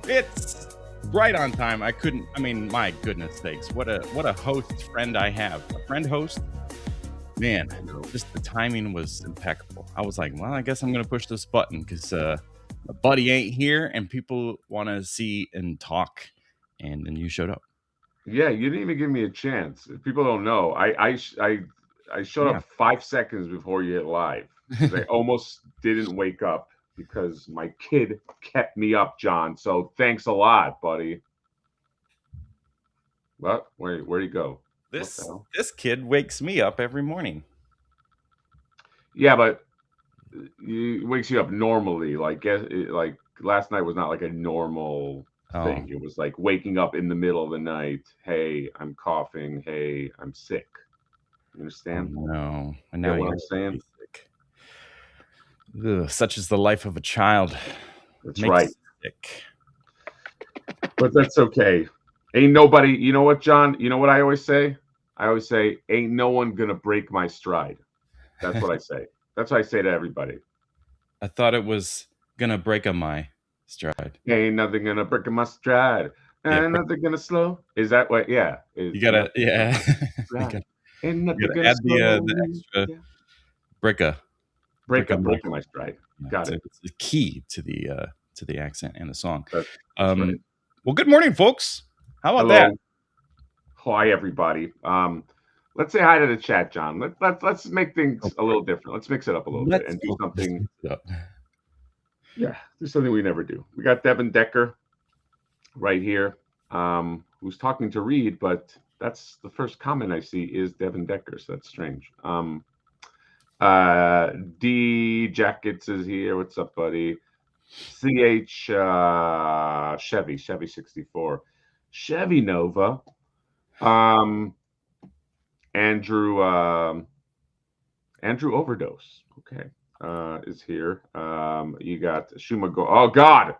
It's right on time. I mean, my goodness sakes, what a host friend I have. A friend host. Man, just the timing was impeccable. I was like, well, I guess I'm gonna push this button because a buddy ain't here and people want to see and talk. And then you showed up. Yeah, you didn't even give me a chance. People don't know. I showed Yeah. up 5 seconds before you hit live because I almost didn't wake up because my kid kept me up, John. So thanks a lot, buddy. What? Where'd he go? What the hell? This kid wakes me up every morning. Yeah, but it wakes you up normally. Like last night was not like a normal thing. It was like waking up in the middle of the night. Hey, I'm coughing. Hey, I'm sick. You understand? No, and Get now what you're I'm saying? sick. Ugh, such is the life of a child. That's Makes right. sick. But that's okay. Ain't nobody, you know what, John? You know what I always say? I always say, ain't no one gonna break my stride. That's what I say. That's what I say to everybody. I thought it was gonna break on my stride. Ain't nothing gonna break my stride. Yeah, Ain't nothing gonna slow. Is that what? Yeah. you gotta, yeah. you Right. gotta, Ain't you nothing gotta gonna add slow the me. extra Yeah. break on my. Break my stride. Yeah, Got it. it's the key to the accent and the song. That's right. Well, good morning, folks. How about that? Hello. Hi, everybody. Let's say hi to the chat, John. Let's make things a little different. Let's mix it up a little bit and do something. Mix it up. Yeah, do something we never do. We got Devin Decker right here, who's talking to Reed, but that's the first comment I see is Devin Decker, so that's strange. D Jackets is here. What's up, buddy? CH Chevy 64, Chevy Nova. Andrew Overdose. Okay. Is here. You got Shumago. Oh God.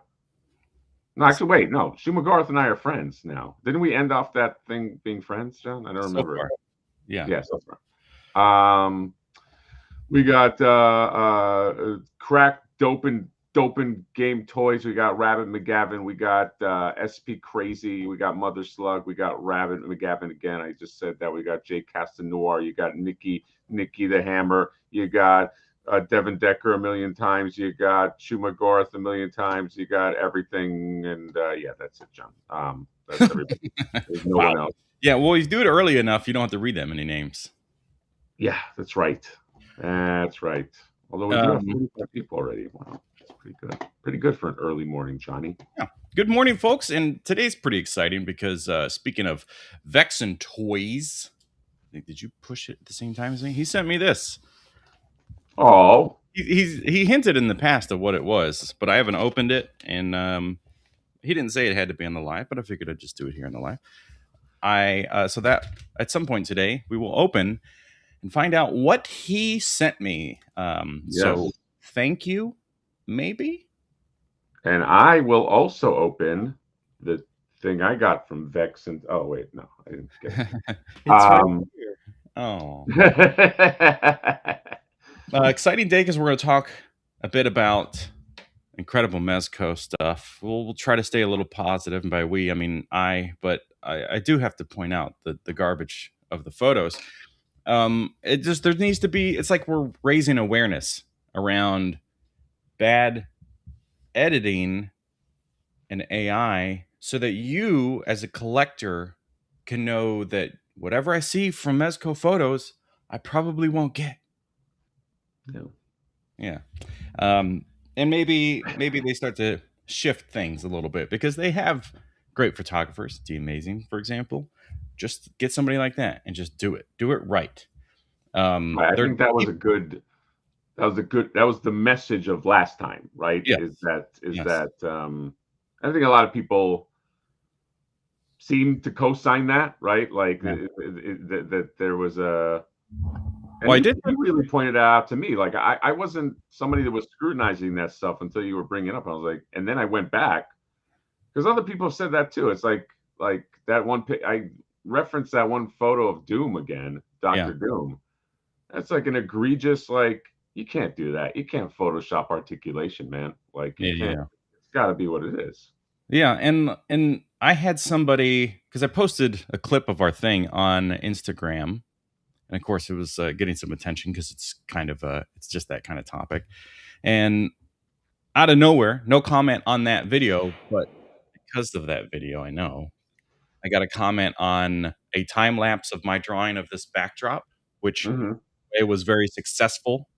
No, actually, wait. No, Shumagarth and I are friends now. Didn't we end off that thing being friends, John? I don't remember. Far. Yeah. Yeah, so far. We got Crack Dopin Game Toys. We got Rabbit McGavin. We got SP Crazy. We got Mother Slug. We got Rabbit McGavin again. I just said that. We got Jay Castanoir. You got Nikki the Hammer. You got Devin Decker a million times. You got Shumagarth a million times. You got everything. And yeah, that's it, John. That's everybody. There's no one else. Yeah, well, you do it early enough, you don't have to read that many names. Yeah, that's right. That's right. Although we do have 45 people already. Wow, that's pretty good. Pretty good for an early morning, Johnny. Yeah. Good morning, folks. And today's pretty exciting because speaking of Vexen Toys, did you push it at the same time as me? He sent me this. Oh, he hinted in the past of what it was, but I haven't opened it, and he didn't say it had to be on the live, but I figured I'd just do it here on the live. So that at some point today we will open and find out what he sent me. yes. So thank you, maybe. And I will also open the thing I got from Vex. And oh wait, no, I didn't get it. It's right here. Oh, exciting day because we're going to talk a bit about incredible MEZCO stuff. We'll try to stay a little positive, and by we I mean but I do have to point out the garbage of the photos. It just there needs to be. It's like we're raising awareness around bad editing and AI, so that you as a collector can know that whatever I see from MEZCO photos, I probably won't get. No. Yeah. And maybe they start to shift things a little bit because they have great photographers, Amazing, for example. Just get somebody like that and just do it right. I think that was the message of last time, right? Yes. Is that I think a lot of people seem to co-sign that, right? Like that there was a. And well, you really pointed out to me, like I wasn't somebody that was scrutinizing that stuff until you were bringing it up. I was like, and then I went back because other people have said that too. It's like that one. I referenced that one photo of Doom again, Dr. Doom. That's like an egregious, like you can't do that. You can't Photoshop articulation, man. Like you can't. It's got to be what it is. Yeah, and I had somebody, because I posted a clip of our thing on Instagram, and of course it was getting some attention because it's kind of it's just that kind of topic. And out of nowhere, no comment on that video, but because of that video, I got a comment on a time lapse of my drawing of this backdrop, which Hmm. it was very successful.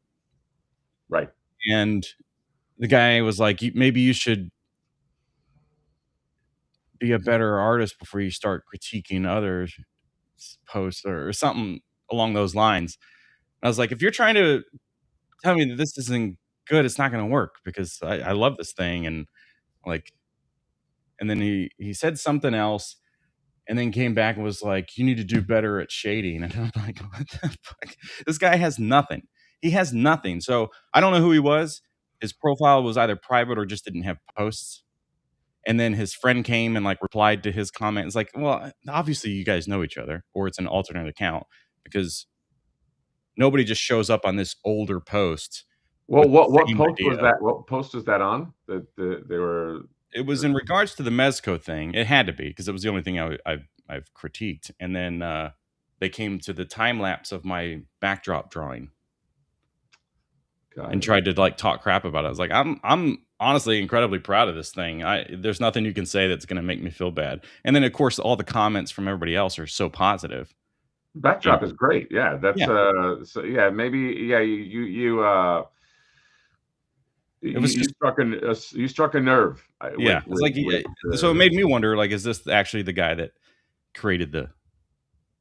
Right. And the guy was like, maybe you should be a better artist before you start critiquing others' posts or something along those lines. I was like, if you're trying to tell me that this isn't good, it's not going to work, because I love this thing. And like, and then he said something else, and then came back and was like, you need to do better at shading. And I'm like, what the fuck? This guy has nothing. He has nothing. So I don't know who he was. His profile was either private or just didn't have posts. And then his friend came and like replied to his comment. It's like, well, obviously you guys know each other, or it's an alternate account, because nobody just shows up on this older post Well, with the what same post was idea. that? What post was that on? That they were. It was in regards to the MEZCO thing. It had to be, because it was the only thing I've critiqued. And then they came to the time lapse of my backdrop drawing and tried to like talk crap about it. I was like, I'm honestly incredibly proud of this thing. There's nothing you can say that's going to make me feel bad. And then of course all the comments from everybody else are so positive. Backdrop And is great. Yeah, that's yeah, so yeah, maybe yeah, it was you just, struck you struck a nerve yeah, it's like, so it made me wonder, like, is this actually the guy that created the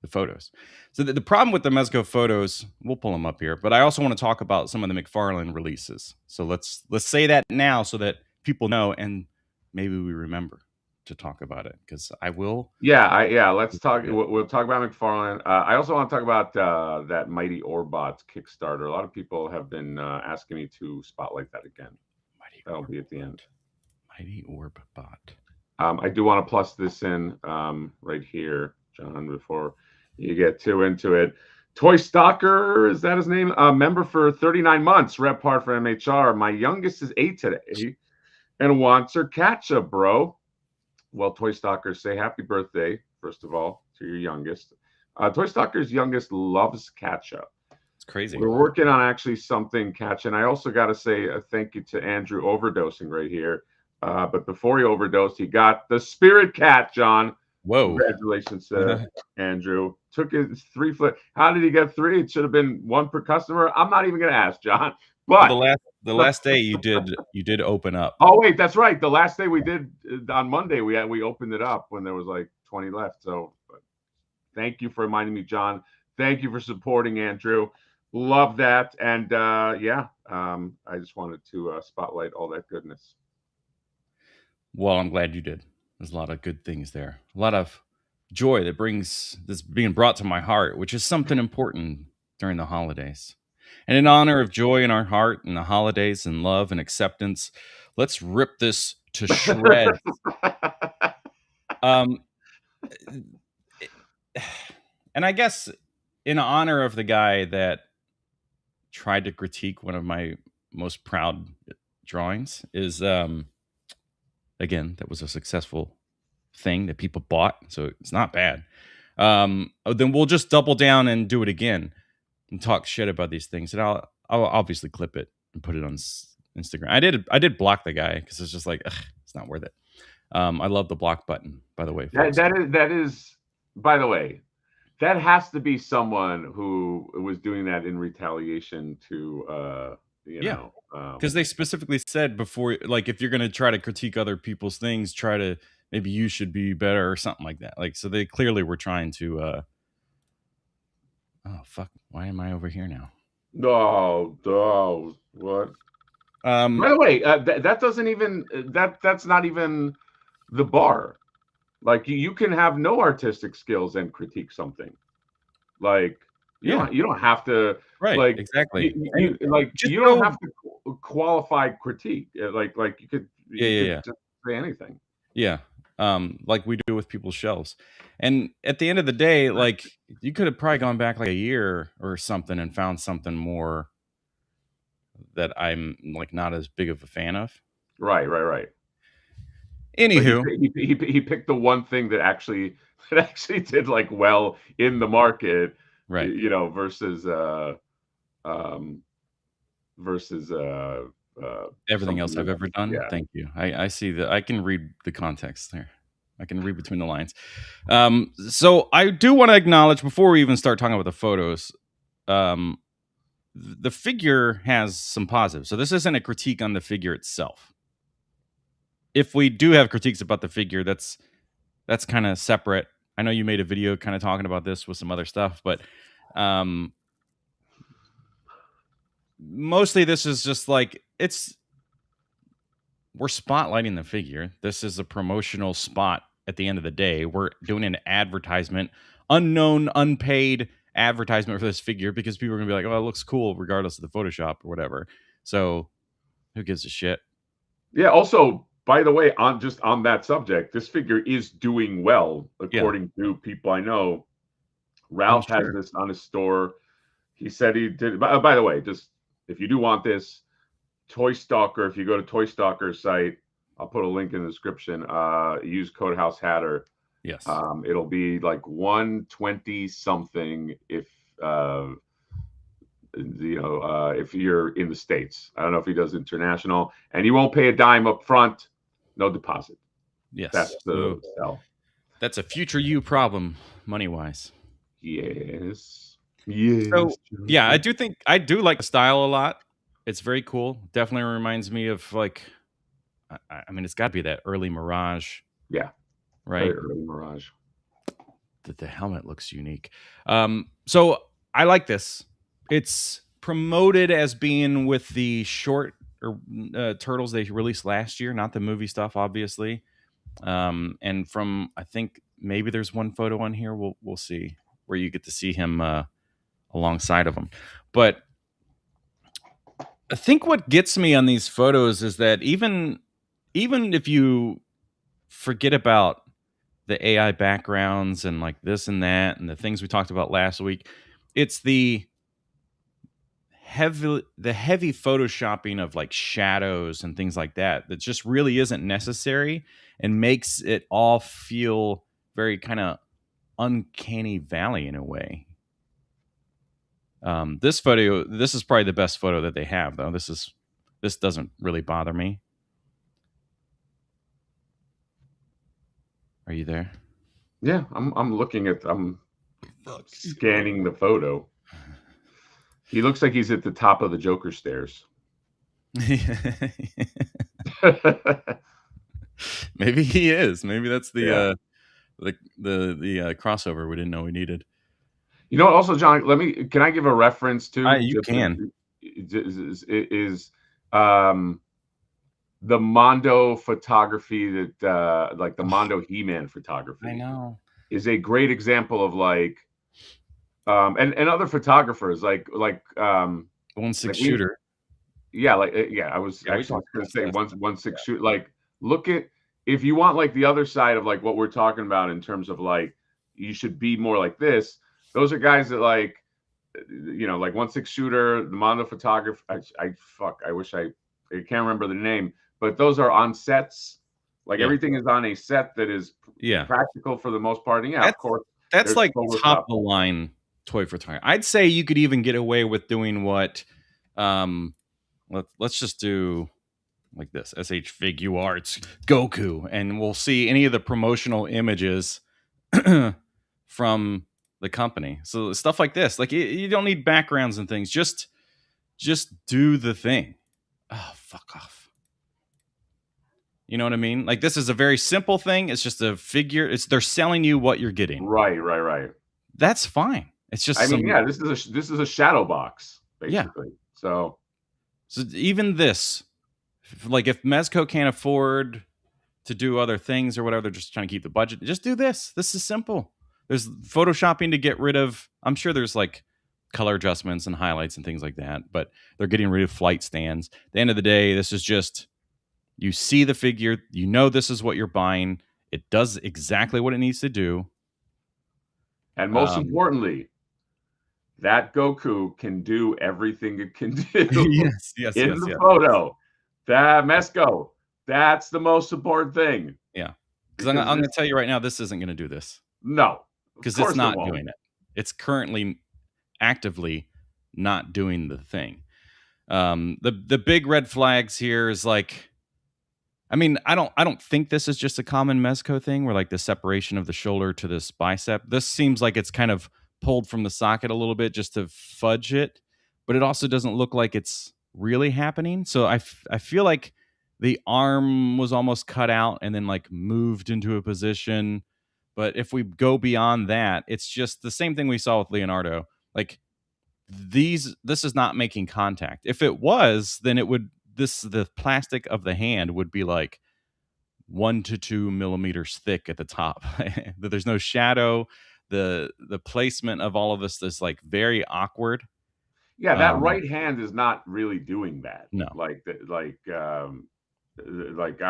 photos? So the problem with the Mezco photos, we'll pull them up here, but I also want to talk about some of the McFarlane releases. So let's say that now so that people know, and maybe we remember to talk about it, because I will. yeah, let's talk. We'll talk about McFarlane. I also want to talk about that Mighty Orbot Kickstarter. A lot of people have been asking me to spotlight that again. Mighty That'll Orb be at the end. Bot. Mighty Orb Bot. I do want to plus this in right here, John, before you get too into it. Toy Stalker, is that his name? Member for 39 months, rep part for MHR. My youngest is 8 today and wants her catch up, bro. Well, Toy Stalkers, say happy birthday, first of all, to your youngest. Toy Stalker's youngest loves catch up. It's crazy. We're working on actually something catch. And I also got to say a thank you to Andrew overdosing right here. But before he overdosed, he got the Spirit Cat, John. Whoa. Congratulations to Andrew. Took his 3 foot. How did he get 3? It should have been 1 per customer. I'm not even going to ask, John. But well, the last day you did open up. Oh wait, that's right. The last day we did on Monday, we opened it up when there was like 20 left. So thank you for reminding me, John. Thank you for supporting Andrew. Love that. And I just wanted to spotlight all that goodness. Well, I'm glad you did. There's a lot of good things there. A lot of joy that's being brought to my heart, which is something important during the holidays. And in honor of joy in our heart and the holidays and love and acceptance, let's rip this to shreds. um, and I guess in honor of the guy that tried to critique one of my most proud drawings is again, that was a successful thing that people bought, so it's not bad. Then we'll just double down and do it again and talk shit about these things, and I'll obviously clip it and put it on Instagram. I did block the guy because it's just like, ugh, it's not worth it. I love the block button, by the way, folks. That is, by the way, that has to be someone who was doing that in retaliation to because they specifically said before, like, if you're going to try to critique other people's things, try to, maybe you should be better or something like that. Like, so they clearly were trying to oh fuck, why am I over here now? No, what? By the way, that doesn't even that's not even the bar. Like you can have no artistic skills and critique something. Like you don't have to, right, like, exactly. You don't have to qualify critique. Like you could just say anything. Yeah. Like we do with people's shelves. And at the end of the day, like, you could have probably gone back like a year or something and found something more that I'm like not as big of a fan of. Right. But Anywho, he picked the one thing that actually did like well in the market, right. you know, um, versus Everything else something I've else. ever done. Yeah. Thank you. I see that. I can read the context there. I can read between the lines. So I do want to acknowledge before we even start talking about the photos, um, the figure has some positives. So this isn't a critique on the figure itself. If we do have critiques about the figure, that's kind of separate. I know you made a video kind of talking about this with some other stuff, but um, mostly this is just like we're spotlighting the figure. This is a promotional spot at the end of the day. We're doing an advertisement, unknown, unpaid advertisement for this figure because people are going to be like, oh, it looks cool regardless of the Photoshop or whatever. So who gives a shit? Yeah. Also, by the way, on that subject, this figure is doing well Yeah. according to people I know. Oh, Ralph has sure. this on his store. He said he did. By the way, just if you do want this, Toy Stalker, if you go to Toy Stalker's site, I'll put a link in the description. Use code House Hatter. Yes. It'll be like 120 something if if you're in the States. I don't know if he does international, and you won't pay a dime up front, no deposit. Yes. That's the So sell. that's a future you problem, money wise. Yes. Yes. So yeah, I do like the style a lot. It's very cool. Definitely reminds me of like, I mean, it's got to be that early Mirage, Yeah. right? Early Mirage. The helmet looks unique. So I like this. It's promoted as being with the short or turtles they released last year, not the movie stuff, obviously. And from I think maybe there's one photo on here. We'll see where you get to see him alongside of him. But I think what gets me on these photos is that even if you forget about the AI backgrounds and like this and that and the things we talked about last week, it's the heavy photoshopping of like shadows and things like that that just really isn't necessary and makes it all feel very kind of uncanny valley in a way. This photo, this is probably the best photo that they have, though. This doesn't really bother me. Are you there? Yeah, I'm scanning the photo. He looks like he's at the top of the Joker stairs. Maybe he is. Maybe that's the crossover we didn't know we needed. You know what? Also, John, can I give a reference to You can. is the Mondo photography that like the Mondo He-Man photography. I know. Is a great example of like and other photographers like 1/6 shooter. Yeah, I was actually going to say 1/6 shoot. Like, look at if you want like the other side of like what we're talking about in terms of like you should be more like this. Those are guys that like like 1/6 shooter, the Mondo photographer. I wish I can't remember the name, but those are on sets. Like everything is on a set that is practical for the most part. And of course, that's like top of the line toy photography. I'd say you could even get away with doing what let's just do like this SH Figuarts Goku, and we'll see any of the promotional images from the company. So stuff like this, like you don't need backgrounds and things. Just do the thing. Oh, fuck off. You know what I mean? Like this is a very simple thing. It's just a figure. They're selling you what you're getting. Right. That's fine. It's just this is a shadow box basically. Yeah. So even this, like if MEZCO can't afford to do other things or whatever, they're just trying to keep the budget. Just do this. This is simple. There's photoshopping to get rid of. I'm sure there's like color adjustments and highlights and things like that, but they're getting rid of flight stands. At the end of the day, this is just, you see the figure, you know this is what you're buying. It does exactly what it needs to do. And most importantly, that Goku can do everything it can do yes, in the photo. That MEZCO, that's the most important thing. Because I'm going this, to tell you right now, this isn't going to do this. no, of Because course it's it not won't. doing it. It's currently actively not doing the thing. The big red flags here is like, I mean, I don't think this is just a common MEZCO thing where like the separation of the shoulder to this bicep. This seems like it's kind of pulled from the socket a little bit just to fudge it, but it also doesn't look like it's really happening. So I feel like the arm was almost cut out and then like moved into a position. But if we go beyond that, it's just the same thing we saw with Leonardo. Like this is not making contact. If it was, then it would the plastic of the hand would be like 1 to 2 millimeters thick at the top. That there's no shadow. The placement of all of this is like very awkward. Yeah, that right hand is not really doing that. No.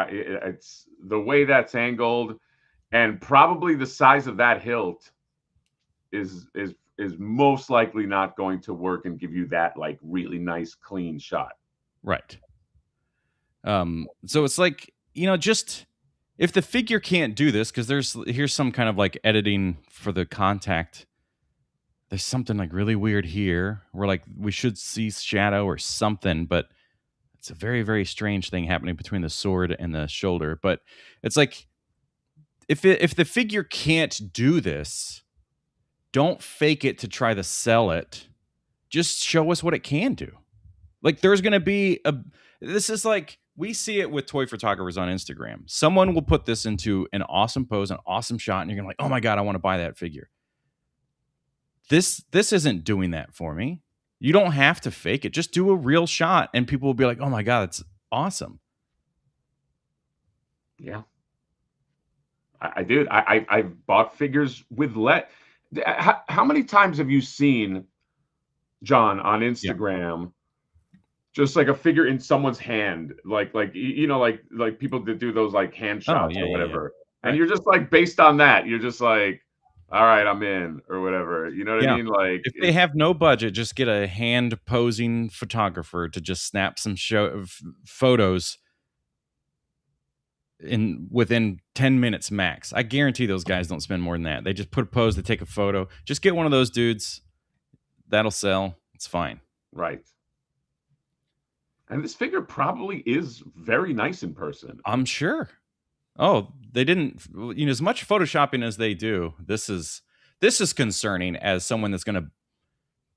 It's the way that's angled, and probably the size of that hilt is most likely not going to work and give you that like really nice clean shot. Right. So it's like, just if the figure can't do this, because here's some kind of like editing for the contact. There's something like really weird here where like we should see shadow or something, but it's a very, very strange thing happening between the sword and the shoulder. But it's like if the figure can't do this, don't fake it to try to sell it. Just show us what it can do. Like there's going to be this is like, we see it with toy photographers on Instagram. Someone will put this into an awesome pose, an awesome shot, and you're going to like, oh my God, I want to buy that figure. This isn't doing that for me. You don't have to fake it. Just do a real shot and people will be like, oh my God, it's awesome. Yeah. I did. I bought figures with how many times have you seen, John, on Instagram, just like a figure in someone's hand, like people that do those like hand shots or whatever, and you're just like, based on that, you're just like, all right, I'm in, or whatever. You know what I mean? Like, if they have no budget, just get a hand posing photographer to just snap some photos within 10 minutes max. I guarantee those guys don't spend more than that. They just put a pose, they take a photo. Just get one of those dudes. That'll sell. It's fine. Right. And this figure probably is very nice in person. I'm sure. Oh, they didn't, as much photoshopping as they do. This is concerning as someone that's going to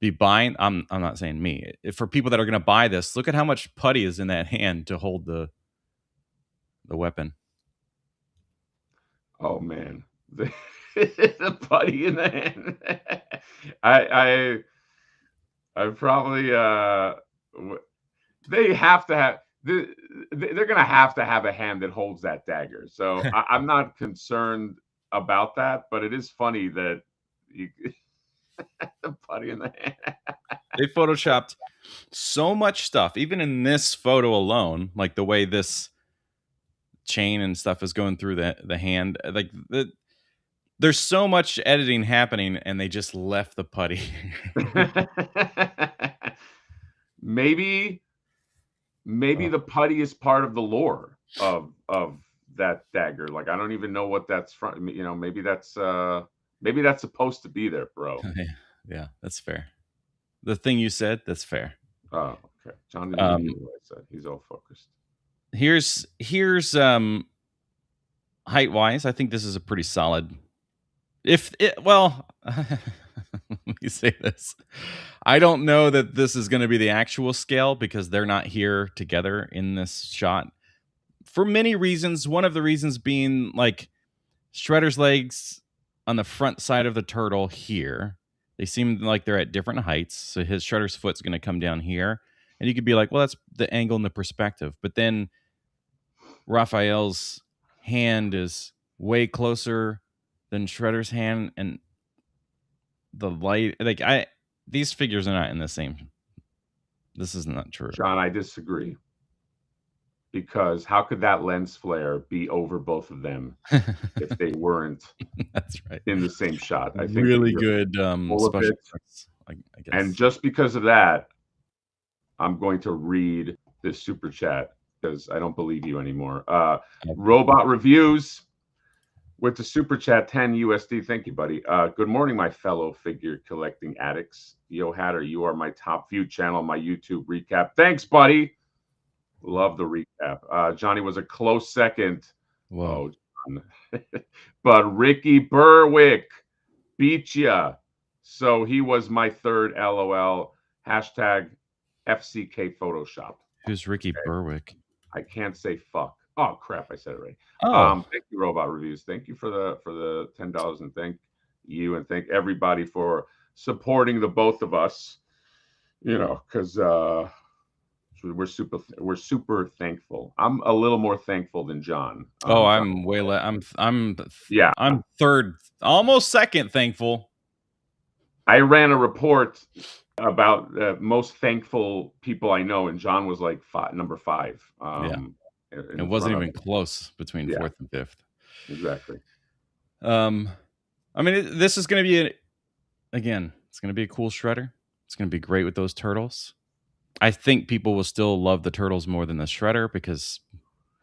be buying. I'm not saying me. For people that are going to buy this, look at how much putty is in that hand to hold the weapon. Oh man, the putty in the hand. I probably they have to have. They're going to have a hand that holds that dagger. So I'm not concerned about that, but it is funny that the putty in the hand. They photoshopped so much stuff, even in this photo alone, like the way this chain and stuff is going through the hand. Like there's so much editing happening, and they just left the putty. Maybe the putty is part of the lore of that dagger. Like, I don't even know what that's from. Maybe that's supposed to be there, bro. Yeah, that's fair. The thing you said, that's fair. Oh, okay. John didn't hear what I said. He's all focused. Here's height wise, I think this is a pretty solid. Let me say this. I don't know that this is going to be the actual scale because they're not here together in this shot for many reasons. One of the reasons being like Shredder's legs on the front side of the turtle here. They seem like they're at different heights. So his Shredder's foot's going to come down here. And you could be like, well, that's the angle and the perspective. But then Raphael's hand is way closer than Shredder's hand, and the light, like these figures are not in the same. This is not true. John, I disagree. Because how could that lens flare be over both of them if they weren't that's right in the same shot? I think really good special effects, I guess. And just because of that, I'm going to read this super chat because I don't believe you anymore. Robot Reviews with the super chat 10 USD. Thank you, buddy. Good morning, my fellow figure collecting addicts. Yo Hatter, you are my top viewed channel, my YouTube recap. Thanks, buddy. Love the recap. Johnny was a close second. Whoa. Oh, John. But Ricky Berwick beat ya. So he was my third LOL. Hashtag FCK Photoshop. Who's Ricky Berwick? I can't say fuck. Oh crap! I said it right. Oh, Thank you, Robot Reviews. Thank you for the $10, and thank you and thank everybody for supporting the both of us. You know, because we're super thankful. I'm a little more thankful than John. I'm way less. Yeah. I'm third, almost second thankful. I ran a report about the most thankful people I know, and John was like number 5. Yeah. It wasn't even close between fourth and fifth. Exactly. I mean, this is going to be it's going to be a cool shredder. It's going to be great with those turtles. I think people will still love the turtles more than the shredder because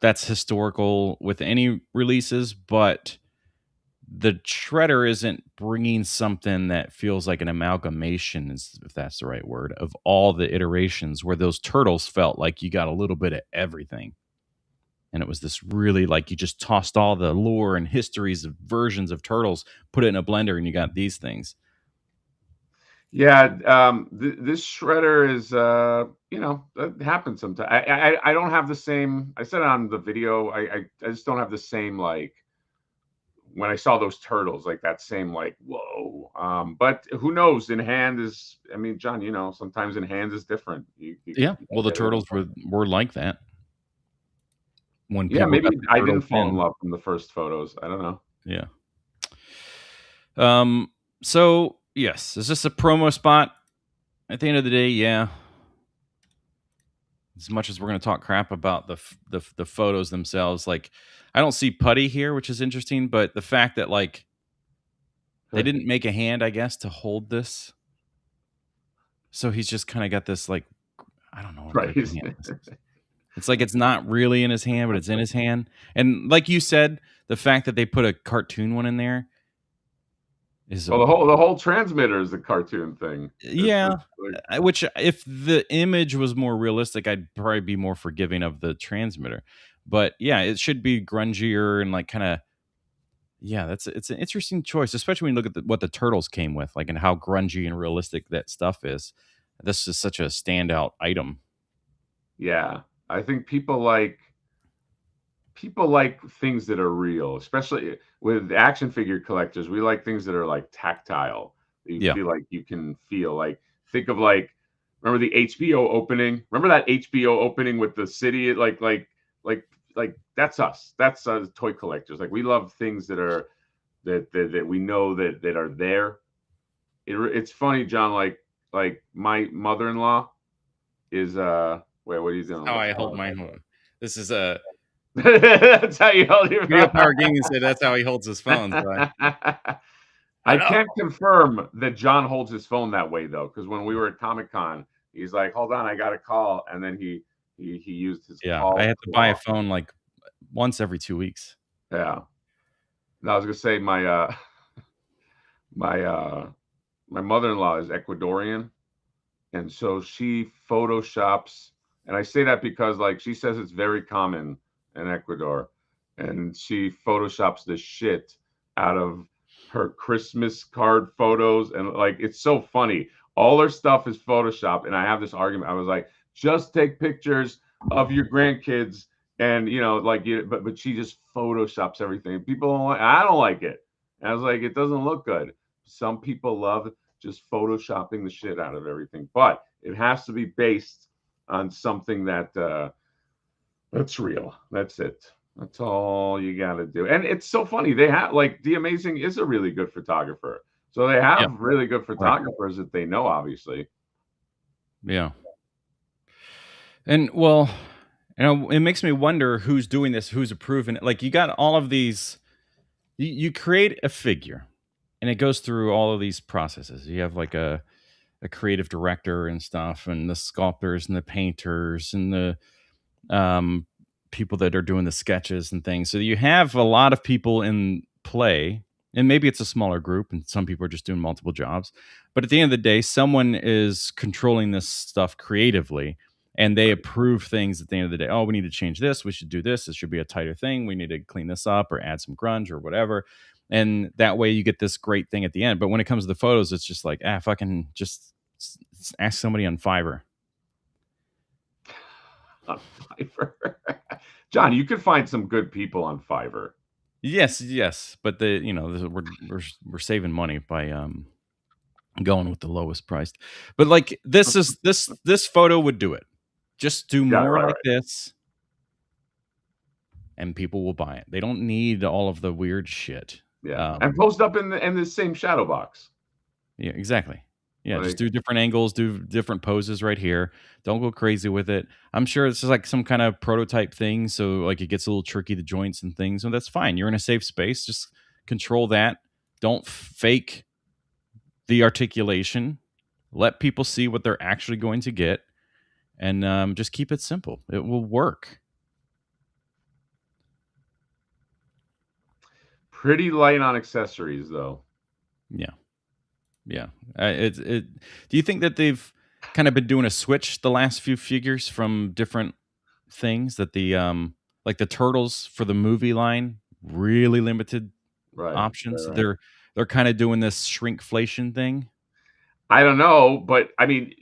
that's historical with any releases, but the shredder isn't bringing something that feels like an amalgamation, if that's the right word, of all the iterations, where those turtles felt like you got a little bit of everything. And it was this really like you just tossed all the lore and histories of versions of turtles, put it in a blender, and you got these things. Yeah, this shredder is, it happens sometimes. I don't have the same. I said it on the video. I just don't have the same, like, when I saw those turtles, like that same, like, whoa. But who knows? In hand is, I mean, John, sometimes in hand is different. Well, the turtles were like that. Maybe I didn't fall in love from the first photos. I don't know. Yeah. So yes, is this a promo spot? At the end of the day, yeah. As much as we're going to talk crap about the photos themselves, like I don't see putty here, which is interesting, but the fact that like they didn't make a hand, I guess, to hold this, so he's just kind of got this like, I don't know what right. It's like it's not really in his hand, but it's in his hand. And like you said, the fact that they put a cartoon one in there is the whole transmitter is a cartoon thing. Yeah, which if the image was more realistic, I'd probably be more forgiving of the transmitter. But yeah, it should be grungier and like kind of it's an interesting choice, especially when you look at what the turtles came with, like and how grungy and realistic that stuff is. This is such a standout item. Yeah, I think people like things that are real, especially with action figure collectors. We like things that are like tactile. You feel like you can feel, like, think of, like, remember the HBO opening? Remember that HBO opening with the city? Like that's us. That's toy collectors. Like, we love things that are that we know that are there. It's funny, John. Like my mother-in-law is wait, what are you doing? Oh, I hold mine. This is a. That's how you hold your phone. Power Gaming said that's how he holds his phone. So I can't confirm that John holds his phone that way, though, because when we were at Comic-Con, he's like, "Hold on, I got a call," and then he used his call. I have to buy a phone like once every 2 weeks. Yeah. No, I was gonna say my my mother-in-law is Ecuadorian, and so she photoshops, and I say that because, like, she says it's very common in Ecuador, and she photoshops the shit out of her Christmas card photos, and like, it's so funny. All her stuff is Photoshop, and I have this argument. I was like, just take pictures of your grandkids, and but she just photoshops everything. People don't like. I don't like it. And I was like, it doesn't look good. Some people love just photoshopping the shit out of everything, but it has to be based on something that's real. That's it. That's all you got to do. And it's so funny. They have, like, The Amazing is a really good photographer. So they have really good photographers that they know, obviously. Yeah. And well, it makes me wonder who's doing this, who's approving it. Like, you got all of these, you create a figure and it goes through all of these processes. You have like a creative director and stuff, and the sculptors and the painters and the people that are doing the sketches and things. So you have a lot of people in play, and maybe it's a smaller group and some people are just doing multiple jobs, but at the end of the day, someone is controlling this stuff creatively and they Right. approve things at the end of the day. Oh, we need to change this. We should do this. This should be a tighter thing. We need to clean this up or add some grunge or whatever. And that way you get this great thing at the end. But when it comes to the photos, it's just like, fucking just ask somebody on Fiverr. On Fiverr. John, you could find some good people on Fiverr. Yes, but we're saving money by going with the lowest priced. But like this photo would do it. Just do Yeah, more right, like right. this, and people will buy it. They don't need all of the weird shit. Yeah, and post up in the same shadow box. Yeah, exactly. Yeah, just Like, do different angles, do different poses right here. Don't go crazy with it. I'm sure it's just like some kind of prototype thing, so like it gets a little tricky, the joints and things, and that's fine. You're in a safe space. Just control that. Don't fake the articulation. Let people see what they're actually going to get, and just keep it simple. It will work. pretty light on accessories, though. Yeah. Do you think that they've kind of been doing a switch the last few figures from different things, that the like the turtles for the movie line, really limited Right, options? right, right. They're kind of doing this shrinkflation thing. I don't know, but I mean,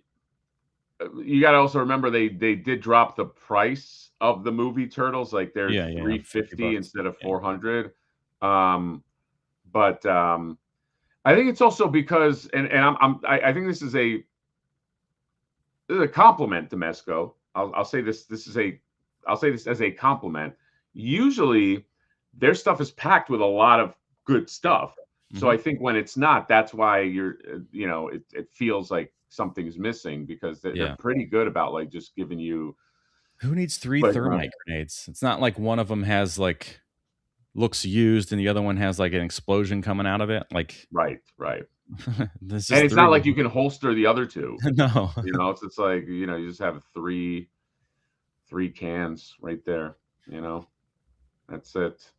you got to also remember they did drop the price of the movie Turtles. Like they're Yeah, 50 350 bucks. instead of Yeah. 400. Um, but I think it's also because, and I think this is a compliment to MEZCO. I'll say this. I'll say this as a compliment. Usually, their stuff is packed with a lot of good stuff. So I think when it's not, that's why it feels like something's missing, because they're Yeah. pretty good about like just giving you Who needs three like thermite grenades? It's not like one of them has like looks used and the other one has like an explosion coming out of it. Like right. this is And it's three. not like you can holster the other two. No. It's just like you just have three cans right there. That's it.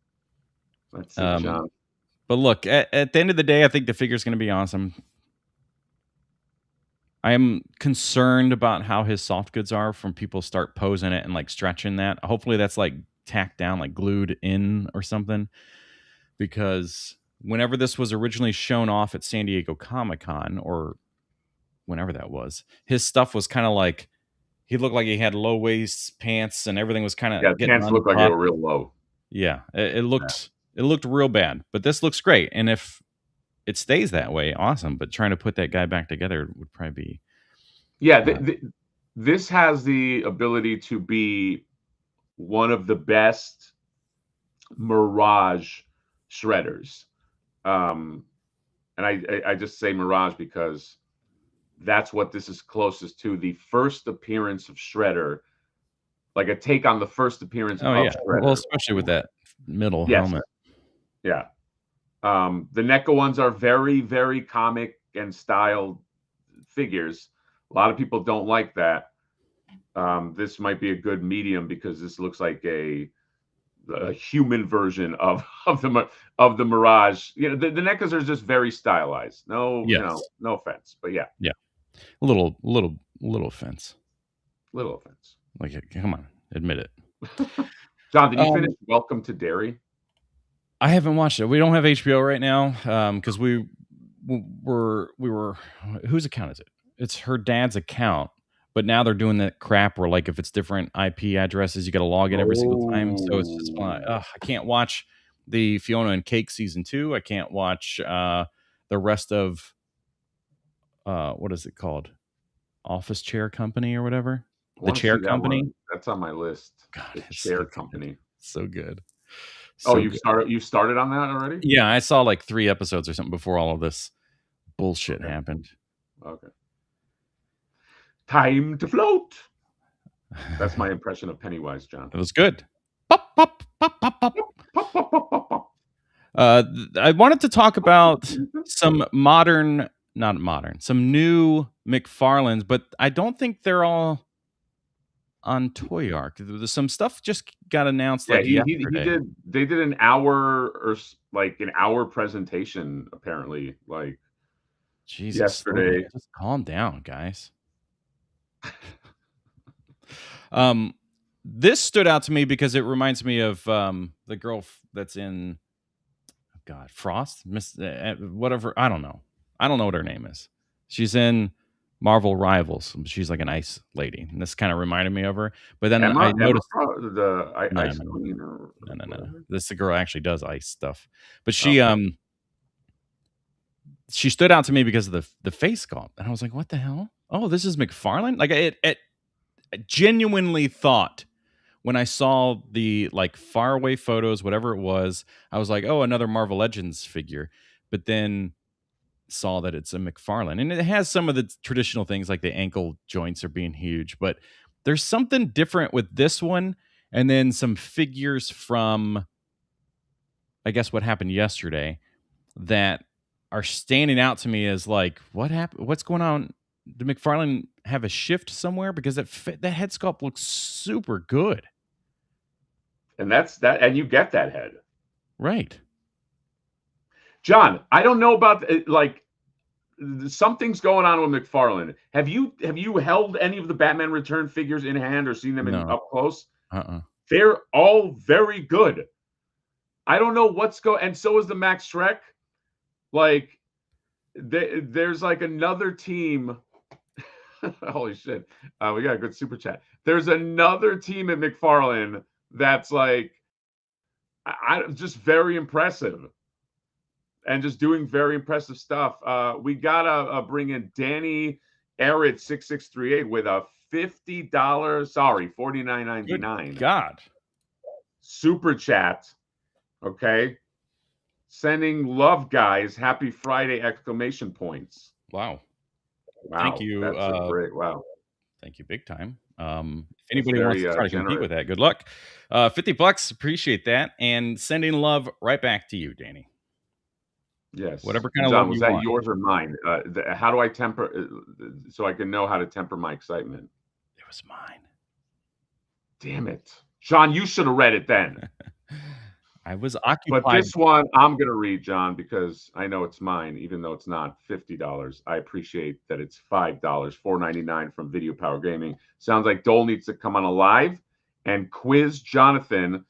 That's it, John. But look, at the end of the day, I think the figure's going to be awesome. I am concerned about how his soft goods are from people start posing it and like stretching that. Hopefully that's like tacked down, like glued in or something. Because whenever this was originally shown off at San Diego Comic-Con, or whenever that was, his stuff was kind of like, he looked like he had low waist pants and everything was kind Yeah, of getting pants look like they untucked. were real low. Yeah, it looked real bad, but this looks great. And if it stays that way, awesome. But trying to put that guy back together would probably be Yeah, this has the ability to be one of the best Mirage shredders. And I just say Mirage because that's what this is closest to. The first appearance of Shredder, like a take on the first appearance of Shredder. well, especially with that middle Yes. helmet. Yeah. The NECA ones are very, very comic and styled figures. A lot of people don't like that. This might be a good medium because this looks like a human version of the Mirage. The NECAs are just very stylized. No, Yes. no offense, but yeah, A little offense. little offense. Like, come on, admit it. John, did you finish Welcome to Derry? I haven't watched it. We don't have HBO right now because we were whose account is it? It's her dad's account, but now they're doing that crap where like if it's different IP addresses, you got to log in every single time. So it's just like, I can't watch the Fiona and Cake season 2. I can't watch the rest of what is it called? Office Chair Company or whatever. The Chair Company. That's on my list. God, The it's Chair so good. Company. So good. Oh, So you good. started on that already? Yeah, I saw like 3 episodes or something before all of this bullshit Okay. happened. Okay. Time to float. That's my impression of Pennywise, John. It was good. Pop, pop, pop, pop, pop. Pop, pop, pop, pop, pop. I wanted to talk about some some new McFarlanes, but I don't think they're all on Toy Arc? Some stuff just got announced Yeah, like he yesterday. did. They did an hour or like an hour presentation apparently, like Jesus, slow down. yesterday. Just calm down, guys. This stood out to me because it reminds me of the girl that's in God Frost, Miss whatever. I don't know. I don't know what her name is. She's in Marvel Rivals. She's like an ice lady, and this kind of reminded me of her. But then I Emma noticed the no, Ice no, no, Queen or no, no, no. whatever. This the girl actually does ice stuff, but Okay. she stood out to me because of the face sculpt, and I was like, "What the hell? Oh, this is McFarlane!" Like I genuinely thought when I saw the like faraway photos, whatever it was, I was like, "Oh, another Marvel Legends figure." But then saw that it's a McFarlane, and it has some of the traditional things like the ankle joints are being huge, but there's something different with this one, and then some figures from I guess what happened yesterday that are standing out to me as like, what happened? What's going on? Did McFarlane have a shift somewhere? Because that head sculpt looks super good. And that's that, and you get that head. Right. John, I don't know about like something's going on with McFarlane. Have you held any of the Batman Return figures in hand or seen them in No. up close? Uh-uh. They're all very good. I don't know what's going, and so is the Max Shrek. Like there's like another team. Holy shit. We got a good super chat. There's another team at McFarlane that's like just very impressive and just doing very impressive stuff. We gotta bring in Danny Arrett 6638 with a $50, sorry, Good $49.99 God. super chat. Okay, sending love, guys. Happy Friday! Exclamation points. Wow. Thank Wow, you. that's a great wow. Thank you big time. If That's anybody wants very to try to compete generous. with that, good luck. $50, appreciate that. And sending love right back to you, Danny. Yes. Whatever kind And of John, love was you that want. yours or mine? How do I temper so I can know how to temper my excitement? It was mine. Damn it. John, you should have read it then. I was But occupied. this one I'm going to read, John, because I know it's mine, even though it's not $50. I appreciate that it's $5, $4.99 from Video Power Gaming. Sounds like Dole needs to come on a live and quiz Jonathan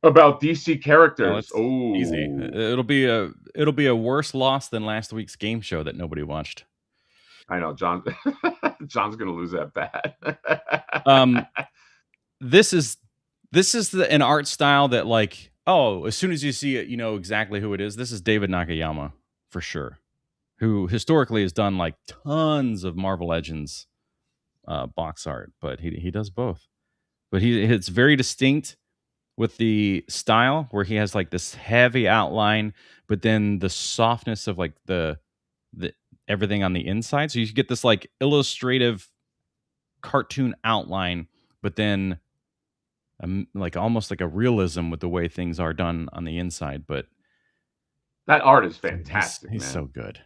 about DC No, characters. it's easy. Oh, It'll be a worse loss than last week's game show that nobody watched. I know, John. John's going to lose that bet. This is an art style that like, oh, as soon as you see it, you know exactly who it is. This is David Nakayama for sure, who historically has done like tons of Marvel Legends box art, but he does both. But it's very distinct with the style where he has like this heavy outline, but then the softness of like the everything on the inside. So you get this like illustrative cartoon outline, but then like almost like a realism with the way things are done on the inside. But That art is dude, fantastic, he's man. so good.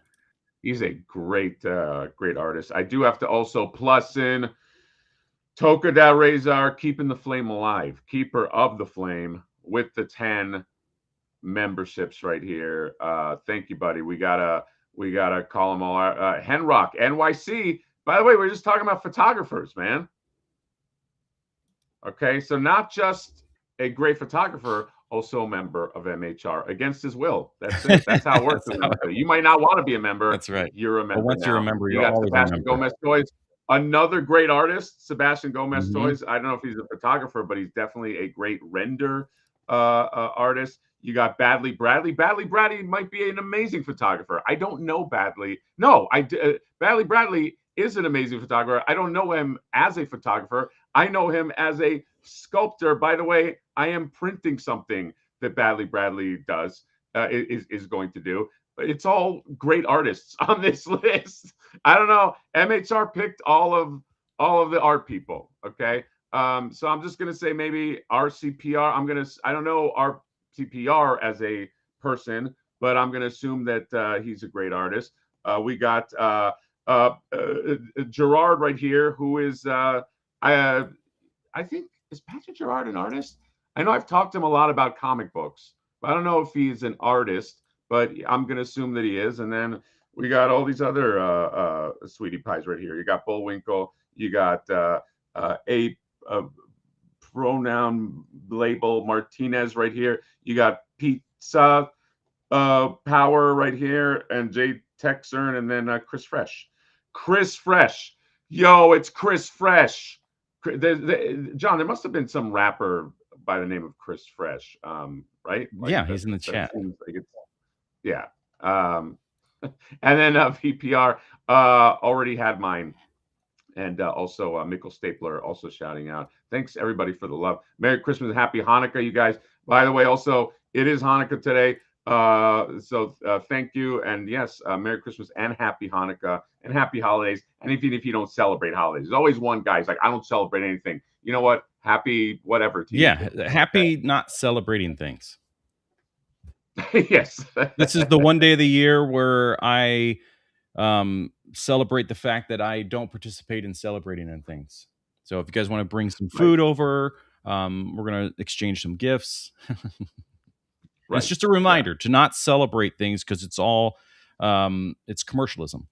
He's a great, great artist. I do have to also plus in Toka da Razor, keeping the flame alive, keeper of the flame with the 10 memberships right here. Thank you, buddy. We gotta call them all out. Henrock NYC. By the way, we're just talking about photographers, man. Okay, so not just a great photographer, also a member of MHR against his will. That's it. That's how it works. You might not want to be a member. That's right. You're a But member once you're a now. member, You you're got always a Sebastian member. Gomez Toys, another great artist. Sebastian Gomez Mhm. Toys. I don't know if he's a photographer, but he's definitely a great render artist. You got Badley Bradley. Badley Bradley might be an amazing photographer. I don't know Badley. No, Badley Bradley is an amazing photographer. I don't know him as a photographer. I know him as a sculptor. By the way, I am printing something that Badley Bradley does is going to do. It's all great artists on this list. I don't know. MHR picked all of the art people. Okay, so I'm just gonna say maybe RCPR. I don't know RCPR as a person, but I'm gonna assume that he's a great artist. We got Gerard right here, who is I think, is Patrick Gerard an artist? I know I've talked to him a lot about comic books, but I don't know if he's an artist, but I'm going to assume that he is. And then we got all these other sweetie pies right here. You got Bullwinkle, you got a pronoun label Martinez right here. You got Pizza Power right here, and Jay Texern, and then Chris Fresh. Chris Fresh. Yo, it's Chris Fresh. John, there must have been some rapper by the name of Chris Fresh, right? Like yeah, he's in the chat. Like yeah. And then VPR already had mine. And also Michael Stapler also shouting out. Thanks, everybody, for the love. Merry Christmas and Happy Hanukkah, you guys. By the way, also, it is Hanukkah today. So thank you. And yes, Merry Christmas and Happy Hanukkah and Happy Holidays. And even if you don't celebrate holidays, there's always one guy who's like, I don't celebrate anything. You know what? Happy whatever to you. Yeah, happy not celebrating things. Yes. This is the one day of the year where I celebrate the fact that I don't participate in celebrating in things. So if you guys want to bring some food over, we're going to exchange some gifts. Right. It's just a reminder to not celebrate things because it's all it's commercialism.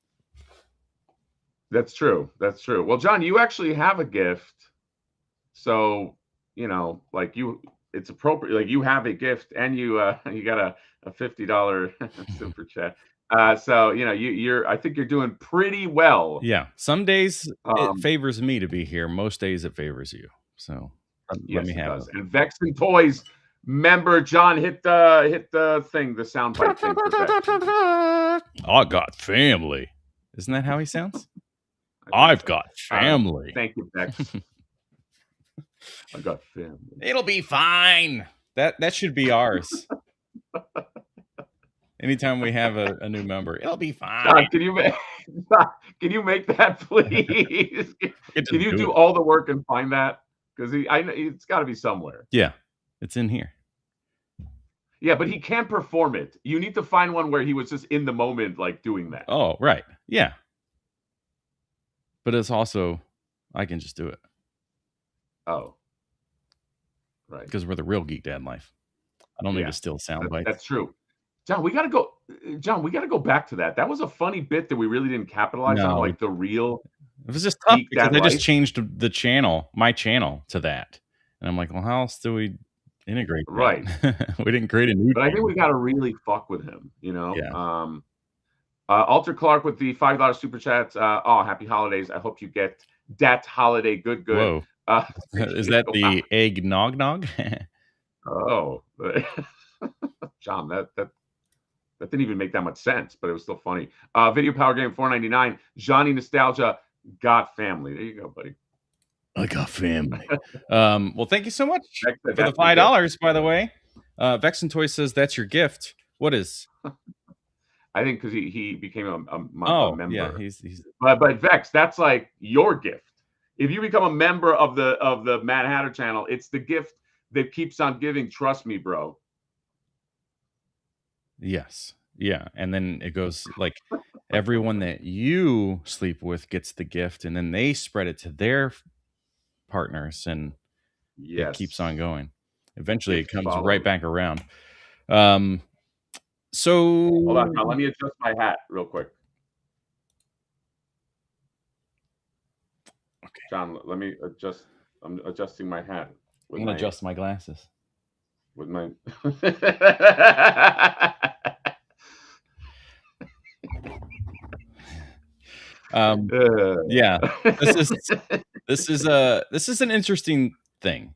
That's true. That's true. Well, John, you actually have a gift. So, you know, like it's appropriate. Like you have a gift and you got a $50 super chat. So, you know, I think you're doing pretty well. Yeah. Some days it favors me to be here. Most days it favors you. So yes, let me have it. And Vexen Toys member John hit the thing, the soundbite thing for Vex. I got family. Isn't that how he sounds? I've got family. Thank you, Vex. I got family. It'll be fine. That should be ours. Anytime we have a new member, it'll be fine. John, can you make that, please? Can you do all the work and find that? Because it's got to be somewhere. Yeah, it's in here. Yeah, but he can't perform it. You need to find one where he was just in the moment, like doing that. Oh, right. Yeah. But it's also, I can just do it. Oh. Right. Because we're the real Geek Dad Life. I don't need to steal sound bites. That's true. John, we got to go back to that. That was a funny bit that we really didn't capitalize on, like the real. It was just tough because I just changed the channel, my channel, to that. And I'm like, well, how else do we integrate that? Right. We didn't create a new But I think we got to really fuck with him, you know? Yeah. Alter Clark with the $5 super chats. Happy holidays. I hope you get that holiday good. Whoa. Is that the egg nog? Oh. John, that didn't even make that much sense, but it was still funny. Video Power Game $4.99. Johnny Nostalgia got family. There you go, buddy. I got family. Well, thank you so much for the $5, by the way. Vexen Toy says that's your gift. What is? I think because he became a member. Yeah, he's. But Vex, that's like your gift. If you become a member of the Mad Hatter channel, it's the gift that keeps on giving. Trust me, bro. Yes. Yeah. And then it goes like everyone that you sleep with gets the gift, and then they spread it to their partners, and it keeps on going. Eventually it comes right back around. So hold on, let me adjust my hat real quick. Okay. John, let me adjust. I'm adjusting my hat. I'm gonna adjust my glasses. With my yeah. This is an interesting thing.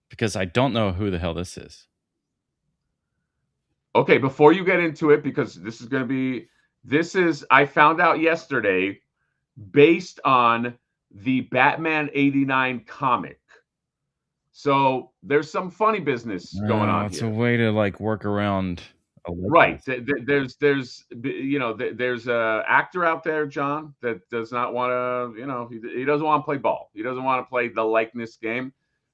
Because I don't know who the hell this is. Okay, before you get into it, because this is I found out yesterday based on the Batman 89 comic. So there's some funny business going on. It's a way to like work around. Right. There's a actor out there, John, that does not want to, he doesn't want to play ball. He doesn't want to play the likeness game.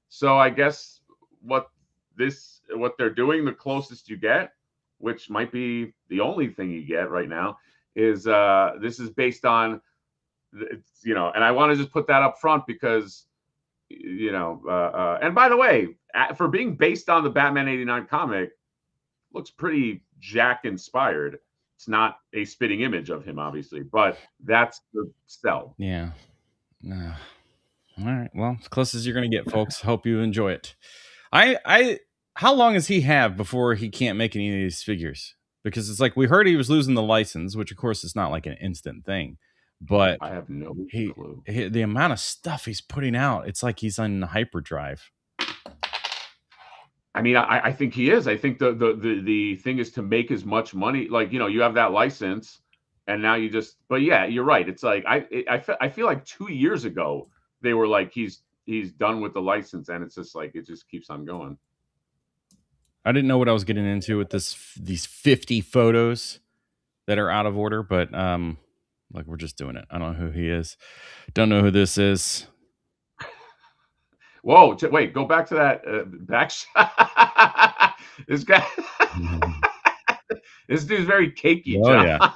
So I guess what they're doing, the closest you get, which might be the only thing you get right now, is this is based on, and I want to just put that up front because you know, and by the way, for being based on the Batman '89 comic, looks pretty Jack inspired. It's not a spitting image of him, obviously, but that's the sell. Yeah. All right. Well, as close as you're going to get, folks. Hope you enjoy it. How long does he have before he can't make any of these figures? Because it's like we heard he was losing the license, which of course is not like an instant thing, but I have no clue. The amount of stuff he's putting out, it's like he's on hyperdrive. I mean, I think he is. I think the thing is to make as much money. Like, you know, you have that license, and now you just. But yeah, you're right. It's like I feel like 2 years ago they were like he's done with the license, and it's just like it just keeps on going. I didn't know what I was getting into with these 50 photos that are out of order, but like we're just doing it. I don't know who he is. Don't know who this is. Whoa! Wait, go back to that back shot. This guy, this dude's very cakey. Oh John. Yeah,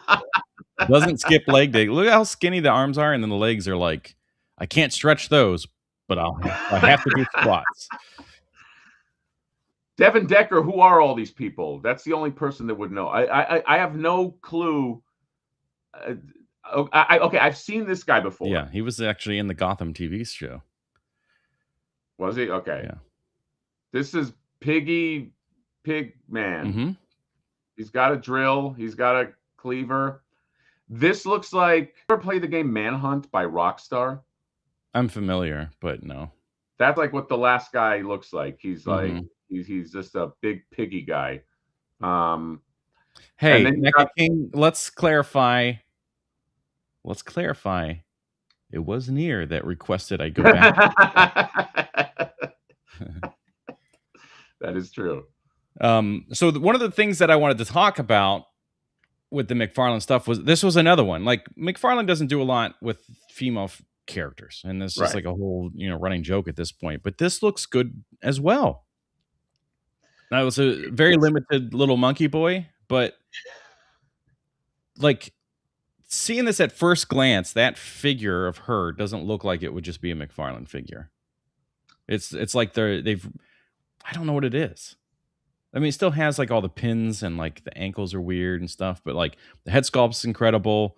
doesn't skip leg day. Look how skinny the arms are, and then the legs are like, I can't stretch those, but I have to do squats. Devin Decker, who are all these people? That's the only person that would know. I have no clue. Okay, I've seen this guy before. Yeah, he was actually in the Gotham TV show. Was he? Okay. Yeah. This is Pig Man. Mm-hmm. He's got a drill. He's got a cleaver. This looks like. Ever play the game Manhunt by Rockstar? I'm familiar, but no. That's like what the last guy looks like. He's like he's just a big piggy guy. Hey, Mecha King, let's clarify. It was Nier that requested I go back. That is true. So one of the things that I wanted to talk about with the McFarlane stuff was another one. Like McFarlane doesn't do a lot with female characters, and this is like a whole running joke at this point. But this looks good as well. That was a very limited little monkey boy, but like seeing this at first glance, that figure of her doesn't look like it would just be a McFarlane figure. It's like they've I don't know what it is. I mean, it still has like all the pins and like the ankles are weird and stuff, but like the head sculpt's incredible.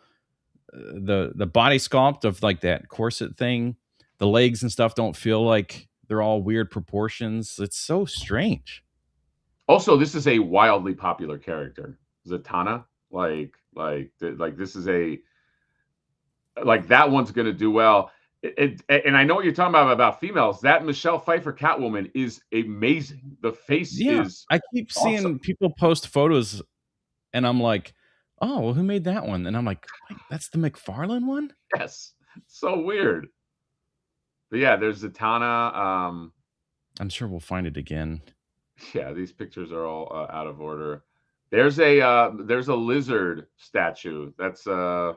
The body sculpt of like that corset thing, the legs and stuff don't feel like they're all weird proportions. It's so strange. Also, this is a wildly popular character, Zatanna. Like this is that one's gonna do well. And I know what you're talking about females. That Michelle Pfeiffer Catwoman is amazing. The face is. I keep seeing people post photos, and I'm like, oh, well, who made that one? And I'm like, wait, that's the McFarlane one? Yes. So weird. But yeah, there's Zatanna. I'm sure we'll find it again. Yeah, these pictures are all out of order. There's a lizard statue. That's the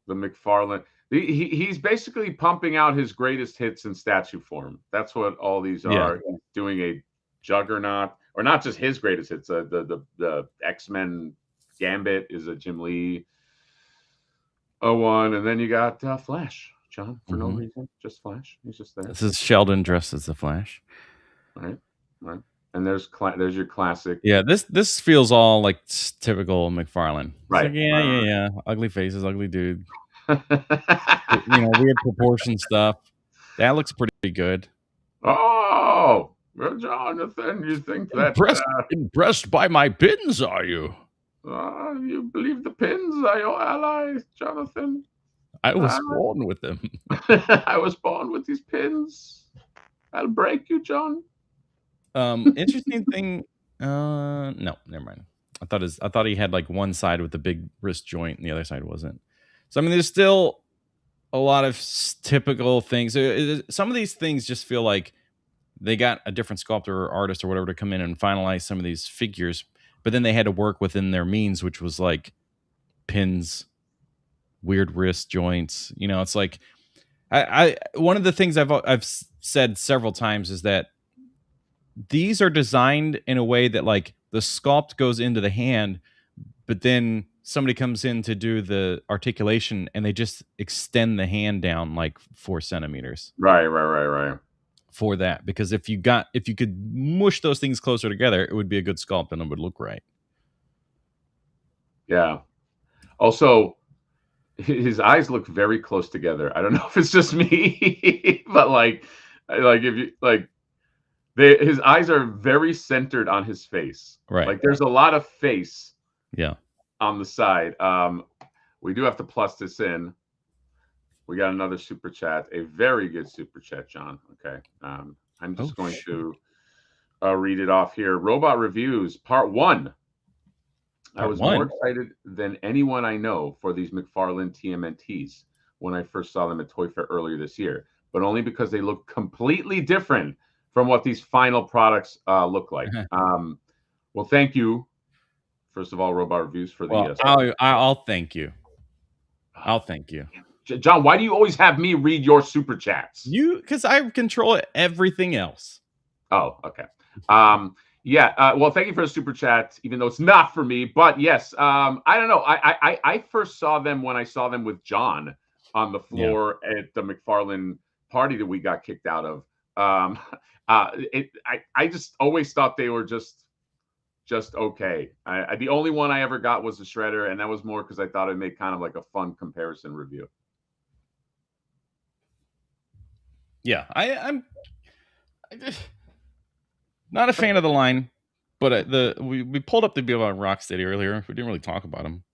McFarlane. He's basically pumping out his greatest hits in statue form. That's what all these are. He's doing a juggernaut, or not just his greatest hits. The X-Men Gambit is a Jim Lee one, and then you got Flash, John, for no reason, just Flash. He's just there. This is Sheldon dressed as the Flash. Right. And there's your classic. Yeah, this feels all like typical McFarlane. Right. Like, yeah. Ugly faces, ugly dude. Weird proportion stuff. That looks pretty good. Oh, well, Jonathan, you think that impressed by my pins, are you? You believe the pins are your allies, Jonathan? I was born with them. I was born with these pins. I'll break you, John. Interesting thing. No, never mind. I thought he had like one side with the big wrist joint and the other side wasn't. So I mean, there's still a lot of typical things. Some of these things just feel like they got a different sculptor or artist or whatever to come in and finalize some of these figures, but then they had to work within their means, which was like pins, weird wrist joints. It's like I one of the things I've said several times is that these are designed in a way that like the sculpt goes into the hand, but then somebody comes in to do the articulation and they just extend the hand down like 4 centimeters. Right. For that, because if you could mush those things closer together, it would be a good sculpt and it would look right. Yeah. Also, his eyes look very close together. I don't know if it's just me, but like if you like, his eyes are very centered on his face. Right. Like there's a lot of face. Yeah. On the side. We do have to plus this in. We got another super chat, a very good super chat, John. Okay. I'm just going to read it off here. Robot Reviews, Part 1. I was more excited than anyone I know for these McFarlane TMNTs when I first saw them at Toy Fair earlier this year, but only because they look completely different from what these final products look like. Well, thank you, first of all, Robot Reviews, for the... I'll thank you. I'll thank you. John, why do you always have me read your super chats? Because I control everything else. Oh, okay. Yeah. Well, thank you for the super chat, even though it's not for me. But yes, I don't know. I first saw them when I saw them with John on the floor at the McFarlane party that we got kicked out of. I just always thought they were just okay. The only one I ever got was the Shredder, and that was more because I thought it made kind of like a fun comparison review. Yeah, I'm not a fan of the line, but we pulled up the deal about Rocksteady earlier. We didn't really talk about them.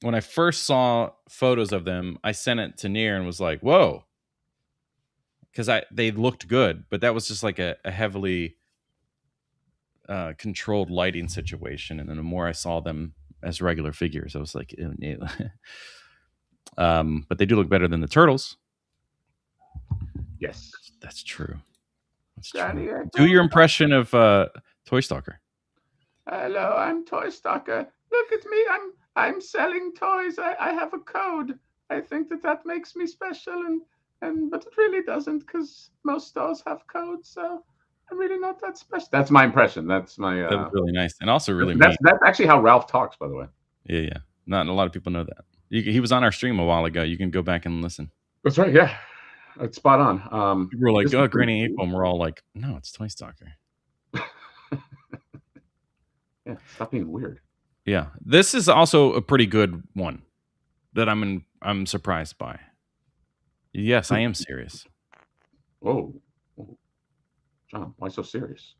When I first saw photos of them, I sent it to Near and was like, "Whoa," because they looked good, but that was just like a heavily controlled lighting situation. And then the more I saw them as regular figures, I was like, ew, ew. But they do look better than the Turtles. Yes, that's true. That's Johnny, true. Do your impression of Toy Stalker. Hello, I'm Toy Stalker. Look at me. I'm selling toys. I have a code. I think that makes me special, but it really doesn't, because most stores have codes. So I'm really not that special. That's my impression. That's my. That was really nice, and also really that's actually how Ralph talks, by the way. Yeah. Not a lot of people know that. He was on our stream a while ago. You can go back and listen. That's right. Yeah. It's spot on. People were like, "Oh, Granny April," and we're all like, "No, it's Toy Stalker." Yeah, stop being weird. Yeah, this is also a pretty good one that I'm surprised by. Yes, I am serious. Whoa, John, why so serious?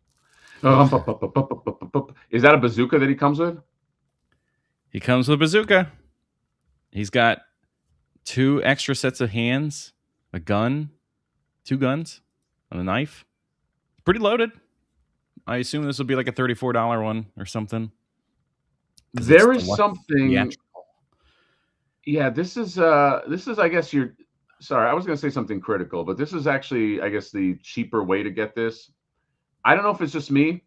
Is that a bazooka that he comes with? He comes with a bazooka. He's got 2 extra sets of hands. A gun, 2 guns, and a knife. Pretty loaded. I assume this will be like a $34 one or something. There is something. Yeah, this is I guess sorry, I was going to say something critical, but this is actually, I guess, the cheaper way to get this. I don't know if it's just me.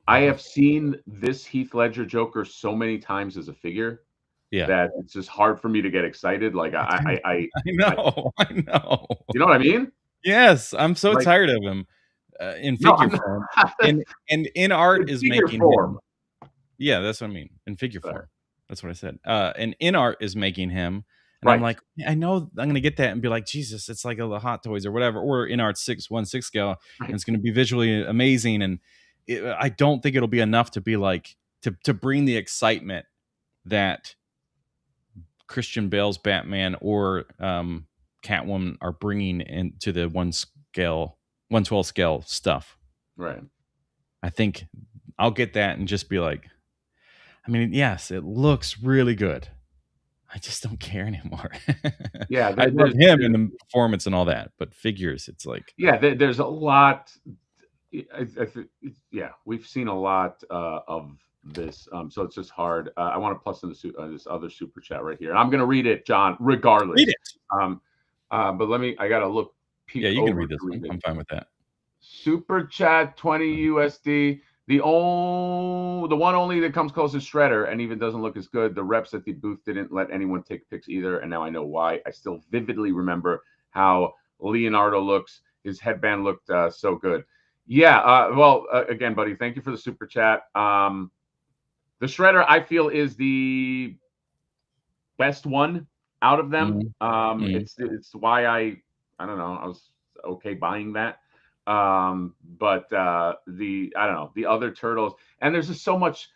I have seen this Heath Ledger Joker so many times as a figure. Yeah, that it's just hard for me to get excited. Like I know. You know what I mean? Yes, I'm so tired of him in figure form. And in art is making him. Yeah, that's what I mean. In figure form, that's what I said. And in art is making him. And I'm like, I know I'm gonna get that and be like, Jesus, it's like a Hot Toys or whatever, or in art 1/6 scale, and it's gonna be visually amazing. And I don't think it'll be enough to be like to bring the excitement that Christian Bale's Batman or Catwoman are bringing into the 1/12 scale stuff. Right. I think I'll get that and just be like, I mean, yes, it looks really good. I just don't care anymore. Yeah, I love him in the performance and all that, but figures, it's like, yeah, there's a lot. Yeah, we've seen a lot of this, so it's just hard. I want to plus in this other super chat right here. I'm going to read it, John, regardless. Read it. But I got to look. Yeah, you can read this one. I'm fine with that. Super chat 20 USD. The one only that comes close is Shredder, and even doesn't look as good. The reps at the booth didn't let anyone take pics either, and now I know why. I still vividly remember how Leonardo looks. His headband looked so good. Yeah, well, again, buddy, thank you for the super chat. The Shredder, I feel, is the best one out of them. Mm-hmm. It's why I don't know, I was okay buying that. But I don't know, the other turtles, and there's just so much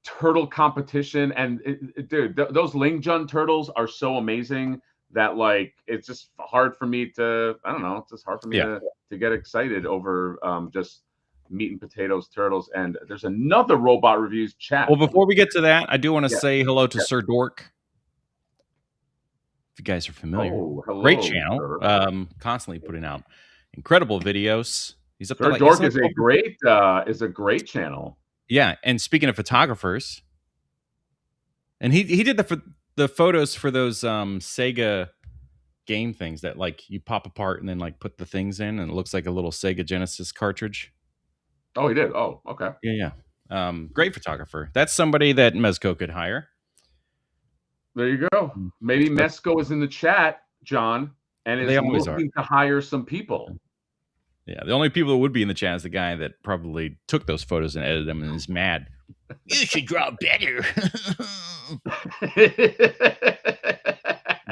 turtle competition, and dude, those Ling Jun turtles are so amazing that like it's just hard for me to, I don't know, it's just hard for me Yeah. to get excited over just meat and potatoes turtles. And there's another robot reviews chat. Well, before we get to that, I do want to Yeah. say hello to Sir Dork. If you guys are familiar, Oh, hello, great channel. sir. Constantly putting out incredible videos. He's up Sir to like Dork is a great channel. Yeah, and speaking of photographers, and he did the photos for those Sega game things that like you pop apart and then like put the things in, and it looks like a little Sega Genesis cartridge. Oh, he did. Oh, okay. Yeah. Great photographer. That's somebody that MEZCO could hire. There you go. Maybe MEZCO is in the chat, John, and is looking to hire some people. Yeah, the only people that would be in the chat is the guy that probably took those photos and edited them and is mad. You should draw better.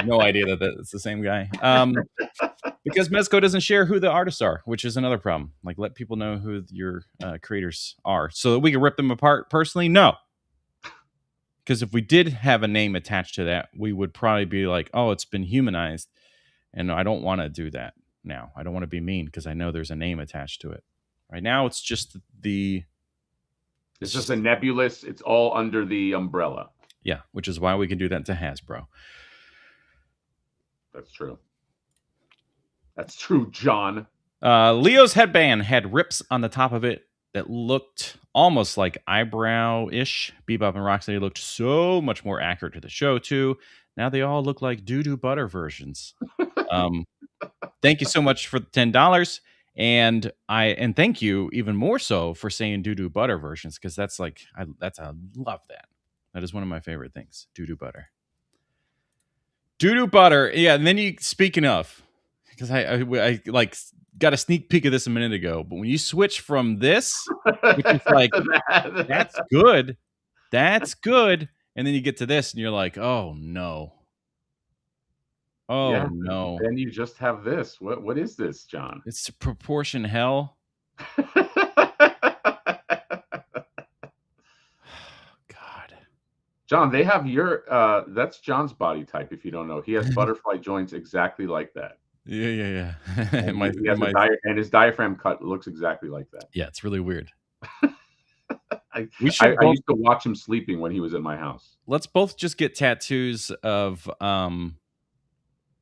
No idea that it's the same guy. Because MEZCO doesn't share who the artists are, which is another problem. Like, let people know who your creators are so that we can rip them apart personally. No. Because if we did have a name attached to that, we would probably be like, oh, it's been humanized. And I don't want to do that now. I don't want to be mean because I know there's a name attached to it. Right now, it's just it's just a nebulous. It's all under the umbrella. Yeah, which is why we can do that to Hasbro. That's true. That's true, John. Leo's headband had rips on the top of it that looked almost like eyebrow-ish. Bebop and Rocksteady looked so much more accurate to the show, too. Now they all look like doo-doo butter versions. Thank you so much for the $10. And thank you even more so for saying doo-doo butter versions, because that's like, I love that. That is one of my favorite things, doo-doo butter. Doo-doo butter. Yeah, and then speaking of, because I like got a sneak peek of this a minute ago, but when you switch from this, which is like, that's good, and then you get to this and you're like, oh no. Oh yeah, no. Then you just have this. What is this, John? It's proportion hell. God. John, they have that's John's body type, if you don't know. He has butterfly joints exactly like that. Yeah. And his diaphragm cut looks exactly like that. Yeah, it's really weird. I used to watch him sleeping when he was in my house. Let's both just get tattoos of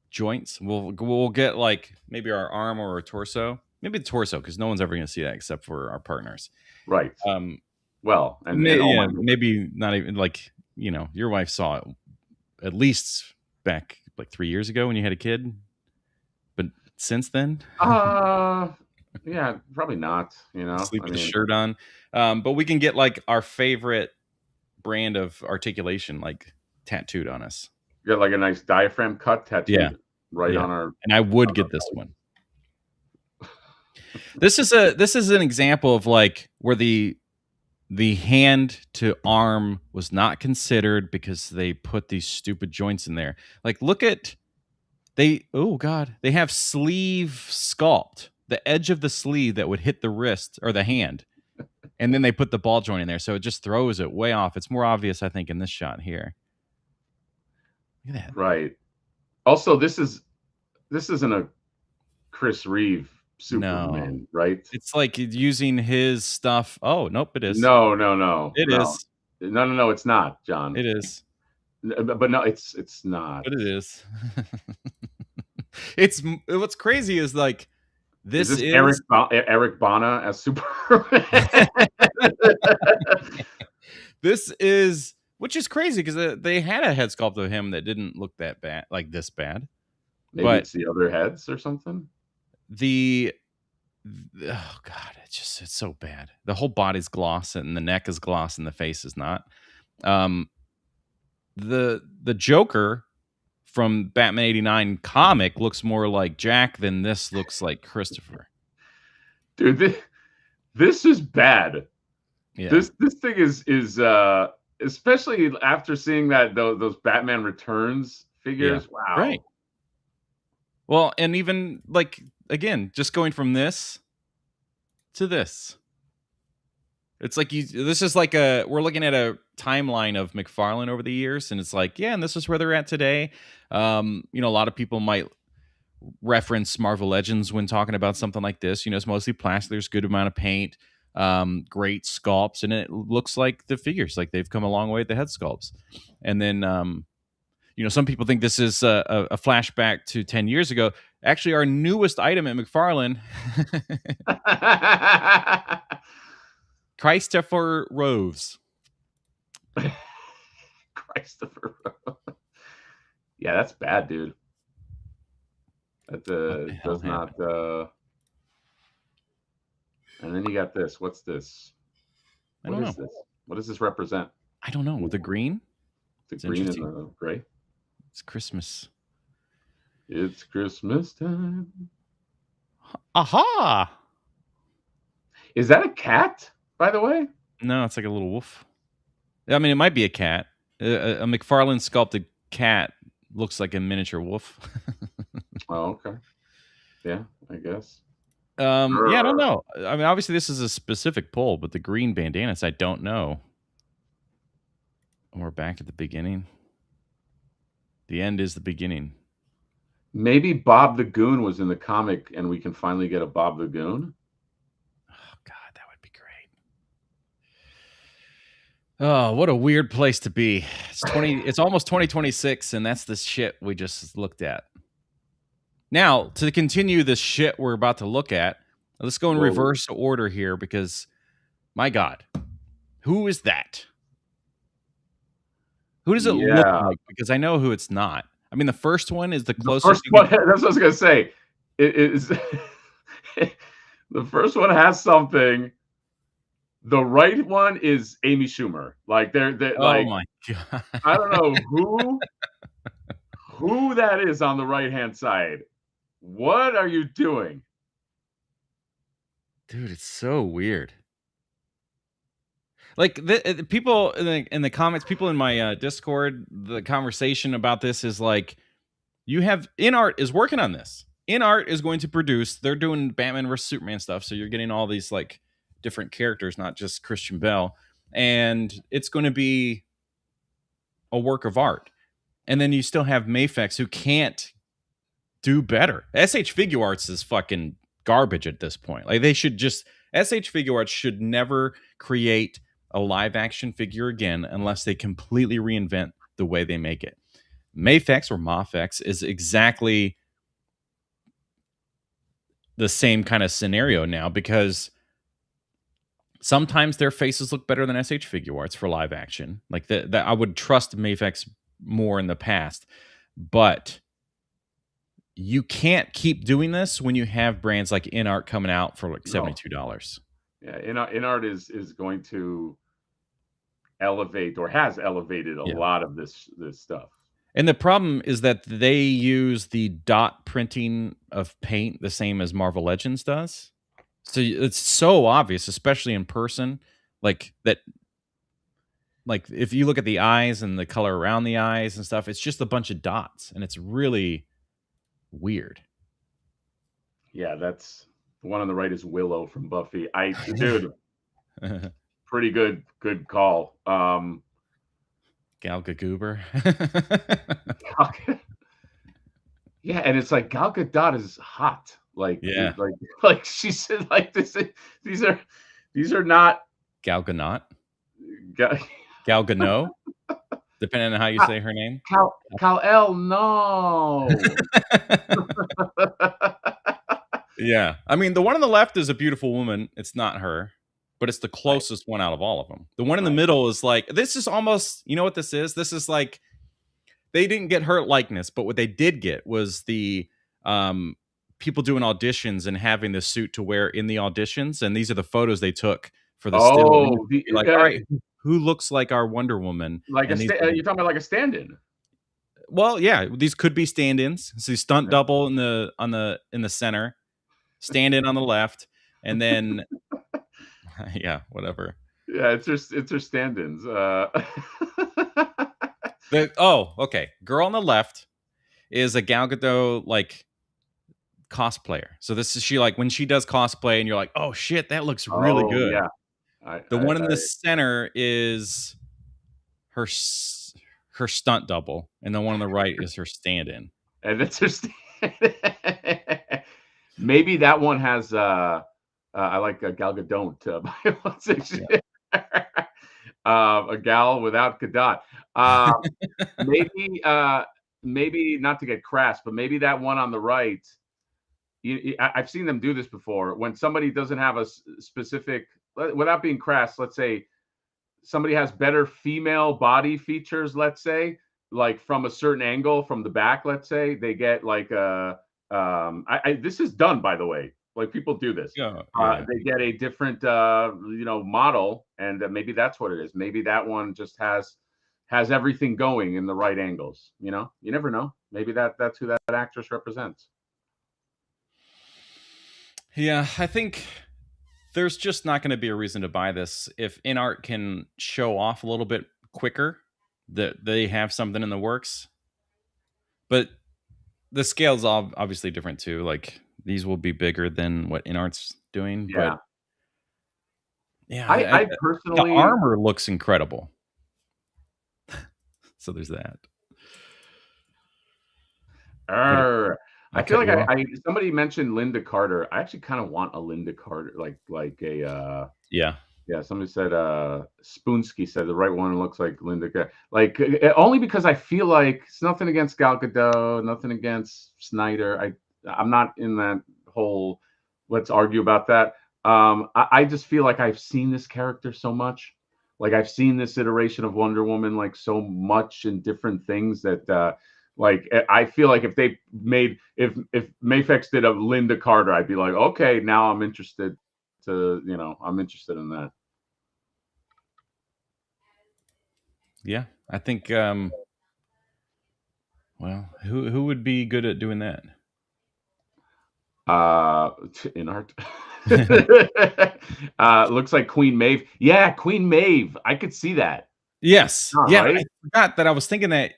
joints. We'll get like maybe our arm or our torso. Maybe the torso, because no one's ever going to see that except for our partners. Right. Well, and maybe not even like, your wife saw it at least back like 3 years ago when you had a kid. But since then? Yeah, probably not, Sleep with a shirt on. But we can get like our favorite brand of articulation like tattooed on us. Get like a nice diaphragm cut tattooed on our. And I would get this one. This is an example of like where the hand to arm was not considered because they put these stupid joints in there. Like, look at they have sleeve sculpt, the edge of the sleeve that would hit the wrist or the hand, and then they put the ball joint in there, so it just throws it way off. It's more obvious, I think, in this shot here. Look at that. Right. Also, this isn't a Chris Reeve Superman, right? It's like using his stuff. Oh, nope, it is. No. It is. No, it's not, John. It is. But no, it's not. But it is. It's what's crazy is like this is Eric Bana as Superman. This is, which is crazy because they had a head sculpt of him that didn't look that bad, like this bad. Maybe it's the other heads or something. Oh god, it's so bad. The whole body's gloss and the neck is gloss and the face is not. The Joker from Batman 89 comic looks more like Jack than this looks like Christopher. Dude, this is bad. Yeah. This thing is especially after seeing those Batman Returns Yeah. figures. Wow. Right. Well, and even like again, just going from this to this. It's like this is like we're looking at a timeline of McFarlane over the years, and it's like, yeah, and this is where they're at today. A lot of people might reference Marvel Legends when talking about something like this. It's mostly plastic. There's a good amount of paint, great sculpts, and it looks like the figures, like they've come a long way at the head sculpts. And then, some people think this is a flashback to 10 years ago. Actually, our newest item at McFarlane, Christopher Rose. Christopher Rose. Yeah, that's bad, dude. That does not. And then you got this. What's this? What is this? What does this represent? I don't know. The green? The green and the gray? It's Christmas. It's Christmas time. Aha! Is that a cat, by the way? No, it's like a little wolf. I mean, it might be a cat. A McFarlane sculpted cat looks like a miniature wolf. Oh, okay. Yeah, I guess. Yeah, I don't know. I mean, obviously this is a specific pull, but the green bandanas, I don't know. We're back at the beginning. The end is the beginning. Maybe Bob the Goon was in the comic, and we can finally get a Bob the Goon. Oh God, that would be great. Oh, what a weird place to be. It's almost 2026, and that's the shit we just looked at. Now, to continue the shit we're about to look at, let's go in reverse order here because, my God, who is that? Who does it look like? Because I know who it's not. I mean, the first one is the closest. That's what I was going to say. It is the first one has something. The right one is Amy Schumer. Like they're like, oh my God. I don't know who that is on the right hand side. What are you doing? Dude, it's so weird. Like the people in the comments, people in my Discord, the conversation about this is like, you have InArt is working on this. InArt is going to produce. They're doing Batman vs Superman stuff, so you're getting all these like different characters, not just Christian Bale, and it's going to be a work of art. And then you still have Mafex, who can't do better. SH Figure Arts is fucking garbage at this point. Like they should just SH Figure Arts should never create a live action figure again unless they completely reinvent the way they make it. Mafex or Mafex is exactly the same kind of scenario now because sometimes their faces look better than SH Figure Arts for live action. Like that I would trust Mafex more in the past, but you can't keep doing this when you have brands like InArt coming out for like $72. Yeah, InArt is going to elevate or has elevated a lot of this stuff. And the problem is that they use the dot printing of paint the same as Marvel Legends does. So it's so obvious, especially in person, like that. Like if you look at the eyes and the color around the eyes and stuff, it's just a bunch of dots, and it's really weird. Yeah, that's the one on the right is Willow from Buffy. Dude, pretty good call. Gal Gadot. Yeah, and it's like Gal Gadot is hot. Like, yeah, like she said, like these are not Gal Gadot. Gal Gadot, depending on how you say her name. Kal-El, no. Yeah, I mean the one on the left is a beautiful woman. It's not her, but it's the closest one out of all of them. The one in the middle is like, this is almost, you know what this is? This is like, they didn't get her likeness, but what they did get was the people doing auditions and having the suit to wear in the auditions, and these are the photos they took for the still. Like, all right, who looks like our Wonder Woman? Like you're talking about like a stand-in. Well, yeah, these could be stand-ins. So stunt double in the center, stand-in on the left, and then yeah, whatever. Yeah, it's her stand-ins. Okay. Girl on the left is a Gal Gadot like cosplayer. So this is she like when she does cosplay, and you're like, oh shit, that looks really Oh good. yeah, I, The I, one in I the center is her her stunt double, and the one on the right is her stand-in. and that's her maybe that one has. I like Gal Gadot. By one section. Yeah. A gal without Gadot. Maybe maybe not to get crass, but maybe that one on the right. I've seen them do this before. When somebody doesn't have a specific, without being crass, let's say somebody has better female body features, let's say, like from a certain angle from the back, let's say, they get like a this is done, by the way. Like people do this. Yeah, yeah. They get a different model, and maybe that's what it is. Maybe that one just has everything going in the right angles. You never know. Maybe that's who that actress represents. Yeah, I think there's just not going to be a reason to buy this if InArt can show off a little bit quicker that they have something in the works. But the scale's obviously different too. Like these will be bigger than what InArt's doing. Yeah. But yeah, I the personally, armor looks incredible. So there's that. I feel like somebody mentioned Linda Carter. I actually kind of want a Linda Carter, like a Yeah. yeah. Somebody said Spoonsky said the right one looks like Linda Carter. Like only because I feel like it's nothing against Gal Gadot, nothing against Snyder. I'm not in that whole let's argue about that. I just feel like I've seen this character so much. Like I've seen this iteration of Wonder Woman like so much in different things that like I feel like if they made if Mafex did a Linda Carter, I'd be like, okay, now I'm interested I'm interested in that. Yeah. I think well, who would be good at doing that? InArt. Looks like Queen Maeve. Yeah, Queen Maeve. I could see that. Yes. All Yeah, right. I forgot that I was thinking that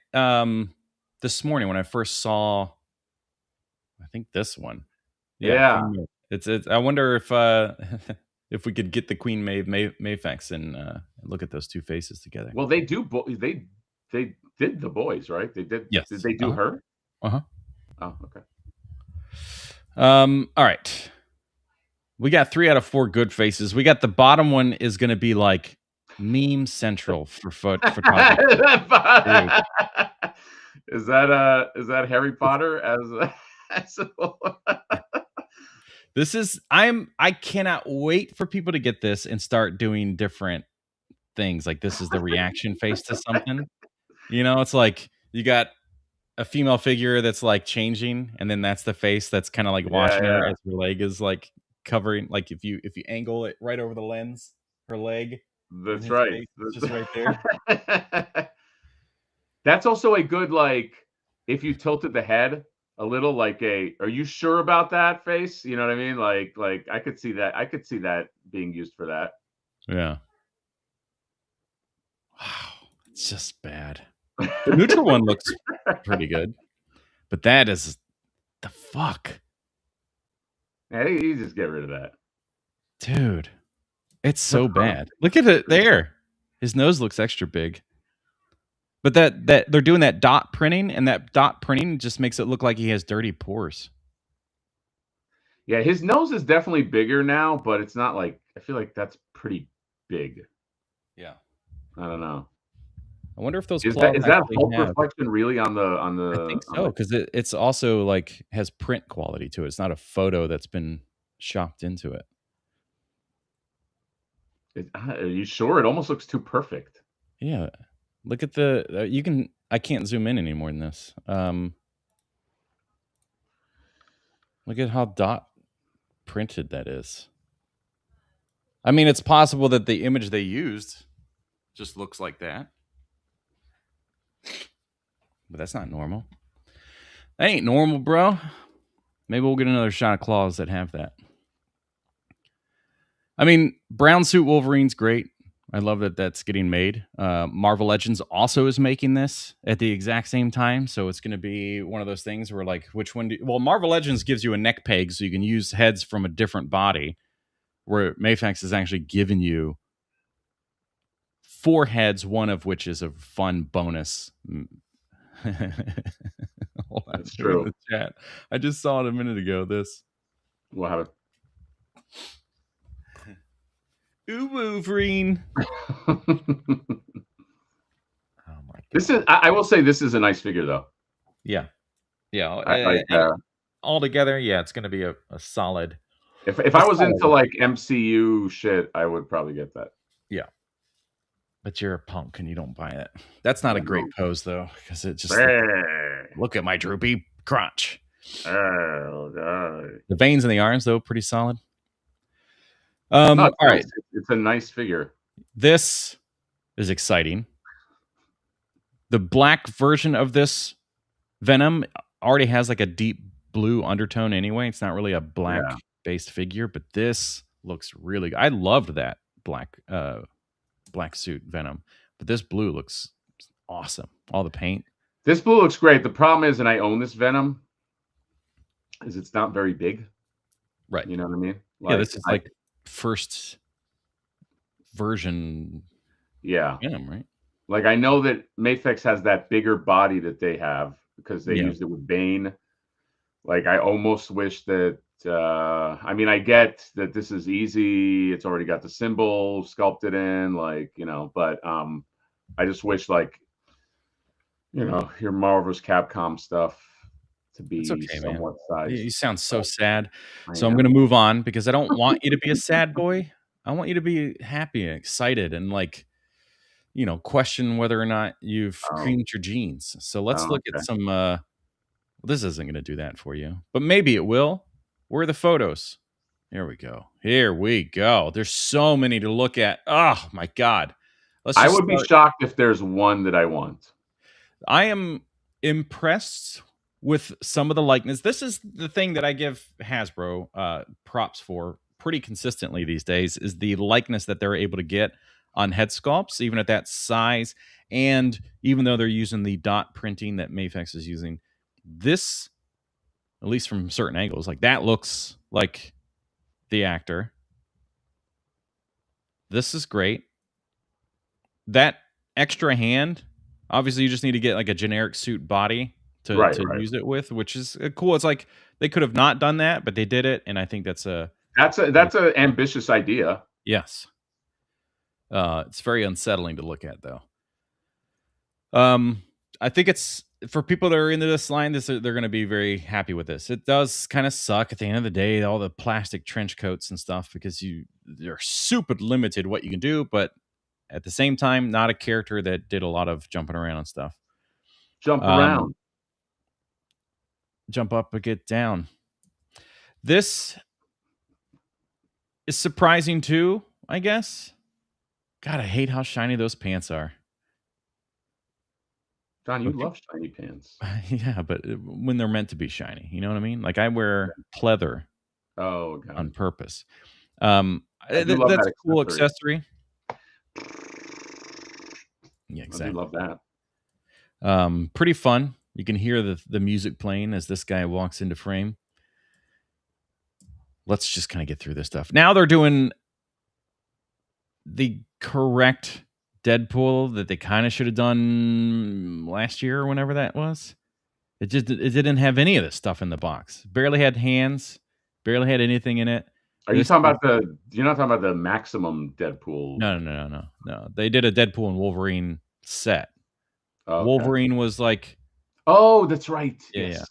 this morning when I first saw I think this one. Yeah, Yeah. Queen Maeve. It's I wonder if if we could get the Queen Maeve Mafex and look at those two faces together. Well, they do. They did the boys, right? They did. Yes. Did they do her? Uh-huh. Oh, okay. All right. We got 3 out of 4 good faces. We got the bottom one is going to be like meme central for photography. Is that Harry Potter as This is I cannot wait for people to get this and start doing different things. Like this is the reaction face to something. It's like you got a female figure that's like changing, and then that's the face that's kind of like watching her as her leg is like covering. Like if you angle it right over the lens, her leg. That's right. Just right there. That's also a good like if you tilted the head a little like are you sure about that face? You know what I mean? Like I could see that. I could see that being used for that. Yeah. Wow. It's just bad. The neutral one looks pretty good. But that is the fuck. Yeah, you just get rid of that. Dude. It's so bad. Look at it there. His nose looks extra big. But that they're doing that dot printing, and that dot printing just makes it look like he has dirty pores. Yeah, his nose is definitely bigger now, but it's not like I feel like that's pretty big. Yeah. I don't know. I wonder if those is that Hulk reflection really on the I think so, because it's also like has print quality to it. It's not a photo that's been shopped into it. Are you sure? It almost looks too perfect. Yeah. Look at the I can't zoom in any more than this. Look at how dot printed that is. I mean, it's possible that the image they used just looks like that. But that's not normal. That ain't normal, bro. Maybe we'll get another shot of claws that have that. I mean, brown suit Wolverine's great. I love that that's getting made. Marvel Legends also is making this at the exact same time, so it's going to be one of those things where, like, which one? Well, Marvel Legends gives you a neck peg, so you can use heads from a different body. Where Mafex is actually giving you 4 heads, one of which is a fun bonus. That's true. In the chat, I just saw it a minute ago. This. What happened? Ooh, Wolverine. Oh my god! This is. I will say this is a nice figure, though. Yeah. I like. All together, yeah, it's going to be a solid. If I was into like MCU shit, I would probably get that. Yeah. But you're a punk and you don't buy it. That's not a great pose, though, because it just look at my droopy crotch. Oh god. The veins in the arms, though, pretty solid. No, all right. It's a nice figure. This is exciting. The black version of this Venom already has like a deep blue undertone anyway. It's not really a black based figure, but this looks really good. I loved that black suit Venom, but this blue looks awesome. All the paint. This blue looks great. The problem is, and I own this Venom, is it's not very big. Right. You know what I mean? Like, yeah, this is like first version Venom, right? Like, I know that Mafex has that bigger body that they have because they used it with Bane. Like, I almost wish that, I mean, I get that this is easy. It's already got the symbol sculpted in, like, you know, but I just wish, like, you know, your Marvel's Capcom stuff to be somewhat sized. You sound so sad. So I'm going to move on because I don't want you to be a sad boy. I want you to be happy and excited and, like, you know, question whether or not you've creamed your jeans. So let's look at some, well, this isn't going to do that for you, but maybe it will. Where are the photos? Here we go. Here we go. There's so many to look at. Oh my God. I would be shocked if there's one that I want. I am impressed with some of the likeness. This is the thing that I give Hasbro props for pretty consistently these days, is the likeness that they're able to get on head sculpts, even at that size. And even though they're using the dot printing that Mafex is using, this, at least from certain angles, like that looks like the actor. This is great. That extra hand, obviously you just need to get like a generic suit body to use it with, which is cool. It's like they could have not done that, but they did it, and I think that's an ambitious idea. Yes. It's very unsettling to look at, though. I think it's for people that are into this line, they're going to be very happy with this. It does kind of suck at the end of the day, all the plastic trench coats and stuff, because you're super limited what you can do, but at the same time, not a character that did a lot of jumping around and stuff. Jump around. Jump up or get down. This is surprising too, I guess. God, I hate how shiny those pants are. John, you love shiny pants. Yeah, but when they're meant to be shiny, you know what I mean? Like, I wear pleather on purpose. That's a cool accessory. Yeah, exactly. I do love that. Pretty fun. You can hear the music playing as this guy walks into frame. Let's just kind of get through this stuff. Now they're doing the correct Deadpool that they kind of should have done last year or whenever that was. It didn't have any of this stuff in the box. Barely had hands. Barely had anything in it. You're not talking about the maximum Deadpool? No. They did a Deadpool and Wolverine set. Okay. Wolverine was like, oh, that's right. Yeah.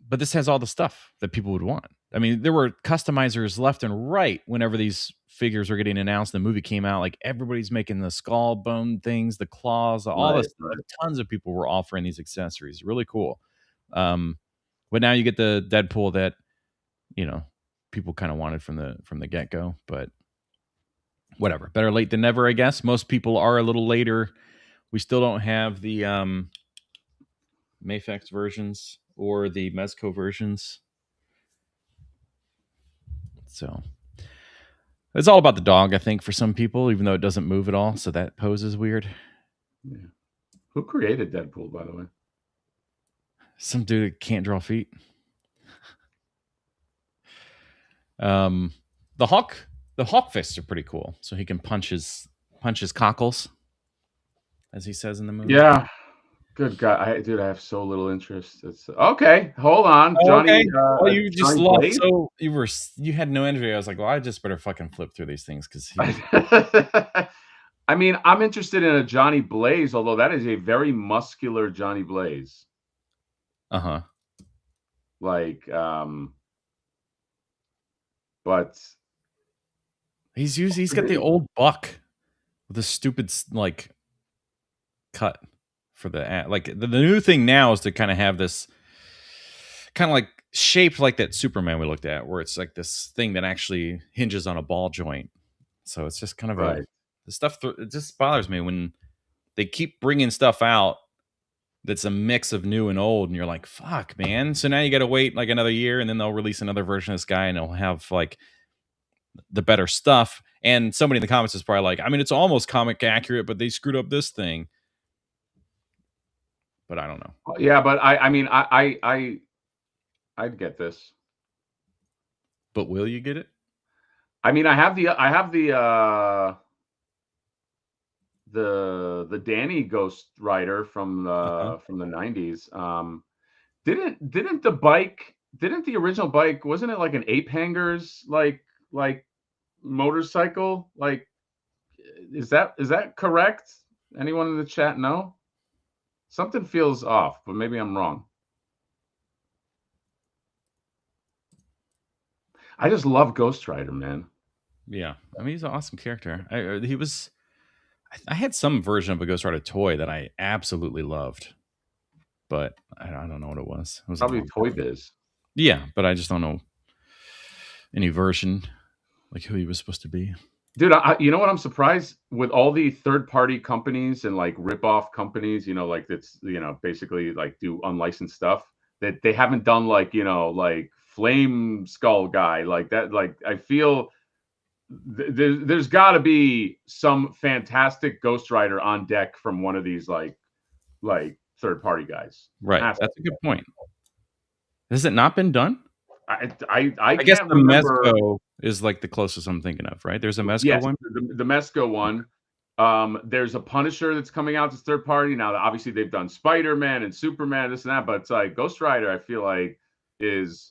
But this has all the stuff that people would want. I mean, there were customizers left and right whenever these figures were getting announced. The movie came out, like everybody's making the skull bone things, the claws, all this. Right. Tons of people were offering these accessories. Really cool. But now you get the Deadpool that, you know, people kind of wanted from the get-go, but whatever. Better late than never, I guess. Most people are a little later. We still don't have the Mafex versions or the MEZCO versions. So It's all about the dog, I think, for some people, even though it doesn't move at all. So that pose is weird. Yeah. Who created Deadpool, by the way? Some dude that can't draw feet. The hawk fists are pretty cool. So he can punch his cockles, as he says in the movie. Yeah. Good God, dude, I have so little interest. It's okay. Hold on, Oh, Johnny. okay. Well, you just Johnny lost. Blaze? So you had no energy. I was like, well, I just better fucking flip through these things because I mean, I'm interested in a Johnny Blaze, although that is a very muscular Johnny Blaze. Like, but he's got the old buck with a stupid like cut for the ad. Like the new thing now is to kind of have this kind of like shaped like that Superman we looked at, where it's like this thing that actually hinges on a ball joint. So it's just kind of the stuff. It just bothers me when they keep bringing stuff out that's a mix of new and old, and you're like, fuck, man. So now you got to wait like another year, and then they'll release another version of this guy, and it'll have like the better stuff. And somebody in the comments is probably like, I mean, it's almost comic accurate, but they screwed up this thing. But I don't know. Yeah, but I mean, I'd get this. But will you get it? I mean, I have the Danny Ghost Rider from the 90s. Didn't the original bike, wasn't it like an ape hangers like motorcycle? Like, is that correct? Anyone in the chat know? Something feels off, but maybe I'm wrong. I just love Ghost Rider, man. Yeah, I mean, he's an awesome character. I had some version of a Ghost Rider toy that I absolutely loved, but I don't know what it was. It was Probably Toy Biz. Yeah, but I just don't know any version, like who he was supposed to be. Dude, you know what? I'm surprised with all the third-party companies and like rip-off companies, like that's, basically like do unlicensed stuff, that they haven't done like, like Flame Skull guy like that. Like, I feel there's got to be some fantastic Ghost Rider on deck from one of these like third-party guys. Right. That's a good point. Has it not been done? I guess can't the remember. MEZCO is like the closest I'm thinking of, right? There's a MEZCO one. The MEZCO one. There's a Punisher that's coming out that's third party. Now, obviously, they've done Spider-Man and Superman, this and that, but it's like Ghost Rider, I feel like is,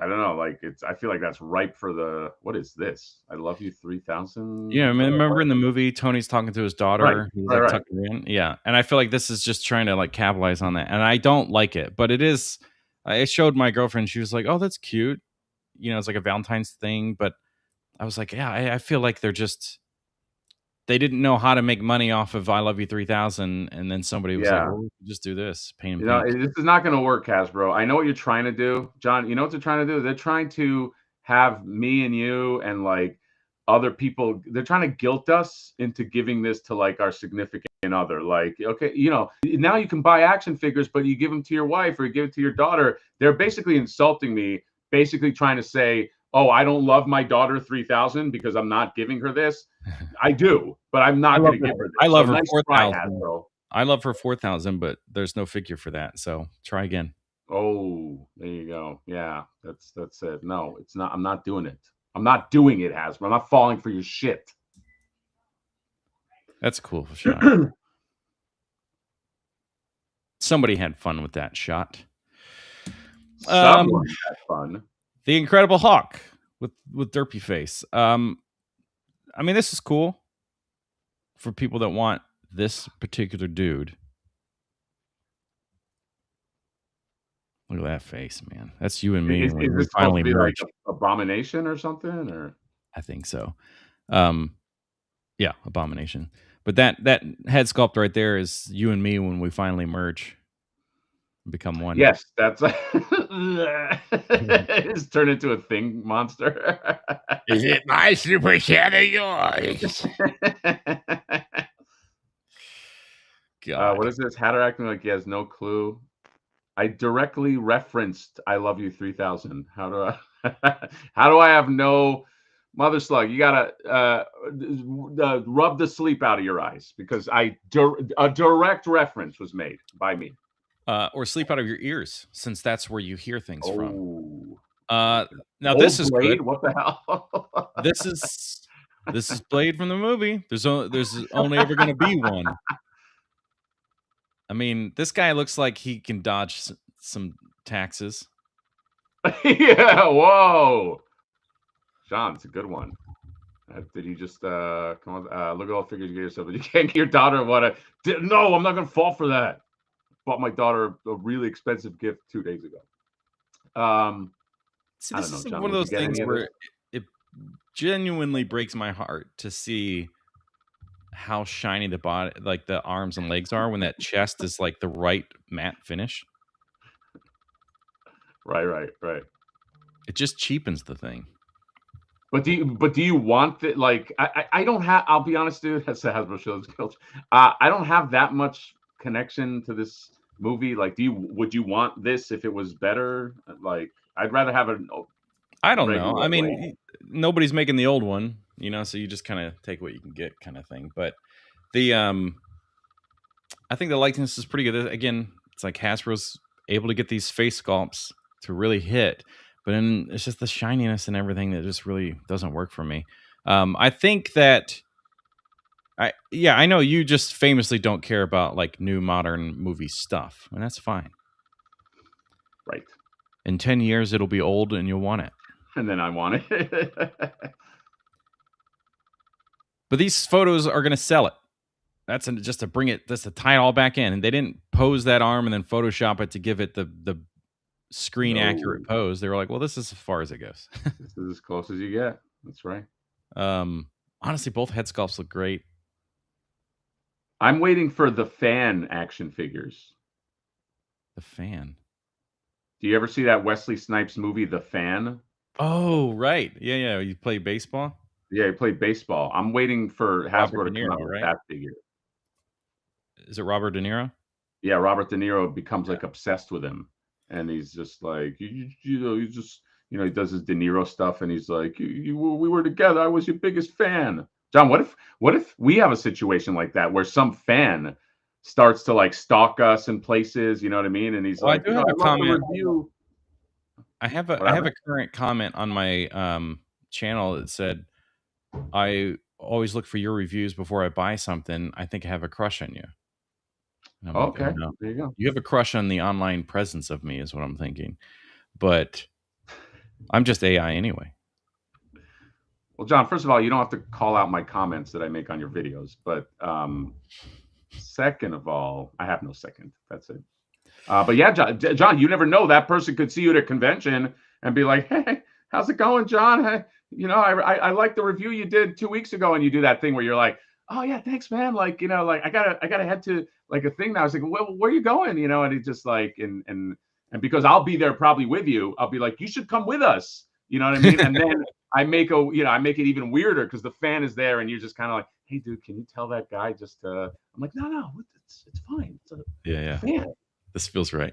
I don't know, like I feel like that's ripe for the, what is this? I Love You 3000. Yeah, I mean, remember in the movie Tony's talking to his daughter, right, he's like tucking her in. Yeah, and I feel like this is just trying to like capitalize on that, and I don't like it, but it is. I showed my girlfriend, she was like, "Oh, that's cute," it's like a Valentine's thing, but I was like, yeah, I feel like they didn't know how to make money off of I Love You 3000, and then somebody was like, well, just do this, paint and pink. This is not going to work, Hasbro. I know what you're trying to do, John. You know what they're trying to do? They're trying to have me and you and like other people, they're trying to guilt us into giving this to like our significant other. Like, okay, now you can buy action figures, but you give them to your wife or you give it to your daughter. They're basically insulting me, basically trying to say, oh, I don't love my daughter 3000 because I'm not giving her this. I do, but I'm not going to give her this. I love her nice 4000. I love her 4000, but there's no figure for that. So try again. Oh, there you go. Yeah, that's it. No, it's not. I'm not doing it. I'm not doing it, Hasbro. I'm not falling for your shit. That's a cool shot. Somebody had fun with that shot. Someone had fun. The Incredible Hawk with derpy face. I mean, this is cool for people that want this particular dude. Look at that face, man. That's you and me. Is this finally like Abomination or something? Or I think so. Yeah, Abomination. But that head sculpt right there is you and me when we finally merge, become one. Yes, that's it's turned into a thing monster. Is it my super shadow yours? God. What is this? Hatter acting like he has no clue. I directly referenced I Love You 3000. How do I have no Mother Slug, you gotta rub the sleep out of your eyes because a direct reference was made by me. Or sleep out of your ears, since that's where you hear things from. Oh, Now Old this is Blade? good. What the hell? This is Blade from the movie. There's only ever going to be one. I mean, this guy looks like he can dodge some taxes. Yeah. Whoa, John, it's a good one. Did you just come on? Look at all the figures you get yourself, but you can't get your daughter what? No, I'm not gonna fall for that. Bought my daughter a really expensive gift 2 days ago. See, I this don't know, is John, one of would you those get things any of where this? it genuinely breaks my heart to see how shiny the body, like the arms and legs are, when that chest is like the right matte finish. Right. It just cheapens the thing. But do you want that? Like, I don't have. I'll be honest, dude. That's the Hasbro Children's Guild. I don't have that much connection to this movie. Like, would you want this if it was better? Like, I'd rather have a I don't know. regular I mean, Blade. nobody's making the old one, you know, so you just kind of take what you can get, kind of thing. But the I think the likeness is pretty good. Again, it's like Hasbro's able to get these face sculpts to really hit, but then it's just the shininess and everything that just really doesn't work for me. I think that I know you just famously don't care about like new modern movie stuff, and that's fine. Right. In 10 years, it'll be old and you'll want it. And then I want it. But these photos are going to sell it. That's just to bring it, just to tie it all back in. And they didn't pose that arm and then Photoshop it to give it the screen accurate pose. They were like, well, this is as far as it goes. This is as close as you get. That's right. Honestly, both head sculpts look great. I'm waiting for the fan action figures. The Fan. Do you ever see that Wesley Snipes movie, The Fan? Oh, right. Yeah. You play baseball? Yeah, he played baseball. I'm waiting for Hasbro to come out with that figure. Is it Robert De Niro? Yeah, Robert De Niro becomes like obsessed with him, and he's just like, you know, he just, you know, he does his De Niro stuff, and he's like, we were together. I was your biggest fan. John, what if we have a situation like that where some fan starts to like stalk us in places, you know what I mean? And he's like, I do have a comment. Review. I have a current comment on my channel that said, I always look for your reviews before I buy something. I think I have a crush on you. Okay, like, oh, no. There you go. You have a crush on the online presence of me is what I'm thinking. But I'm just AI anyway. Well, John, first of all, you don't have to call out my comments that I make on your videos. But second of all, I have no second. That's it. But yeah, John, you never know. That person could see you at a convention and be like, hey, how's it going, John? Hey, you know, I like the review you did 2 weeks ago. And you do that thing where you're like, oh yeah, thanks, man. Like, you know, like I gotta head to like a thing now. I was like, well, where are you going? You know, and it just like, and because I'll be there probably with you, I'll be like, you should come with us. You know what I mean? And then I make it even weirder because the fan is there and you're just kind of like, hey, dude, can you tell that guy just, I'm like, no, it's fine. It's a fan. This feels right.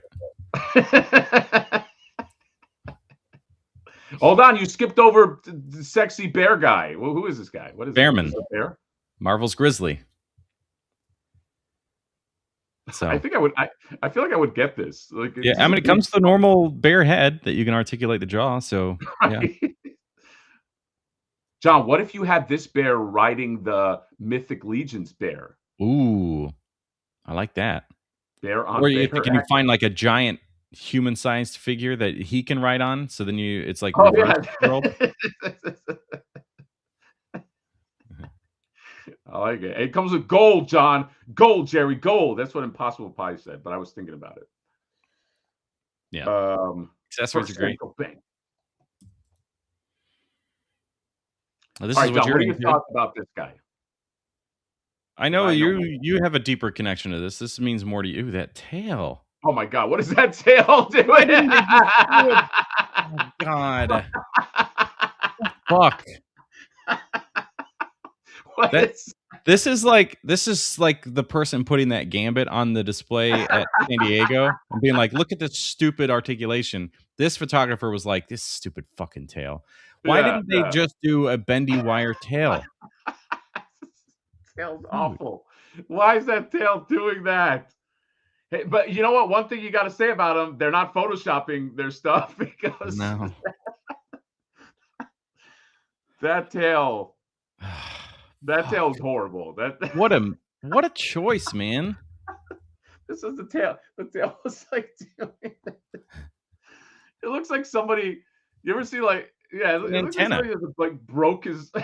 Hold on, you skipped over the sexy bear guy. Well, who is this guy? What is Bearman? Bear? Marvel's Grizzly. So I think I feel like I would get this. Like, yeah, I mean, it comes to the normal bear head that you can articulate the jaw. So right. Yeah. John, what if you had this bear riding the Mythic Legions bear? Ooh, I like that. Bear on or bear. Can you find like a giant human-sized figure that he can ride on? So then it's like reverse world. I like it. It comes with gold, John. Gold, Jerry, gold. That's what Impossible Pie said, but I was thinking about it. Yeah. Accessories are great. Bang. Well, this All is right, what John, what are your thoughts about this guy? I know you have a deeper connection to this. This means more to you. That tail. Oh my God, what is that tail doing? Oh God. Fuck. This is like the person putting that gambit on the display at San Diego and being like, look at this stupid articulation. This photographer was like, this stupid fucking tail. Why Yeah, didn't they just do a bendy wire tail? Tail's awful. Why is that tail doing that? Hey, but you know what? One thing you got to say about them, they're not photoshopping their stuff because No. that tail is horrible. What a choice, man. This is the tail. The tail was like doing it. It looks like somebody. You ever see like it looks like somebody like broke his. This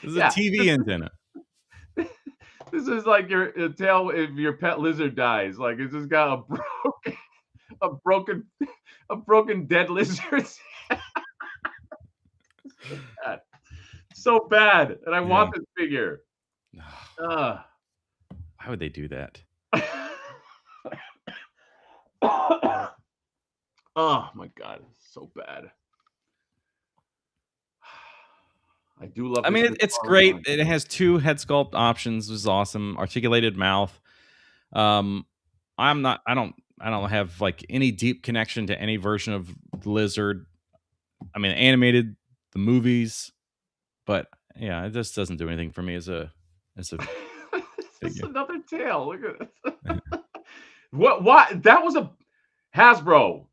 is a TV antenna. This is like your tail if your pet lizard dies. Like it's just got a broken dead lizard. So bad, and I want this figure. Why would they do that? Oh my god, so bad. I do love. I mean, it's great. It has 2 head sculpt options. It was awesome. Articulated mouth. I don't have like any deep connection to any version of the lizard. I mean, animated, the movies, but yeah, it just doesn't do anything for me as a. It's another tail. Look at it. What? That was a Hasbro.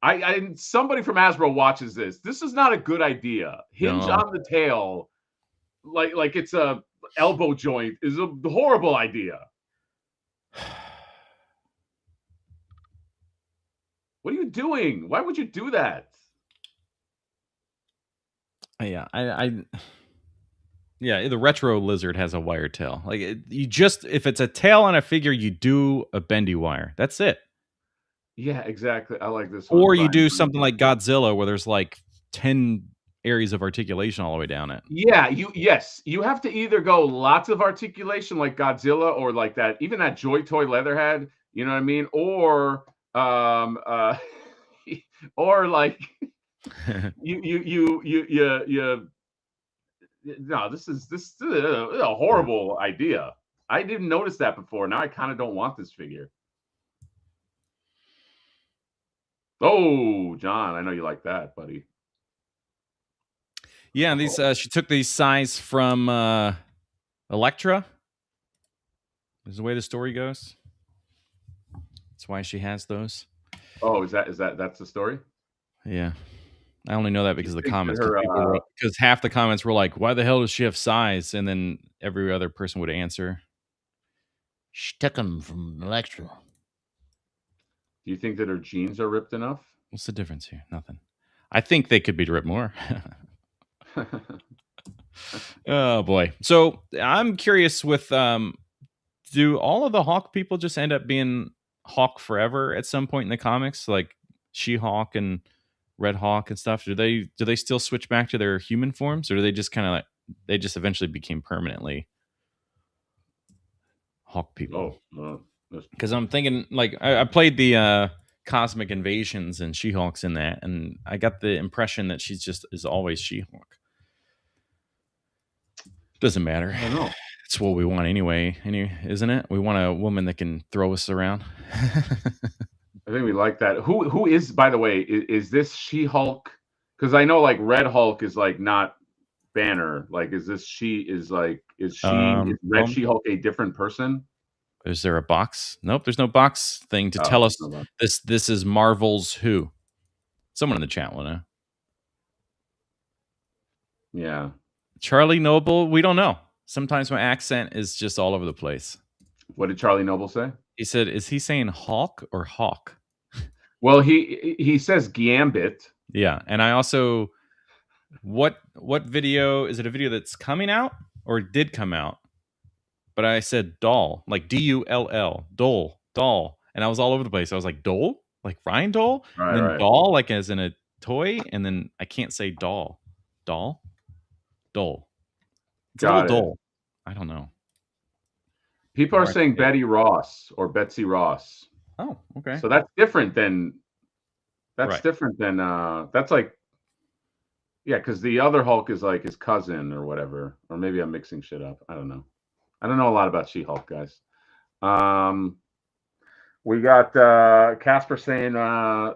Somebody from Hasbro watches this. This is not a good idea. Hinge on the tail, like it's a elbow joint, is a horrible idea. What are you doing? Why would you do that? Yeah, yeah, the retro lizard has a wire tail. Like if it's a tail on a figure, you do a bendy wire. That's it. Yeah, exactly. I like this one. Or you do something like Godzilla, where there's like 10 areas of articulation all the way down it. Yeah, you have to either go lots of articulation like Godzilla, or like that, even that Joy Toy Leatherhead. You know what I mean? Or or like you. No, this is a horrible idea. I didn't notice that before. Now I kind of don't want this figure. Oh, John, I know you like that, buddy. Yeah, and these she took these size from Elektra. Is the way the story goes. That's why she has those. Oh, that's the story? Yeah. I only know that because of the comments. Because half the comments were like, why the hell does she have size? And then every other person would answer, she took them from Elektra. Do you think that her jeans are ripped enough? What's the difference here? Nothing. I think they could be ripped more. Oh, boy. So I'm curious with, do all of the Hawk people just end up being Hawk forever at some point in the comics? Like She-Hulk and Red Hawk and stuff, do they still switch back to their human forms, or do they just kind of like they just eventually became permanently Hawk people? Because I'm thinking like I played the Cosmic Invasions and She-Hulk's in that, and I got the impression that she's just is always She-Hulk. Doesn't matter. I don't know. It's what we want anyway, isn't it? We want a woman that can throw us around. I think we like that. Who is, by the way, is this She-Hulk? Because I know like Red Hulk is like not Banner. Like, is Red She-Hulk a different person? Is there a box? Nope, there's no box thing to tell us this is Marvel's who. Someone in the chat will know. Yeah. Charlie Noble, we don't know. Sometimes my accent is just all over the place. What did Charlie Noble say? He said, is he saying Hawk or Hawk? Well, he says Gambit. Yeah, and I also what video is it? A video that's coming out or did come out? But I said doll, like DULL, doll, and I was all over the place. I was like Dole, like Ryan Dole, and then doll, like as in a toy, and then I can't say doll. It's a little dull. I don't know. People are saying Betty Ross or Betsy Ross. Oh, okay. So that's different than that's like, yeah, because the other Hulk is like his cousin or whatever. Or maybe I'm mixing shit up. I don't know. I don't know a lot about She-Hulk, guys. We got Casper saying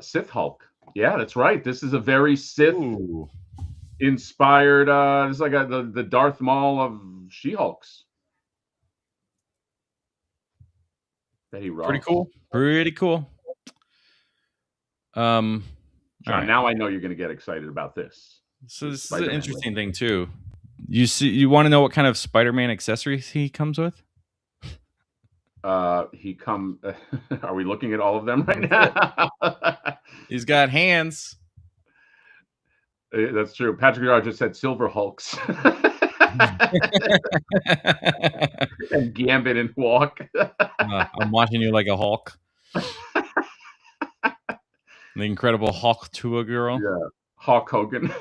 Sith Hulk. Yeah, that's right. This is a very Sith Ooh. inspired. It's like the Darth Maul of She-Hulks. That he Pretty rocks. cool. Pretty cool. John, right. now I know you're going to get excited about this. So this is an interesting thing too. You want to know what kind of Spider-Man accessories he comes with? Are we looking at all of them right now? He's got hands. That's true. Patrick Yard just said Silver Hulks. And Gambit and Walk. I'm watching you like a Hulk. The Incredible Hulk Tua girl. Yeah, Hulk Hogan.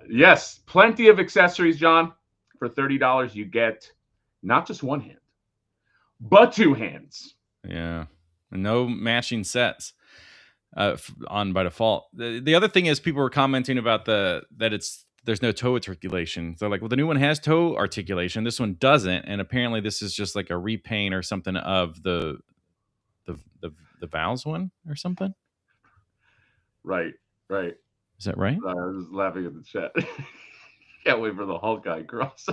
Yes, plenty of accessories, John. For $30, you get not just one hand, but two hands. Yeah, no matching sets on by default. The other thing is people were commenting about there's no toe articulation. They're like, well, the new one has toe articulation. This one doesn't, and apparently this is just like a repaint or something of the Vows one or something. Right. Is that right? I was just laughing at the chat. Can't wait for the Hulk guy cross.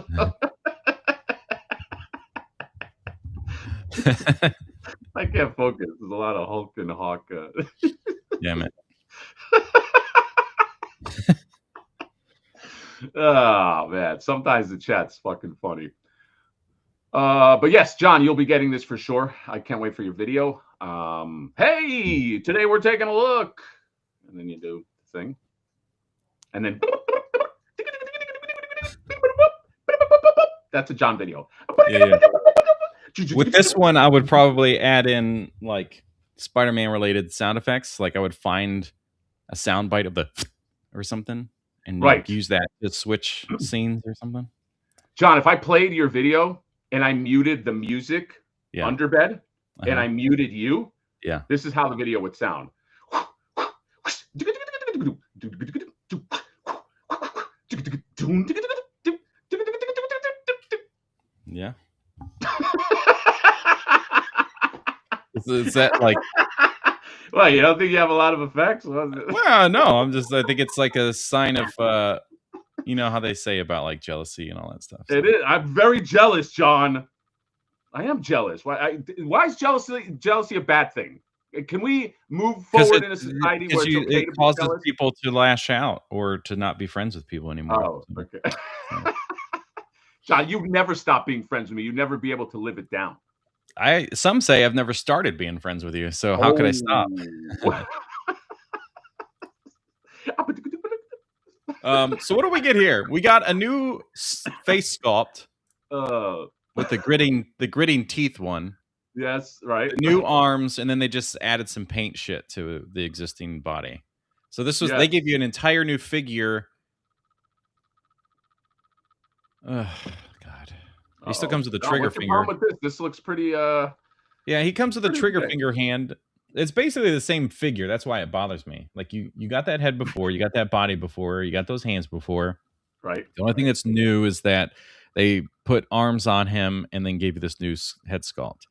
I can't focus. There's a lot of Hulk and Hawk. Damn it. Oh, man. Sometimes the chat's fucking funny. But yes, John, you'll be getting this for sure. I can't wait for your video. Hey, today we're taking a look. And then you do the thing. And then that's a John video. Yeah. With this one, I would probably add in like Spider-Man related sound effects. Like I would find a sound bite of the or something and use that to switch scenes or something. John, if I played your video and I muted the music under bed and I muted you, this is how the video would sound. Yeah. Is that like? Well, you don't think you have a lot of effects? Well, no. I think it's like a sign of, you know how they say about like jealousy and all that stuff. So. It is. I'm very jealous, John. I am jealous. Why is jealousy a bad thing? Can we move forward in a society where it causes people to lash out or to not be friends with people anymore? Oh, okay. John, you've never stopped being friends with me. You'd never be able to live it down. Some say I've never started being friends with you. So how could I stop? So what do we get here? We got a new face sculpt with the gritting teeth one. Yes, right. The new arms, and then they just added some paint shit to the existing body. So this was they gave you an entire new figure. Oh God. He still comes with a trigger finger. With this looks pretty yeah, he comes with a trigger finger hand. It's basically the same figure. That's why it bothers me. Like you got that head before, you got that body before, you got those hands before. Right. The only thing that's new is that they put arms on him and then gave you this new head sculpt.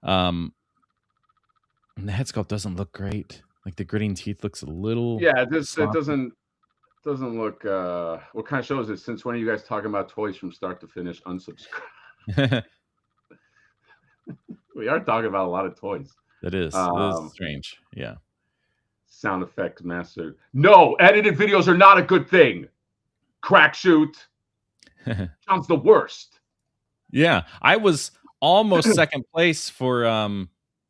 And the head sculpt doesn't look great. Like the gritting teeth looks a little. Yeah, it doesn't look. What kind of show is it? Since when are you guys talking about toys from start to finish? Unsubscribe. We are talking about a lot of toys. It is. It is strange. Yeah. Sound effects mastered. No, edited videos are not a good thing. Crack shoot. Sounds the worst. Yeah, I was almost second place for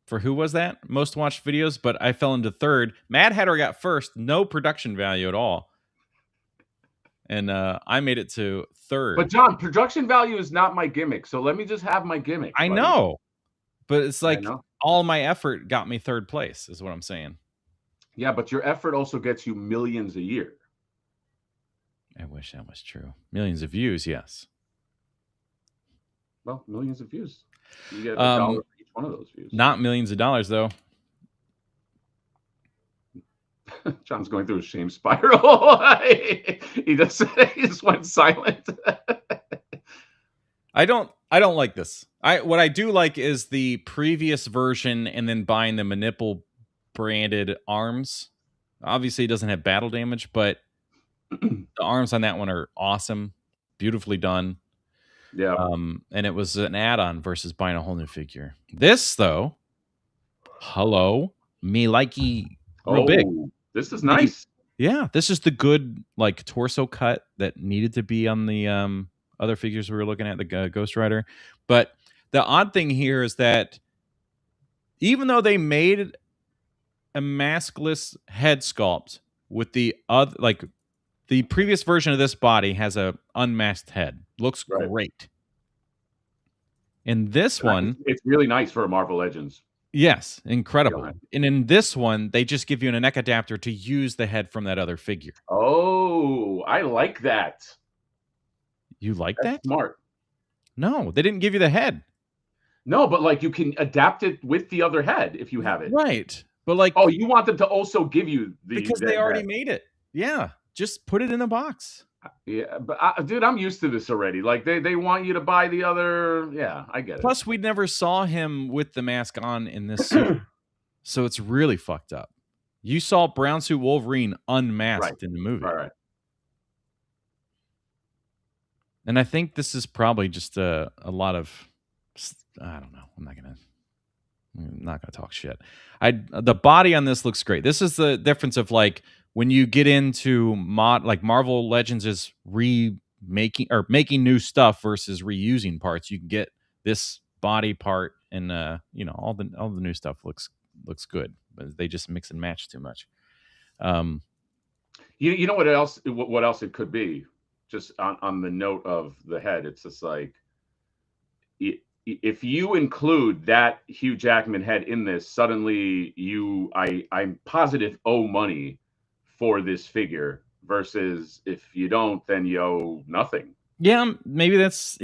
who was that? Most watched videos, but I fell into third. Mad Hatter got first, no production value at all. And I made it to third. But John, production value is not my gimmick. So let me just have my gimmick. I know. But it's like all my effort got me third place, is what I'm saying. Yeah, but your effort also gets you millions a year. I wish that was true. Millions of views, yes. Well, millions of views. You get $1 for each one of those views. Not millions of dollars, though. John's going through a shame spiral. He just went silent. I don't like this. What I do like is the previous version and then buying the Manipple branded arms. Obviously, it doesn't have battle damage, but the arms on that one are awesome, beautifully done. Yeah. And it was an add-on versus buying a whole new figure. This though, hello, me likey real big. This is nice. Yeah, this is the good like torso cut that needed to be on the other figures we were looking at, the Ghost Rider. But the odd thing here is that even though they made a maskless head sculpt with the other, like the previous version of this body has a unmasked head, looks great. In this one, it's really nice for a Marvel Legends. Yes, incredible. And in this one, they just give you a neck adapter to use the head from that other figure. Oh, I like that. You like that? Smart. No, they didn't give you the head. No, but like you can adapt it with the other head if you have it. Right. But like, oh, you want them to also give you because they already made it. Yeah, just put it in the box. Yeah, but dude, I'm used to this already. Like they want you to buy the other. Yeah, I get it. Plus, we never saw him with the mask on in this suit, so it's really fucked up. You saw brown suit Wolverine unmasked in the movie. Right. And I think this is probably just a lot of, I don't know. I'm not gonna talk shit. The body on this looks great. This is the difference of like when you get into like Marvel Legends is remaking or making new stuff versus reusing parts. You can get this body part and all the new stuff looks good, but they just mix and match too much. You know what else it could be? Just on the note of the head, it's just like if you include that Hugh Jackman head in this, suddenly I'm positive owe money for this figure, versus if you don't, then you owe nothing. Yeah, maybe that's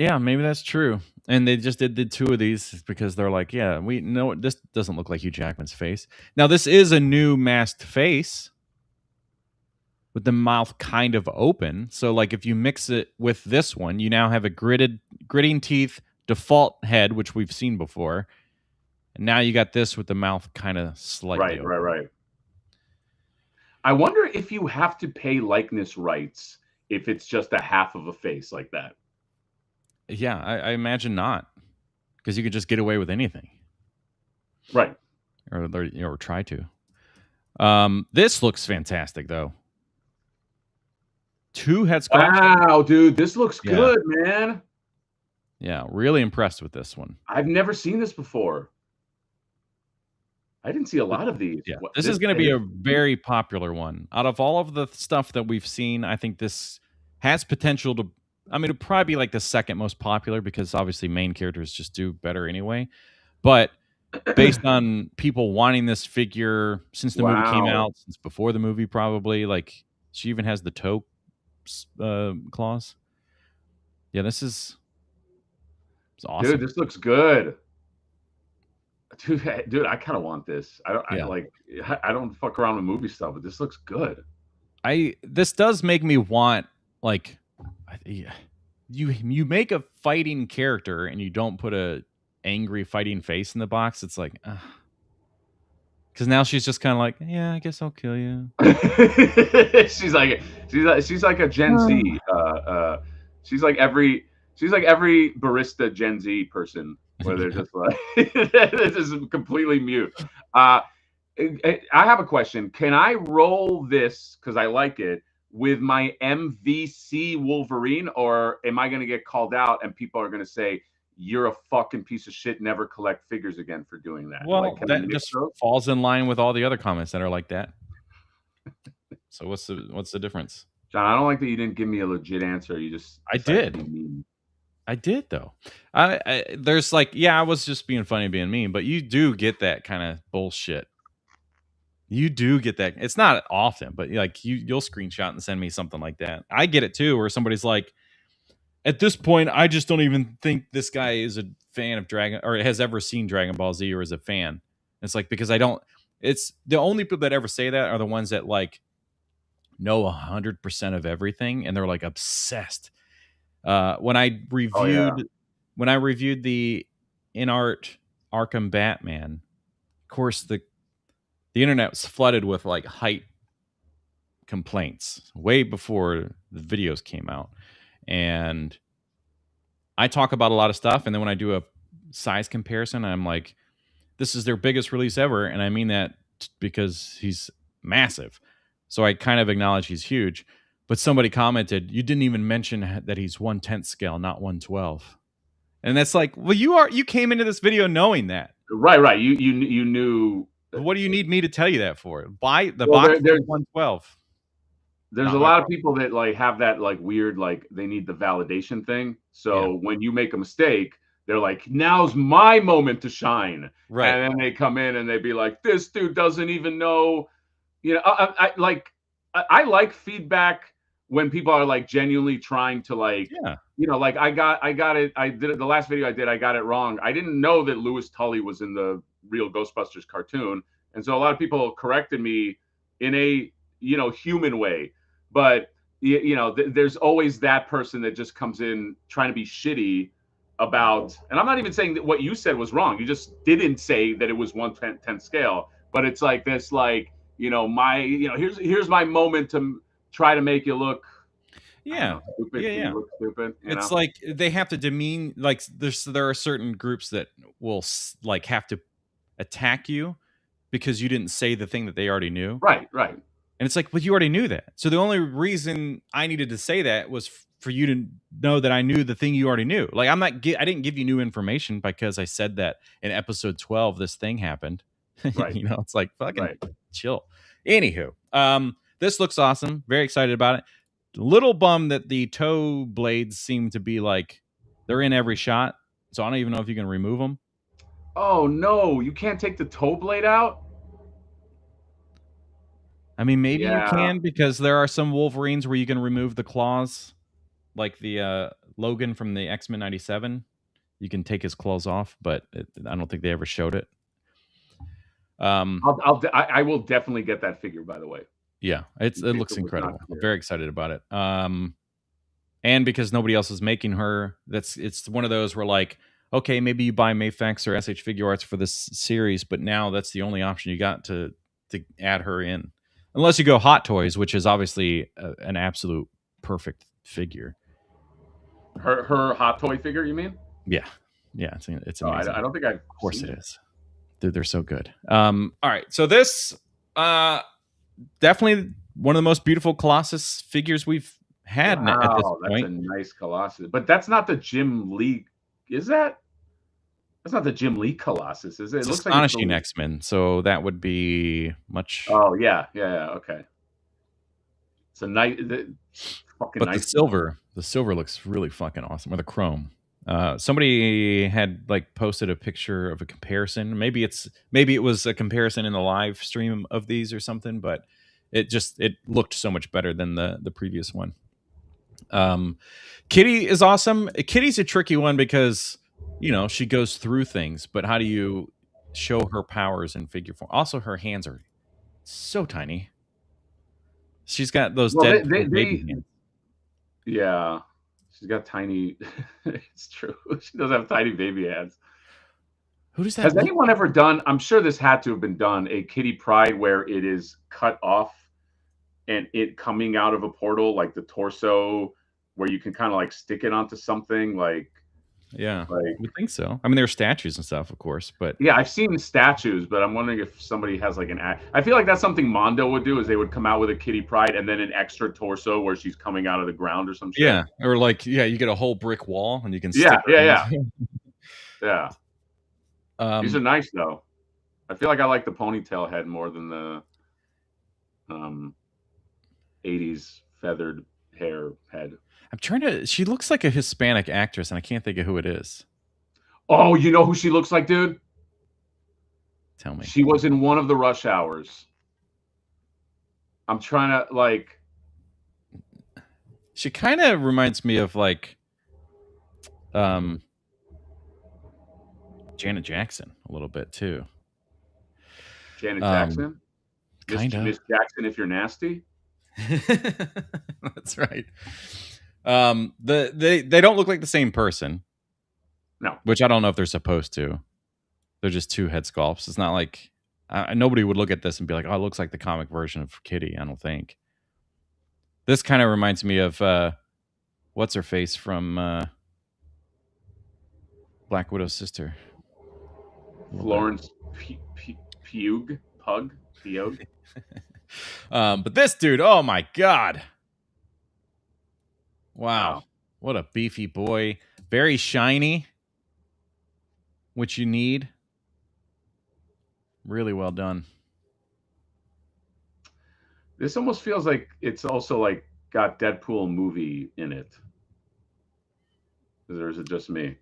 true. And they just did two of these because they're like, yeah, we know this doesn't look like Hugh Jackman's face. Now this is a new masked face with the mouth kind of open. So like if you mix it with this one, you now have a gritting teeth default head, which we've seen before. And now you got this with the mouth kind of slightly open. Right. I wonder if you have to pay likeness rights if it's just a half of a face like that. Yeah, I imagine not, because you could just get away with anything. Right. Or try to. This looks fantastic, though. 2 head sculpts. Wow, dude, this looks good, man. Yeah, really impressed with this one. I've never seen this before. I didn't see a lot of these. Yeah, this is going to be a very popular one. Out of all of the stuff that we've seen, I think this has potential to... I mean, it'll probably be like the second most popular because obviously main characters just do better anyway. But based on people wanting this figure since the movie came out, since before the movie probably, like she even has the toe claws. Yeah, this is awesome. Dude, this looks good. Dude, I kind of want this. I don't fuck around with movie stuff, but this looks good. This does make me want, like, you make a fighting character and you don't put a angry fighting face in the box. It's like, because now she's just kind of like, yeah, I guess I'll kill you. she's like a Gen Z. She's like every barista Gen Z person, where they're just like, this is completely mute. I have a question. Can I roll this because I like it with my MVC Wolverine, or am I going to get called out and people are going to say you're a fucking piece of shit, never collect figures again for doing that? Well, that just falls in line with all the other comments that are like that. So what's the difference? John, I don't like that you didn't give me a legit answer. You just... I did though. There's like, yeah, I was just being funny, being mean, but you do get that kind of bullshit. You do get that. It's not often, but like you'll screenshot and send me something like that. I get it too, where somebody's like, at this point, I just don't even think this guy is a fan of Dragon or has ever seen Dragon Ball Z or is a fan. It's like, because I don't. It's the only people that ever say that are the ones that like know 100% of everything and they're like obsessed. When I reviewed when I reviewed the in-art Arkham Batman, of course the internet was flooded with like height complaints way before the videos came out. And I talk about a lot of stuff, and then when I do a size comparison, I'm like, this is their biggest release ever, and I mean that because he's massive. So I kind of acknowledge he's huge. But somebody commented, you didn't even mention that he's 1/10 scale, not 1/12. And that's like, well, you came into this video knowing that. Right. You knew. But what do you need me to tell you that for? Buy the Well, box there's 1/12. There's a lot of people that like have that like weird, like they need the validation thing. So when you make a mistake, they're like, now's my moment to shine. Right. And then they come in and they be like, this dude doesn't even know. You know, I like feedback when people are like genuinely trying to like, you know, like I got it. I did it. The last video I did, I got it wrong. I didn't know that Louis Tully was in the real Ghostbusters cartoon. And so a lot of people corrected me in a, you know, human way. But you know, there's always that person that just comes in trying to be shitty about, and I'm not even saying that what you said was wrong. You just didn't say that it was 1/10 scale. But it's like this, like, you know, here's my moment to try to make you look, stupid. Yeah. Look stupid. It's like they have to demean, like there are certain groups that will like have to attack you because you didn't say the thing that they already knew. Right. And it's like, but you already knew that. So the only reason I needed to say that was for you to know that I knew the thing you already knew. Like I didn't give you new information because I said that in episode 12 this thing happened. Right. You know, it's like fucking chill. Anywho, this looks awesome. Very excited about it. Little bummed that the toe blades seem to be like they're in every shot. So I don't even know if you can remove them. Oh no, you can't take the toe blade out? I mean, maybe you can, because there are some Wolverines where you can remove the claws, like the Logan from the X-Men 97. You can take his claws off, but I don't think they ever showed it. I will definitely get that figure, by the way. Yeah, it looks incredible. I'm very excited about it. And because nobody else is making her, it's one of those where like, okay, maybe you buy Mafex or SH Figure Arts for this series, but now that's the only option you got to add her in. Unless you go Hot Toys, which is obviously an absolute perfect figure. Her Hot Toy figure, you mean? Yeah, it's amazing. I don't think I've. Of course it is. Dude, they're so good. All right, so this definitely one of the most beautiful Colossus figures we've had at this point. That's a nice Colossus, but that's not the Jim Lee. Is that? That's not the Jim Lee Colossus, is it? It looks Astonishing like X-Men, so that would be much. Oh yeah, okay. It's a nice, fucking. But nice the silver looks really fucking awesome, or the chrome. Somebody had like posted a picture of a comparison. Maybe it was a comparison in the live stream of these or something, but it looked so much better than the previous one. Kitty is awesome. Kitty's a tricky one because, you know, she goes through things, but how do you show her powers in figure form? Also, her hands are so tiny. She's got those baby hands. Yeah, she's got tiny. It's true. She does have tiny baby hands. Who does that? Has anyone ever done? I'm sure this had to have been done. A Kitty Pryde where it is cut off and it coming out of a portal, like the torso, where you can kind of like stick it onto something, like. Yeah, I would think so. I mean, there are statues and stuff, of course, but yeah, I've seen statues, but I'm wondering if somebody has like I feel like that's something Mondo would do, is they would come out with a Kitty Pryde and then an extra torso where she's coming out of the ground or some shit. Yeah, or like you get a whole brick wall and you can yeah. Yeah. These are nice though. I feel like I like the ponytail head more than the 80s feathered hair head. I'm trying to. She looks like a Hispanic actress, and I can't think of who it is. Oh, you know who she looks like, dude? Tell me. She was in one of the Rush Hours. I'm trying to like. She kind of reminds me of like, Janet Jackson a little bit too. Janet Jackson. Kind of. Miss Jackson, if you're nasty. That's right. They don't look like the same person. No. Which I don't know if they're supposed to. They're just 2 head sculpts. It's not like nobody would look at this and be like, "Oh, it looks like the comic version of Kitty." I don't think. This kind of reminds me of what's her face from Black Widow's sister. Florence Pugh. But this dude, oh my god. Wow. What a beefy boy. Very shiny, which you need. Really well done. This almost feels like it's also like got Deadpool movie in it. Or is it just me?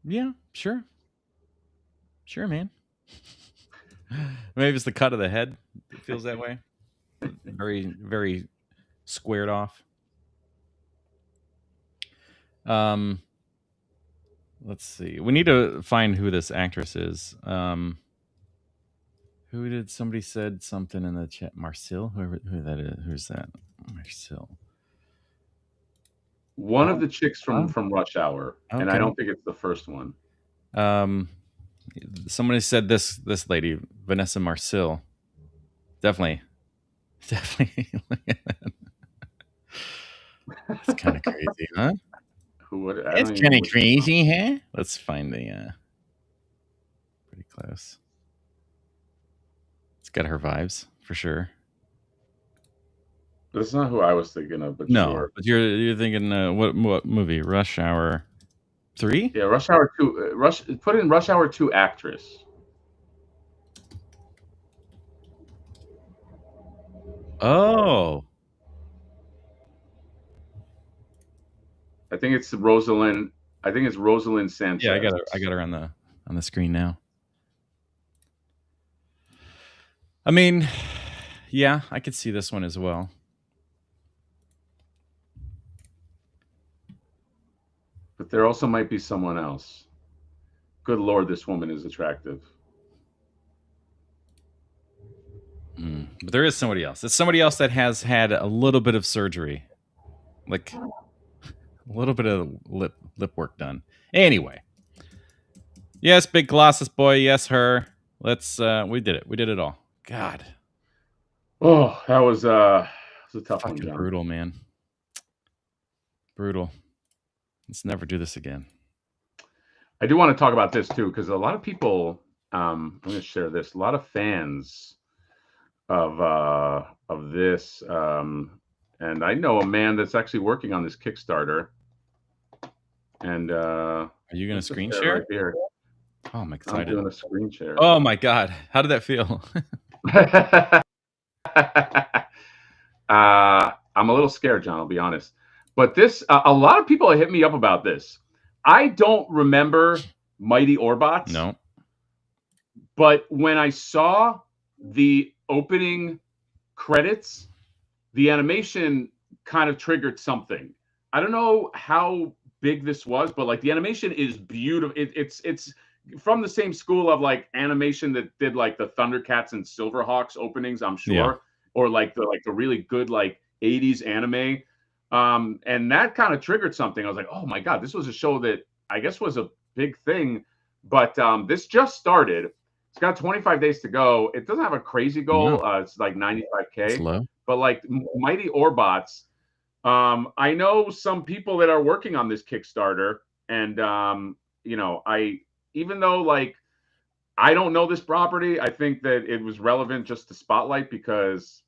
Yeah, sure. Sure, man. Maybe it's the cut of the head. It feels that way. Very, very squared off. Let's see. We need to find who this actress is. Who did somebody said something in the chat? Marcel? Who that is? Who's that? Marcel. One of the chicks from Rush Hour, and I don't think it's the first one. Somebody said this lady, Vanessa Marcel. Definitely. It's kind of crazy, huh? It's kind of crazy, huh? Let's find the pretty close. It's got her vibes for sure. That's not who I was thinking of, but no, sure. But you're thinking what movie? Rush Hour 3? Yeah, Rush Hour 2. Put in Rush Hour 2 actress. Oh. I think it's Rosalind. I think it's Rosalind Sanchez. Yeah, I got her on the screen now. I mean, yeah, I could see this one as well. But there also might be someone else. Good Lord, this woman is attractive. But there is somebody else. It's somebody else that has had a little bit of surgery. Like a little bit of lip work done. Anyway. Yes, Big Colossus boy. Yes, her. Let's we did it. We did it all. God. Oh, that was a tough one, John. Brutal, man. Brutal. Let's never do this again. I do want to talk about this too, because a lot of people I'm going to share this. A lot of fans of this, and I know a man that's actually working on this Kickstarter. And are you going to screen share? Right here. Oh, I'm excited. I'm doing a screen share. Oh my god, how did that feel? I'm a little scared, John. I'll be honest. But this, a lot of people have hit me up about this. I don't remember Mighty Orbots. No. But when I saw the opening credits, the animation kind of triggered something. I don't know how big this was, but like the animation is beautiful. It's from the same school of like animation that did like the Thundercats and Silverhawks openings, I'm sure, yeah. Or like the really good like 80s anime. And that kind of triggered something. I was like, oh my God, this was a show that I guess was a big thing. But this just started. It's got 25 days to go. It doesn't have a crazy goal. No. It's like 95K. Slow. But like Mighty Orbots, I know some people that are working on this Kickstarter. And, you know, even though like I don't know this property, I think that it was relevant just to spotlight because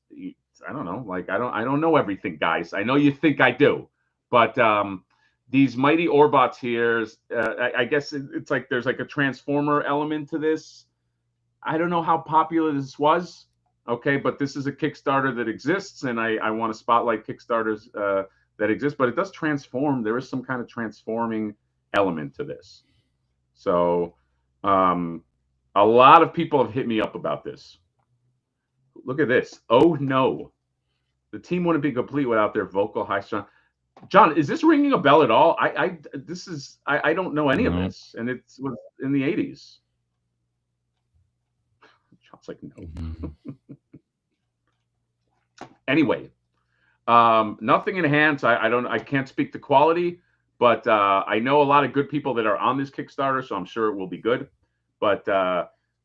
I don't know, like I don't know everything, guys. I know you think I do, but these Mighty Orbots here, I guess it's like there's like a Transformer element to this. I don't know how popular this was, okay, but this is a Kickstarter that exists, and I want to spotlight Kickstarters that exist, but it does transform. There is some kind of transforming element to this. So a lot of people have hit me up about this. Look at this. Oh no, the team wouldn't be complete without their vocal high strung. John, is this ringing a bell at all? I don't know any of this, and it was in the 80s. John's like, no. Anyway, nothing in hands. I can't speak to quality, but I know a lot of good people that are on this Kickstarter, so I'm sure it will be good. But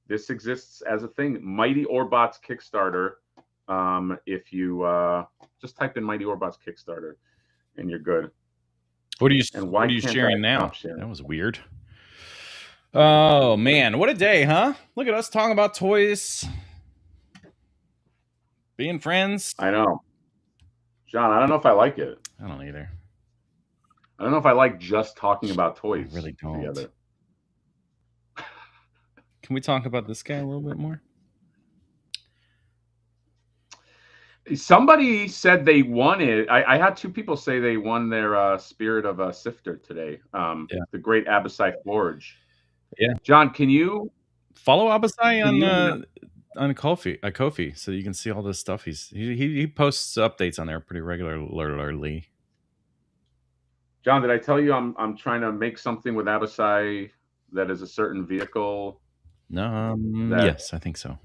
this exists as a thing. Mighty Orbots Kickstarter. If you just type in Mighty Orbots Kickstarter, and you're good. What are you? And why what are you can't sharing I now? stop sharing? That was weird. Oh man, what a day, huh? Look at us talking about toys, being friends. I know, John. I don't know if I like it. I don't either. I don't know if I like just talking about toys. I really don't. Together. Can we talk about this guy a little bit more? Somebody said they won it. I had two people say they won their Spirit of a Sifter today. The great Abysai Forge. Yeah. John, can you follow Abysai on Ko-fi, so you can see all this stuff. He posts updates on there pretty regularly. John, did I tell you I'm trying to make something with Abysai that is a certain vehicle? No, yes, I think so.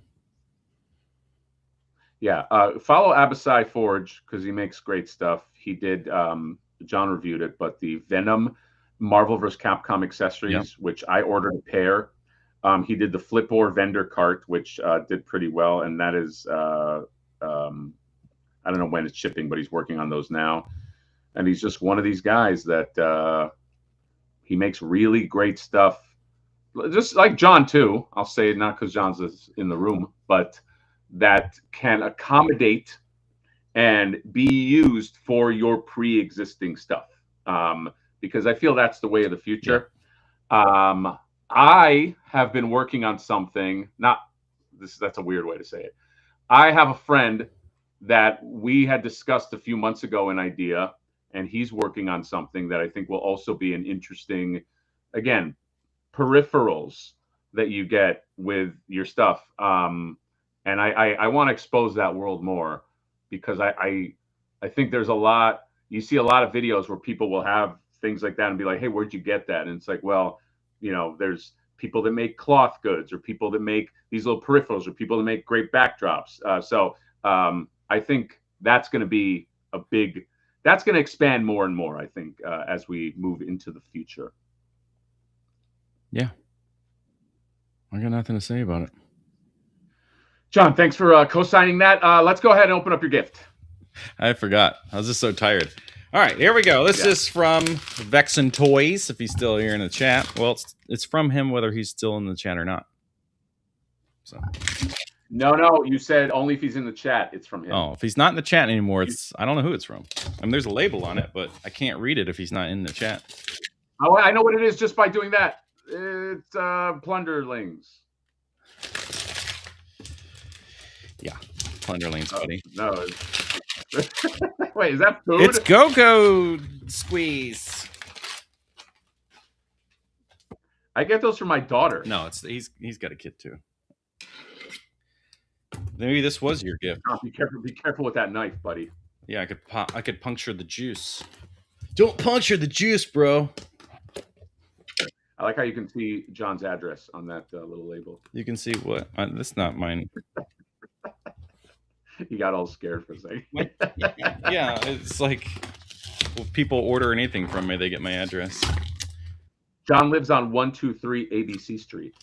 Yeah, follow Abysai Forge because he makes great stuff. He did, John reviewed it, but the Venom Marvel vs. Capcom accessories, which I ordered a pair. He did the Flipboard vendor cart, which did pretty well, and that is, I don't know when it's shipping, but he's working on those now. And he's just one of these guys that he makes really great stuff. Just like John, too. I'll say it not because John's in the room, but that can accommodate and be used for your pre-existing stuff. Because I feel that's the way of the future. Yeah. I have been working on something, that's a weird way to say it. I have a friend that we had discussed a few months ago an idea, and he's working on something that I think will also be an interesting, again, peripherals that you get with your stuff. And I want to expose that world more because I think there's a lot, you see a lot of videos where people will have things like that and be like, hey, where'd you get that? And it's like, well, you know, there's people that make cloth goods or people that make these little peripherals or people that make great backdrops. So I think that's going to be that's going to expand more and more, I think, as we move into the future. Yeah. I got nothing to say about it. John, thanks for co-signing that. Let's go ahead and open up your gift. I forgot. I was just so tired. All right, here we go. This is from Vexen Toys, if he's still here in the chat. Well, it's from him whether he's still in the chat or not. So. No, you said only if he's in the chat, it's from him. Oh, if he's not in the chat anymore, I don't know who it's from. I mean, there's a label on it, but I can't read it if he's not in the chat. Oh, I know what it is just by doing that. It's Plunderlings. Yeah, Plunderlings, buddy. No. Wait, is that food? It's Go-Go Squeeze. I get those from my daughter. No, he's got a kid too. Maybe this was your gift. Oh, be careful with that knife, buddy. Yeah, I could puncture the juice. Don't puncture the juice, bro. I like how you can see John's address on that little label. You can see what? That's not mine. You got all scared for a second. Yeah, it's like if people order anything from me, they get my address. John lives on 123 ABC Street.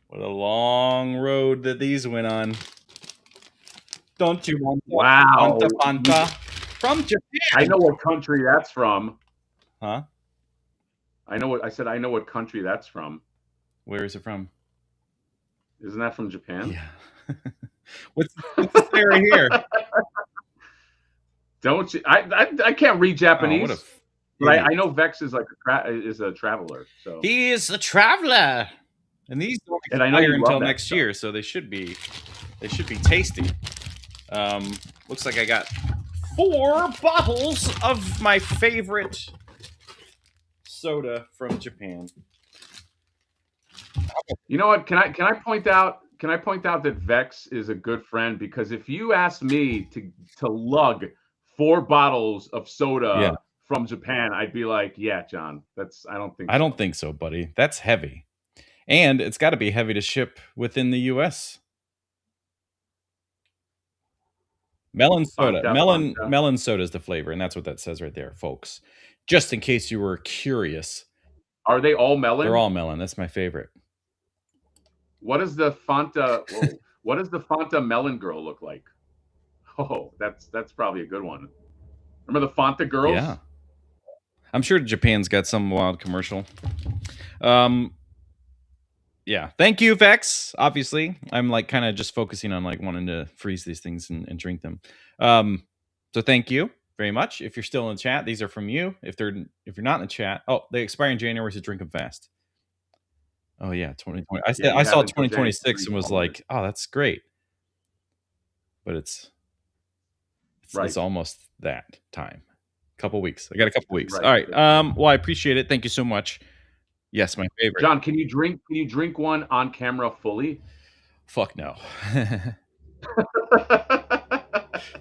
What a long road that these went on. Don't you want Fanta from Japan? I know what country that's from. Huh? I know what country that's from. Where is it from? Isn't that from Japan? Yeah. What's this right here? Don't you? I can't read Japanese. But I know Vex is like a traveler. So he is a traveler, and these don't expire until next year, so they should be tasty. Looks like I got 4 bottles of my favorite soda from Japan. You know what? Can I point out that Vex is a good friend, because if you asked me to lug 4 bottles of soda from Japan, I'd be like, yeah, John, I don't think so, buddy. That's heavy. And it's got to be heavy to ship within the US. Melon soda. Fanta. Melon soda is the flavor, and that's what that says right there, folks. Just in case you were curious. Are they all melon? They're all melon. That's my favorite. What does the Fanta? Whoa, what does the Fanta melon girl look like? Oh, that's probably a good one. Remember the Fanta girls? Yeah. I'm sure Japan's got some wild commercial. Yeah. Thank you, Vex. Obviously, I'm like kind of just focusing on like wanting to freeze these things and drink them. So thank you very much. If you're still in the chat, these are from you. If you're not in the chat, oh, they expire in January, so drink them fast. Oh yeah, 2020. I saw 2026 and was like, oh, that's great. But it's almost that time. Couple weeks. I got a couple weeks. Right. All right. Well, I appreciate it. Thank you so much. Yes, my favorite. John, can you drink one on camera fully? Fuck no.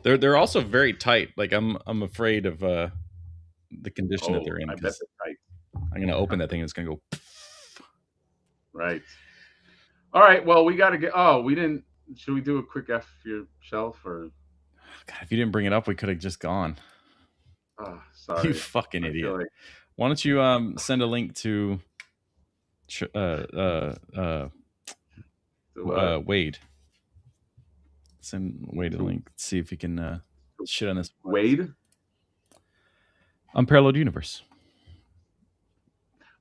They're also very tight. Like I'm afraid of the condition that they're in. I bet they're tight. I'm gonna open that thing and it's gonna go. Right. All right. Well, we got to get. Oh, we didn't. Should we do a quick F yourself or? God, if you didn't bring it up, we could have just gone. Oh, sorry. You fucking idiot. Like... Why don't you send a link to Wade? Send Wade a link. See if he can shit on this. Wade? Unparalleled Universe.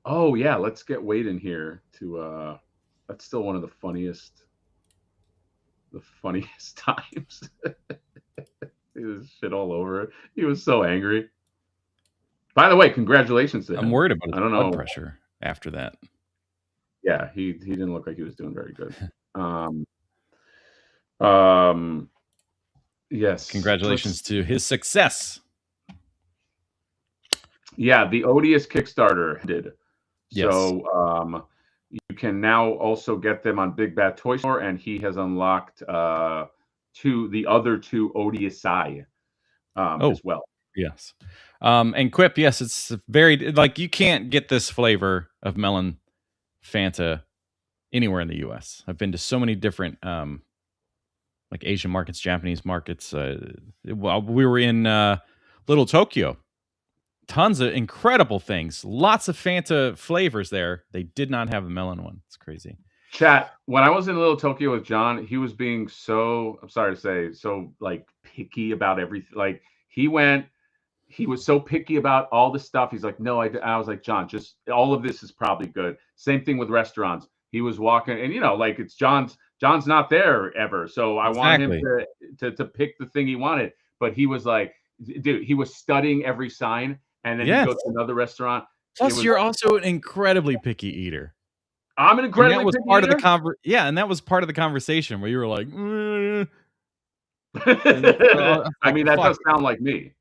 Oh yeah, let's get Wade in here to that's still one of the funniest times. He was shit all over it. He was so angry. By the way, congratulations to him. I'm worried about his blood pressure after that. Yeah, he didn't look like he was doing very good. Yes. Congratulations to his success. Yeah, the odious Kickstarter did. Yes. So you can now also get them on Big Bad Toy Store, and he has unlocked the other two odious as well. Yes. And Quip, yes, it's very like you can't get this flavor of melon Fanta anywhere in the US. I've been to so many different like Asian markets, Japanese markets. Well, we were in Little Tokyo. Tons of incredible things. Lots of Fanta flavors there. They did not have the melon one. It's crazy. Chat, when I was in Little Tokyo with John, he was being so, I'm sorry to say, so like picky about everything. Like he was so picky about all the stuff. He's like, no, I was like, John, just all of this is probably good. Same thing with restaurants. He was walking and, like it's John's not there ever. So I want him to pick the thing he wanted. But he was like, dude, he was studying every sign. And then you go to another restaurant. Plus, you're also an incredibly picky eater. I'm an incredibly picky eater? And that was part of the conversation where you were like, I mean, that does sound like me.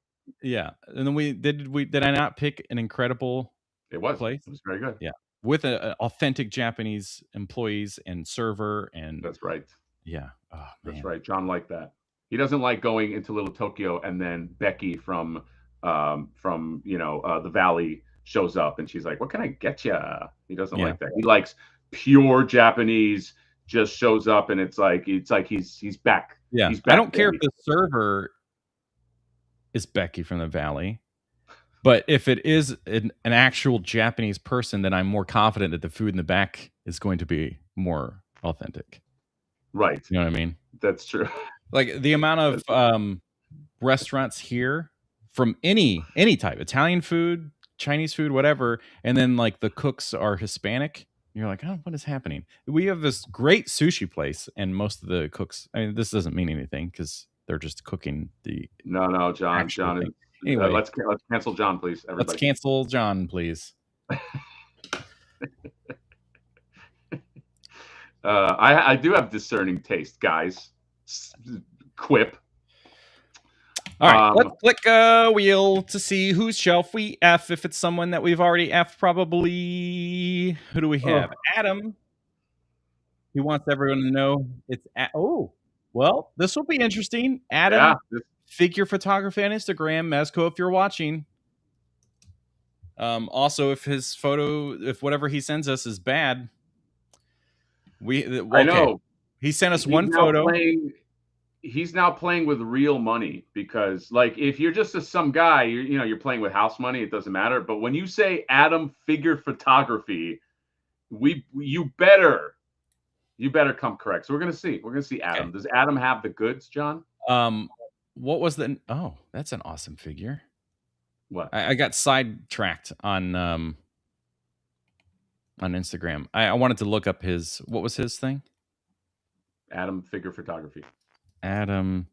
Yeah. And then did I not pick an incredible place? It was very good. Yeah. With authentic Japanese employees and server and that's right. Yeah. Oh, that's right. John liked that. He doesn't like going into Little Tokyo and then Becky from the Valley shows up and she's like, what can I get you? He doesn't like that. He likes pure Japanese, just shows up and it's like he's back. Yeah. He's back. I don't care if the server is Becky from the Valley, but if it is an actual Japanese person, then I'm more confident that the food in the back is going to be more authentic. Right. You know what I mean? That's true. Like the amount of restaurants here from any type, Italian food, Chinese food, whatever, and then like the cooks are Hispanic. You're like, oh, what is happening? We have this great sushi place, and most of the cooks, I mean, this doesn't mean anything because they're just cooking the. No, John. Anyway, let's cancel John, please. Everybody. Let's cancel John, please. I do have discerning taste, guys. Quip. All right, let's click a wheel to see whose shelf we F. If it's someone that we've already F, probably. Who do we have? Adam. He wants everyone to know it's. Well, this will be interesting. Adam, figure photography on Instagram. MEZCO, if you're watching. Also, if his photo, if whatever he sends us is bad, I know. He sent us one photo. he's now playing with real money, because like if you're just some guy, you're playing with house money, it doesn't matter. But when you say Adam Figure Photography, you better come correct. So we're gonna see Adam. Okay. Does Adam have the goods, John? What was the? Oh, that's an awesome figure. What? I got sidetracked on Instagram. I wanted to look up what was his thing? Adam Figure Photography. Adam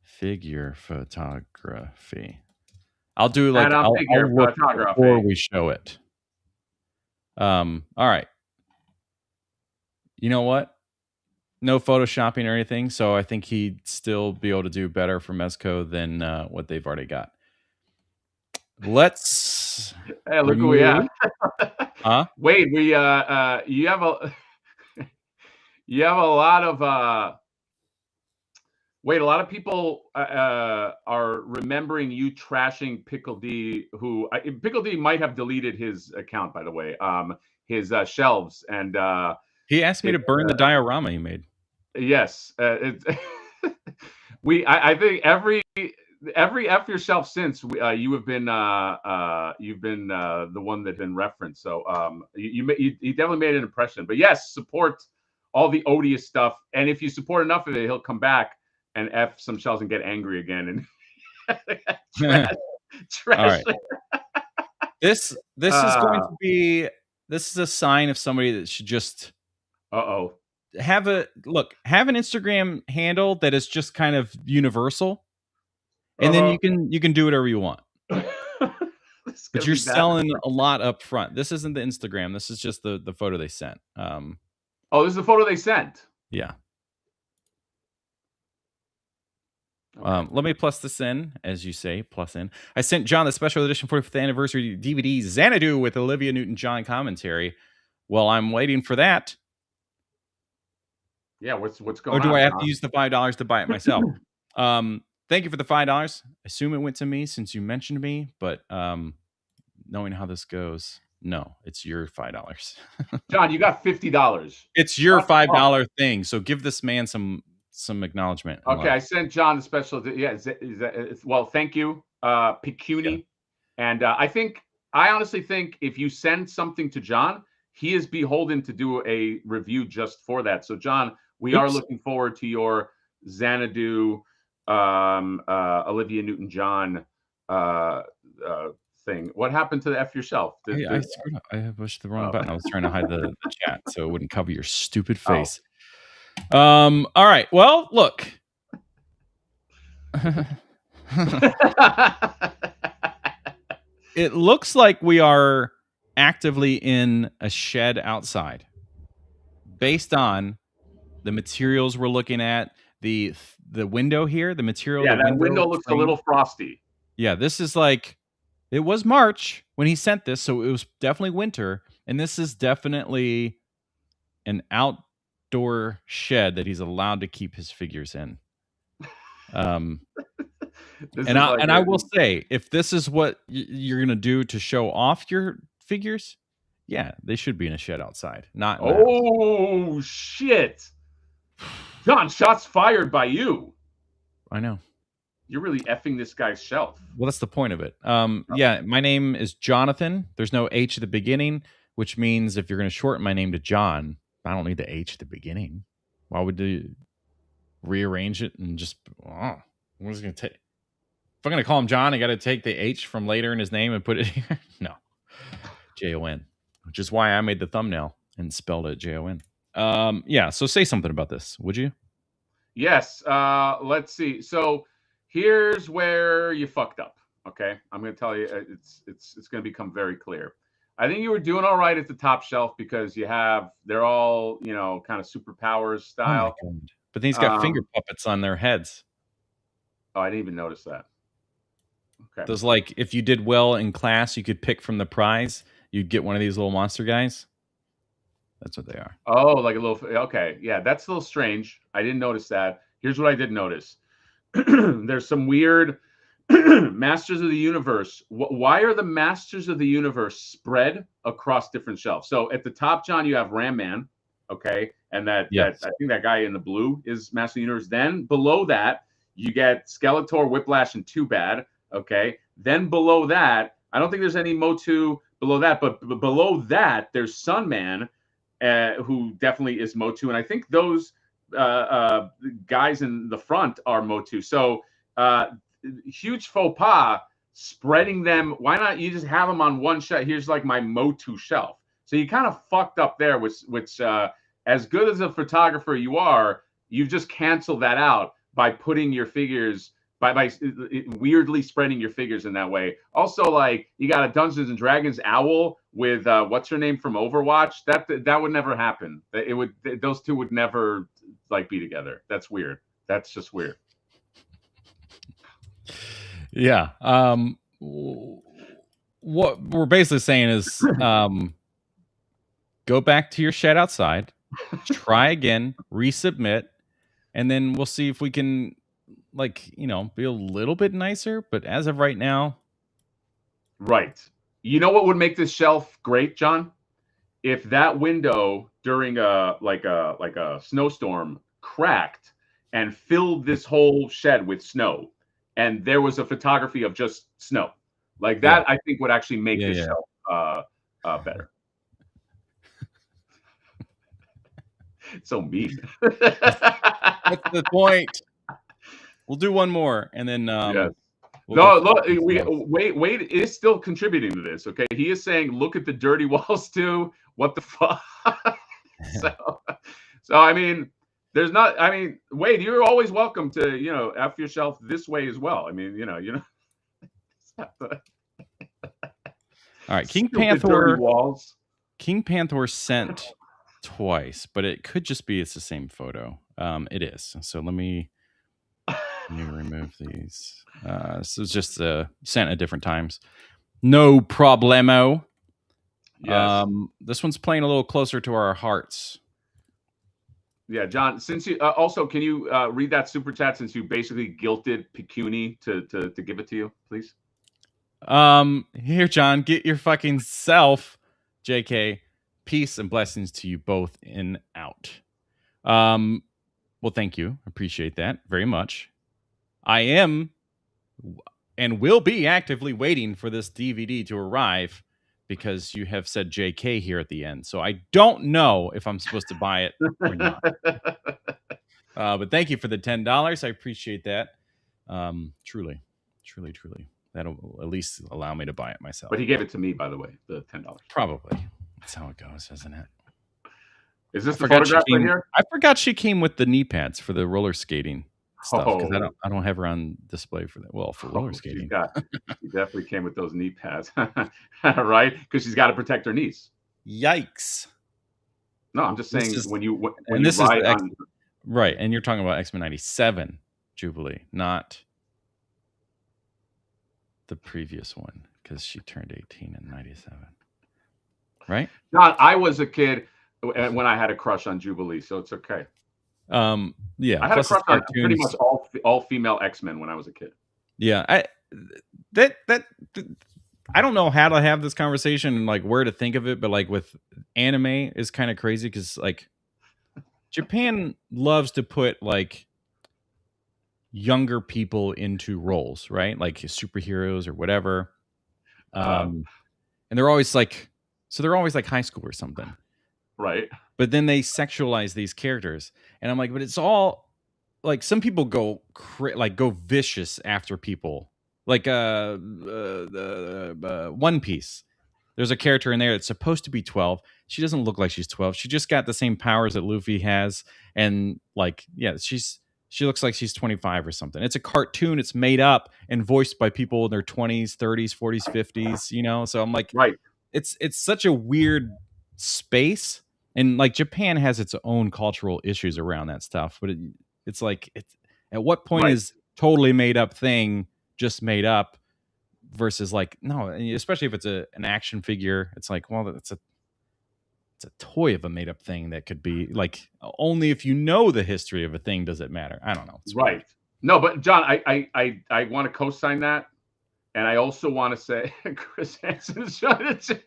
Figure Photography. I'll do like Adam I'll Figure look Photography before we show it. All right. You know what? No photoshopping or anything, so I think he'd still be able to do better for MEZCO than what they've already got. Let's. Hey, look who we have. Huh? Wait, you have a you have a lot of wait, a lot of people are remembering you trashing Pickle D, who Pickle D might have deleted his account, by the way. His shelves, and he asked me to burn the diorama he made. Yes, I think every F yourself since you have been the one that's been referenced. So you definitely made an impression. But yes, support all the odious stuff, and if you support enough of it, he'll come back and F some shells and get angry again and trash. All right. This is going to be. This is a sign of somebody that should just. Have an Instagram handle that is just kind of universal, and then you can do whatever you want. But you're selling a lot up front. This isn't the Instagram. This is just the photo they sent. This is the photo they sent. Yeah. Okay. Let me plus this in, as you say, plus in. I sent John the special edition 45th anniversary DVD Xanadu with Olivia Newton-John commentary. Well, I'm waiting for that. Yeah, what's going on? Or do I have to use the $5 to buy it myself? Thank you for the $5. I assume it went to me since you mentioned me, but knowing how this goes, no, it's your $5. John, you got $50. It's your $5 thing, so give this man some acknowledgement. Okay, I sent John the special. Yeah, well, thank you, Pecuni. Yeah. And I honestly think if you send something to John, he is beholden to do a review just for that. So, John, we are looking forward to your Xanadu, Olivia Newton-John thing. What happened to the F yourself? I screwed up. I pushed the wrong button. I was trying to hide the chat so it wouldn't cover your stupid face. All right. Well, look. It looks like we are actively in a shed outside based on the materials we're looking at, the window here, the material. Yeah, that window looks a little frosty. Yeah, this is like, it was March when he sent this, so it was definitely winter, and this is definitely an outdoor shed that he's allowed to keep his figures in. I will say, if this is what you're gonna do to show off your figures, yeah, they should be in a shed outside, not. Oh shit, John! Shots fired by you. I know. You're really effing this guy's shelf. Well, that's the point of it. Yeah, my name is Jonathan. There's no H at the beginning, which means if you're going to shorten my name to John, I don't need the H at the beginning. Why would you rearrange it and just? What is it going to take? If I'm going to call him John, I got to take the H from later in his name and put it here. No, Jon, which is why I made the thumbnail and spelled it Jon. Yeah. So say something about this, would you? Yes. Let's see. So here's where you fucked up. Okay, I'm going to tell you. It's going to become very clear. I think you were doing all right at the top shelf because they're all kind of superpowers style. Oh my God. But then he's got finger puppets on their heads. Oh, I didn't even notice that. Okay. Those, like, if you did well in class, you could pick from the prize. You'd get one of these little monster guys. That's what they are. Oh, like a little. Okay, yeah, that's a little strange. I didn't notice that. Here's what I did notice. There's some weird Masters of the Universe. Why are the Masters of the Universe spread across different shelves? So at the top, John, you have Ram Man. Okay, and that Yes. I think that guy in the blue is Master Universe. Then below that, you get Skeletor, Whiplash, and Too Bad. Okay. Then below that, I don't think there's any Motu below that, but below that, there's Sunman, who definitely is Motu, and I think those guys in the front are Motu. So huge faux pas spreading them. Why not you just have them on one shelf? Here's like my Motu shelf. So you kind of fucked up there, which as good as a photographer you are, you've just canceled that out by putting your figures by weirdly spreading your figures in that way. Also, like, you got a Dungeons and Dragons owl with what's her name from Overwatch. That would never happen. Those two would never like be together. That's weird. That's just weird. Yeah. What we're basically saying is go back to your shed outside, try again, resubmit, and then we'll see if we can, like, you know, be a little bit nicer. But as of right now. Right. You know what would make this shelf great, John? If that window during a snowstorm cracked and filled this whole shed with snow, and there was a photography of just snow. Like that, yeah. I think would actually make this shelf better. So mean. That's the point. We'll do one more, and then yes. We'll look, Wade is still contributing to this. Okay, he is saying, look at the dirty walls too. What the fuck? so I mean, there's not. I mean, Wade, you're always welcome to, you know, F yourself this way as well. I mean, you know. All right, King Panther. King Panther sent twice, but it could just be it's the same photo. It is. So let me remove these. So it's just sent at different times. No problemo. Yes. This one's playing a little closer to our hearts. Yeah, John. Since you also, can you read that super chat, since you basically guilted Picuni to give it to you, please? Here, John, get your fucking self. JK, peace and blessings to you both in out. Well, thank you. Appreciate that very much. I am and will be actively waiting for this DVD to arrive because you have said JK here at the end. So I don't know if I'm supposed to buy it or not. But thank you for the $10. I appreciate that. Truly. That'll at least allow me to buy it myself. But he gave it to me, by the way, the $10. Probably. That's how it goes, isn't it? Is this the photograph right here? I forgot she came with the knee pads for the roller skating stuff, because I don't have her on display for that. Well, for roller skating. She definitely came with those knee pads, right? Because she's got to protect her knees. Yikes! No, I'm just saying when you ride on, right, and you're talking about X-Men '97 Jubilee, not the previous one, because she turned 18 in '97, right? John, I was a kid when I had a crush on Jubilee, so it's okay. Yeah, I had a crush on pretty much all female X-Men when I was a kid. Yeah, I don't know how to have this conversation and like where to think of it, but like with anime is kind of crazy because like Japan loves to put like younger people into roles, right? Like superheroes or whatever. And they're always like, they're always like high school or something. Right. But then they sexualize these characters. And I'm like, but it's all like, some people go vicious after people. Like One Piece. There's a character in there that's supposed to be 12. She doesn't look like she's 12. She just got the same powers that Luffy has. And like, yeah, she looks like she's 25 or something. It's a cartoon. It's made up and voiced by people in their 20s, 30s, 40s, 50s, you know? So I'm like, right. It's such a weird space. And like Japan has its own cultural issues around that stuff. But it's like, at what point is totally made up thing just made up versus like, no, especially if it's an action figure, it's like, well, it's a toy of a made up thing that could be like, only if you know the history of a thing does it matter. I don't know. It's right. Weird. No, but John, I want to co-sign that. And I also want to say Chris Hansen's trying to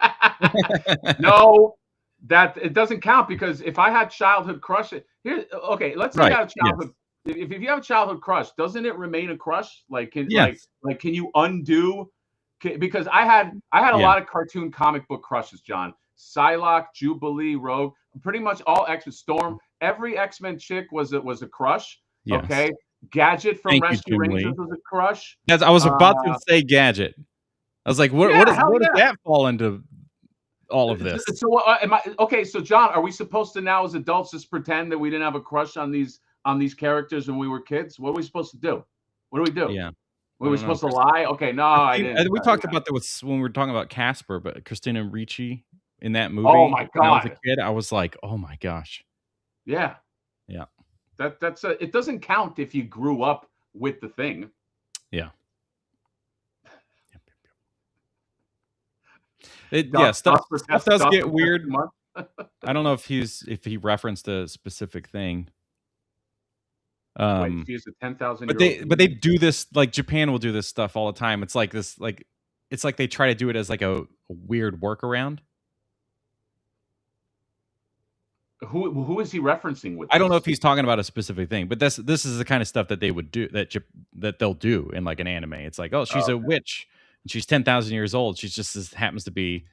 that it doesn't count, because if I had childhood crush, here, okay, let's say you Right. have a childhood. If you have a childhood crush, doesn't it remain a crush? Like, can Yes. like can you undo? Because I had a lot of cartoon comic book crushes, John. Psylocke, Jubilee, Rogue, pretty much all X-Men. Storm, every X-Men chick was a crush. Yes. Okay, Gadget from Rescue Rangers was a crush. Yes, I was about to say Gadget. I was like, what does that fall into all of this? So okay, so John, are we supposed to now as adults just pretend that we didn't have a crush on these characters when we were kids? What are we supposed to do? What do we do? Yeah. Were we supposed to lie? Okay, no, I didn't. We talked about that when we were talking about Casper, but Christina Ricci in that movie. Oh my God. When I was a kid, I was like, oh my gosh. Yeah. Yeah. That's it doesn't count if you grew up with the thing. Yeah. Stuff does get weird. I don't know if he referenced a specific thing. Wait, she's a 10,000. But they do this, like Japan will do this stuff all the time. It's like this, like it's like they try to do it as like a weird workaround. Who is he referencing with this? I don't know if he's talking about a specific thing, but this is the kind of stuff that they would do that they'll do in like an anime. It's like, oh, she's a witch and she's 10,000 years old. She just happens to be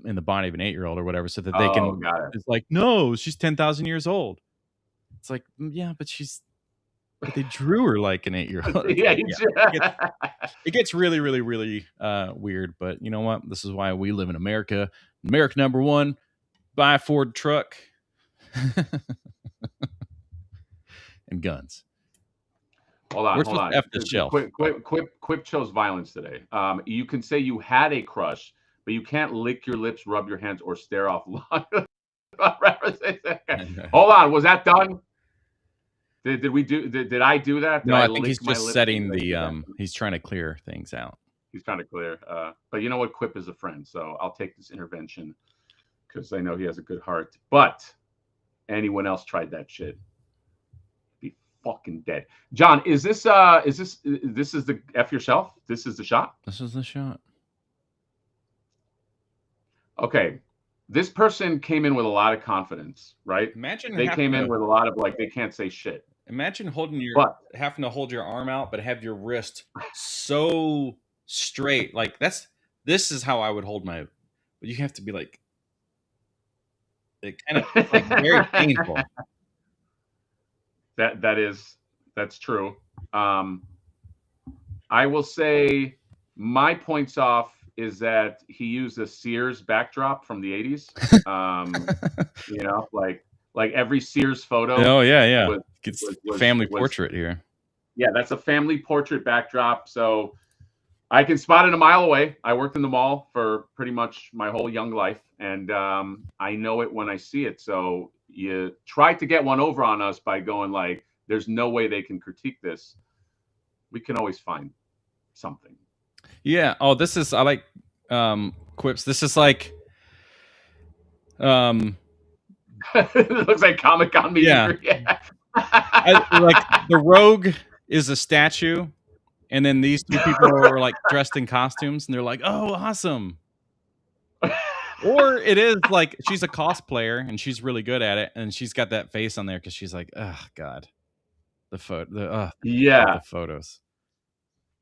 in the body of an 8-year-old or whatever, so that they can. It's like, no, she's 10,000 years old. It's like, yeah, but they drew her like an 8-year-old. It gets really, really, really weird. But you know what? This is why we live in America. America #1, buy a Ford truck and guns. Hold on. F the shelf. Quip chose violence today. You can say you had a crush, but you can't lick your lips, rub your hands, or stare off long. Hold on, was that done? Did I do that? No, I think he's just setting the he's trying to clear things out. He's trying to clear. But you know what? Quip is a friend, so I'll take this intervention because I know he has a good heart. But anyone else tried that shit, be fucking dead. John, is this the F yourself? This is the shot? This is the shot. Okay. This person came in with a lot of confidence, right? Imagine they came in with a lot of like they can't say shit. Imagine having to hold your arm out, but have your wrist so straight. Like this is how I would hold my. But you have to be like, it kind of like very painful. That's true. I will say my points off is that he used a Sears backdrop from the 80s. You know, like every Sears photo. Oh yeah. It's a family portrait here. Yeah, that's a family portrait backdrop. So I can spot it a mile away. I worked in the mall for pretty much my whole young life, and I know it when I see it. So you try to get one over on us by going like, "There's no way they can critique this." We can always find something. Yeah. Oh, I like quips. This is like it looks like Comic-Con meeting. Yeah. Like the Rogue is a statue, and then these two people are like dressed in costumes, and they're like, "Oh, awesome." Or it is like she's a cosplayer and she's really good at it, and she's got that face on there because she's like, "Oh God, the photos."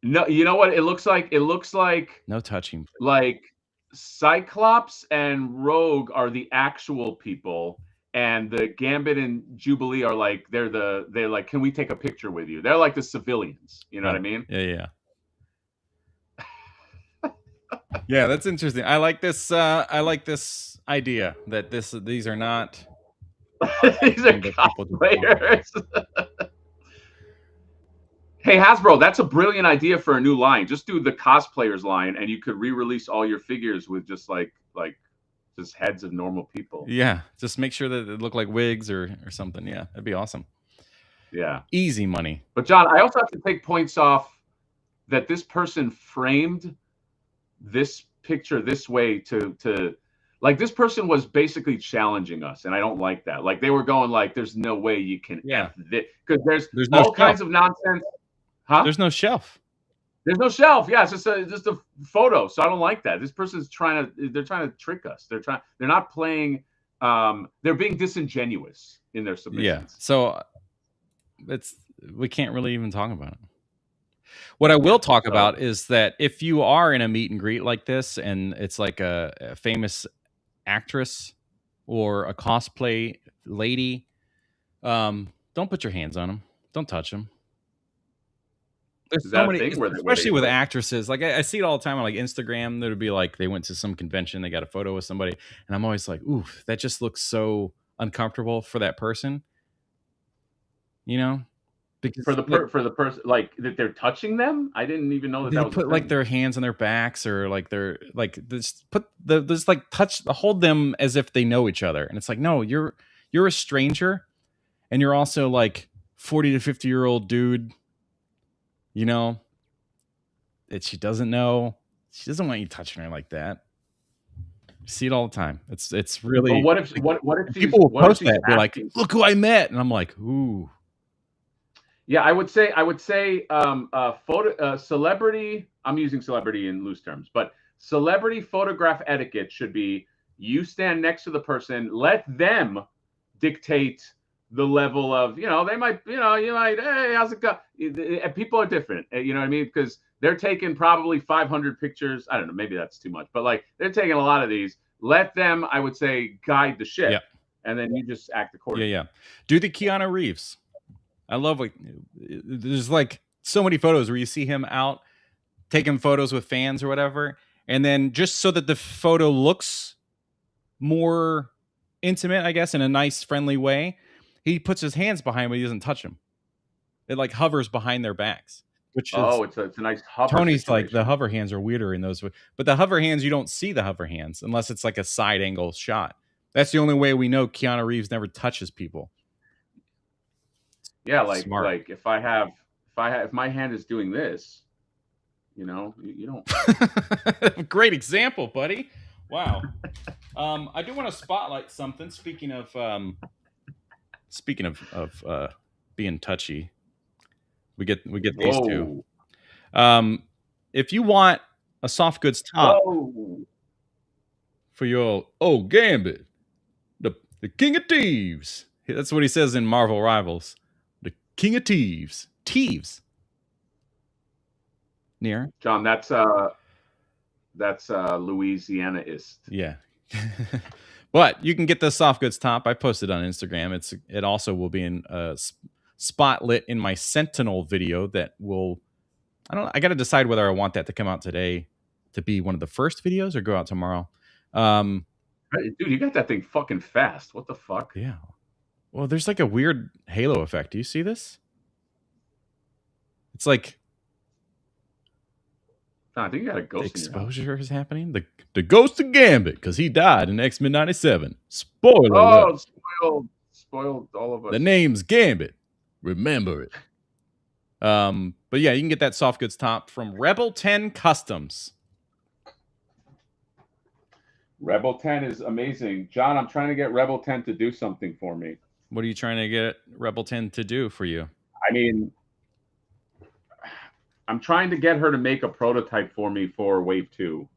No, you know what it looks like? It looks like no touching. Like Cyclops and Rogue are the actual people, and the Gambit and Jubilee are like they're like, "Can we take a picture with you?" They're like the civilians. You know what I mean? Yeah. Yeah, that's interesting. I like this. I like this idea that these are not. These are cosplayers. Hey Hasbro, that's a brilliant idea for a new line. Just do the cosplayers line, and you could re-release all your figures with just like just heads of normal people. Yeah, just make sure that they look like wigs or something. Yeah, that'd be awesome. Yeah, easy money. But John, I also have to take points off that this person framed this picture this way to like this person was basically challenging us, and I don't like that. Like they were going like, "There's no way you can F this," because there's all kinds of nonsense. Huh? There's no shelf. There's no shelf. Yeah, it's just a photo. So I don't like that. This person's they're trying to trick us. They're not playing they're being disingenuous in their submissions. Yeah. So we can't really even talk about it. What I will talk about is that if you are in a meet and greet like this, and it's like a famous actress or a cosplay lady, don't put your hands on them. Don't touch them. There's so many, especially with actresses. Like I see it all the time on like Instagram. There would be like they went to some convention, they got a photo with somebody, and I'm always like, ooh, that just looks so uncomfortable for that person. You know, because for the person, like that they're touching them. I didn't even know that they was put like their hands on their backs, or like they're like just like hold them as if they know each other, and it's like, no, you're a stranger, and you're also like 40 to 50-year-old dude. You know, that she doesn't know. She doesn't want you touching her like that. You see it all the time. It's really. Well, what if people will post that? They're like, "Look who I met," and I'm like, "Ooh." Yeah, I would say celebrity. I'm using celebrity in loose terms, but celebrity photograph etiquette should be: you stand next to the person, let them dictate the level of, they might, you might, hey, how's it go? People are different, you know what I mean? Because they're taking probably 500 pictures. I don't know, maybe that's too much, but like they're taking a lot of these. Let them, I would say, guide the ship, and then you just act accordingly. Yeah. Do the Keanu Reeves. I love like there's like so many photos where you see him out taking photos with fans or whatever, and then just so that the photo looks more intimate, I guess, in a nice, friendly way, he puts his hands behind him, but he doesn't touch them. It like hovers behind their backs, which it's a nice hover. Tony's situation. Like the hover hands are weirder in those, but the hover hands, you don't see the hover hands unless it's like a side angle shot. That's the only way we know Keanu Reeves never touches people. Yeah, like if my hand is doing this, you don't. Great example, buddy. Wow. I do want to spotlight something. Speaking of being touchy, we get these two. If you want a soft goods top for your Gambit, the King of Thieves. That's what he says in Marvel Rivals. The King of Thieves. Thieves. Near John, that's Louisiana-ist. Yeah. But you can get the soft goods top. I posted on Instagram. It also will be in spotlit in my Sentinel video that will. I got to decide whether I want that to come out today to be one of the first videos or go out tomorrow. Dude, you got that thing fucking fast. What the fuck? Yeah. Well, there's like a weird halo effect. Do you see this? It's I think you got a ghost. Exposure is happening. The ghost of Gambit, because he died in X-Men '97. Spoiler. Oh, spoiled all of us. The name's Gambit. Remember it. But yeah, you can get that soft goods top from Rebel 10 Customs. Rebel 10 is amazing. John, I'm trying to get Rebel 10 to do something for me. What are you trying to get Rebel 10 to do for you? I mean, I'm trying to get her to make a prototype for me for Wave 2.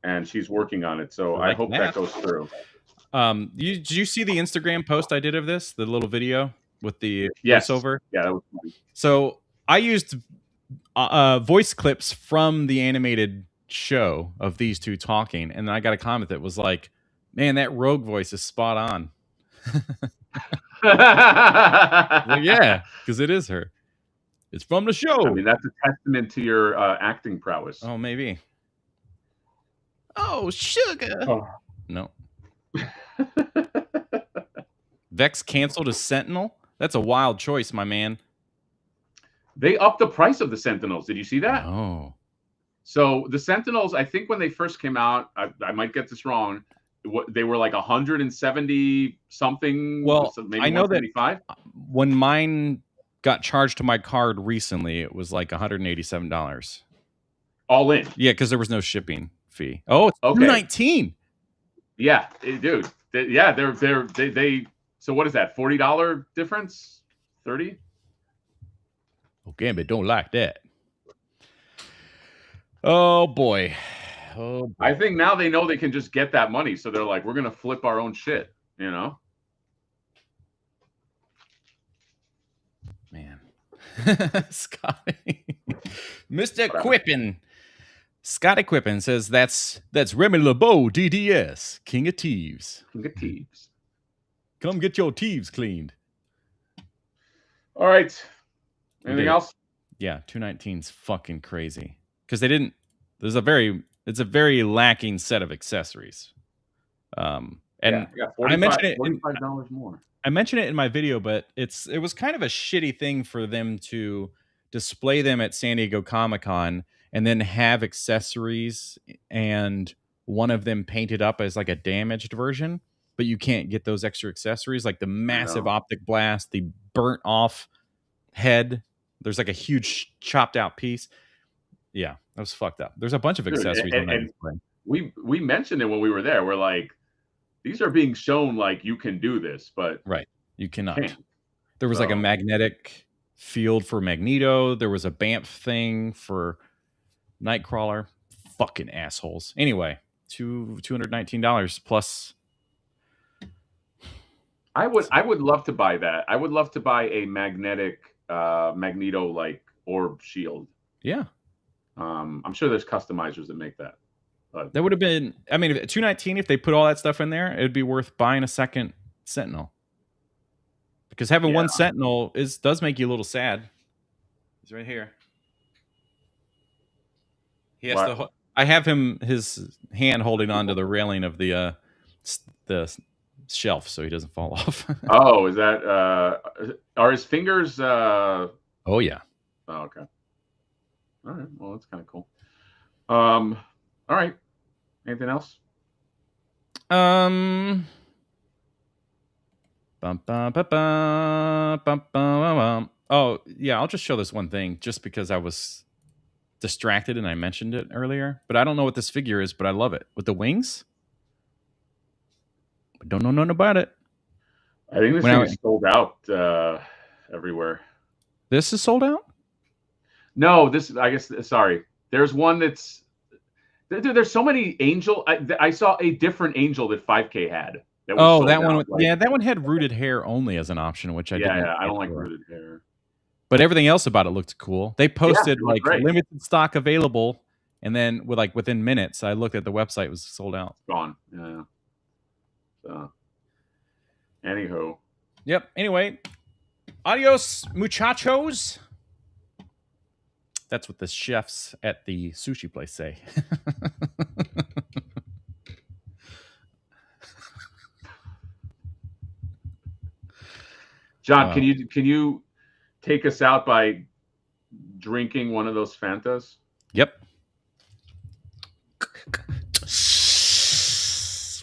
And she's working on it. So I hope that goes through. Did you see the Instagram post I did of this? The little video with the voiceover? Yeah, that was funny. So I used voice clips from the animated show of these two talking, and then I got a comment that was like, man, that Rogue voice is spot on. Like, yeah, because it is her. It's from the show. I mean, that's a testament to your acting prowess. Oh, maybe. Oh, sugar. Oh. No. Vex canceled his Sentinel? That's a wild choice, my man. They upped the price of the Sentinels. Did you see that? Oh. So the Sentinels, I think when they first came out, I might get this wrong, they were like 170 something. Well, maybe I know that when mine got charged to my card recently, it was like $187. All in. Yeah, because there was no shipping fee. Oh, it's $219. Yeah, dude. They so what is that? $40 difference? 30? Oh, Gambit don't like that. Oh boy. Oh, boy. I think now they know they can just get that money, so they're like, we're gonna flip our own shit, you know? Man. Scotty. Mr. Quippin. Scotty Quippin says that's Remy LeBeau, DDS, King of Thieves. King of Thieves. Come get your thieves cleaned. All right. Anything else? Yeah, 219's fucking crazy. Because they didn't. It's a very lacking set of accessories. And yeah, I mentioned it $45 more. I mentioned it in my video, but it was kind of a shitty thing for them to display them at San Diego Comic-Con and then have accessories and one of them painted up as like a damaged version, but you can't get those extra accessories, like the massive optic blast, the burnt off head. There's like a huge chopped out piece. Yeah, that was fucked up. There's a bunch of accessories on that display. We mentioned it when we were there. We're like, these are being shown like you can do this, but right, you cannot. There was like a magnetic field for Magneto. There was a BAMF thing for Nightcrawler. Fucking assholes. Anyway, $219 plus. I would love to buy that. I would love to buy a magnetic Magneto like orb shield. Yeah. I'm sure there's customizers that make that. But that would have been, I mean, at $219, if they put all that stuff in there, it'd be worth buying a second Sentinel. Because having one Sentinel does make you a little sad. He's right here. He has to. I have his hand holding onto the railing of the shelf so he doesn't fall off. Oh, is that are his fingers Oh yeah. Oh, okay. All right. Well, that's kind of cool. All right. Anything else? Oh yeah, I'll just show this one thing just because I was distracted and I mentioned it earlier, but I don't know what this figure is, but I love it with the wings. But don't know nothing about it. I think this thing is sold out everywhere. This is sold out? No, this, I guess, sorry. There's one that's, dude, there's so many Angel. I saw a different Angel that 5K had. That one. Yeah, that one had rooted hair only as an option, which I didn't. Yeah, I don't like rooted hair. But everything else about it looked cool. They posted like limited stock available, and then within minutes, I looked at the website, it was sold out. It's gone. Yeah. So, anywho. Yep. Anyway, adios, muchachos. That's what the chefs at the sushi place say. John, can you take us out by drinking one of those Fantas? Yep.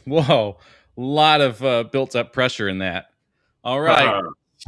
Whoa, a lot of built up pressure in that. All right.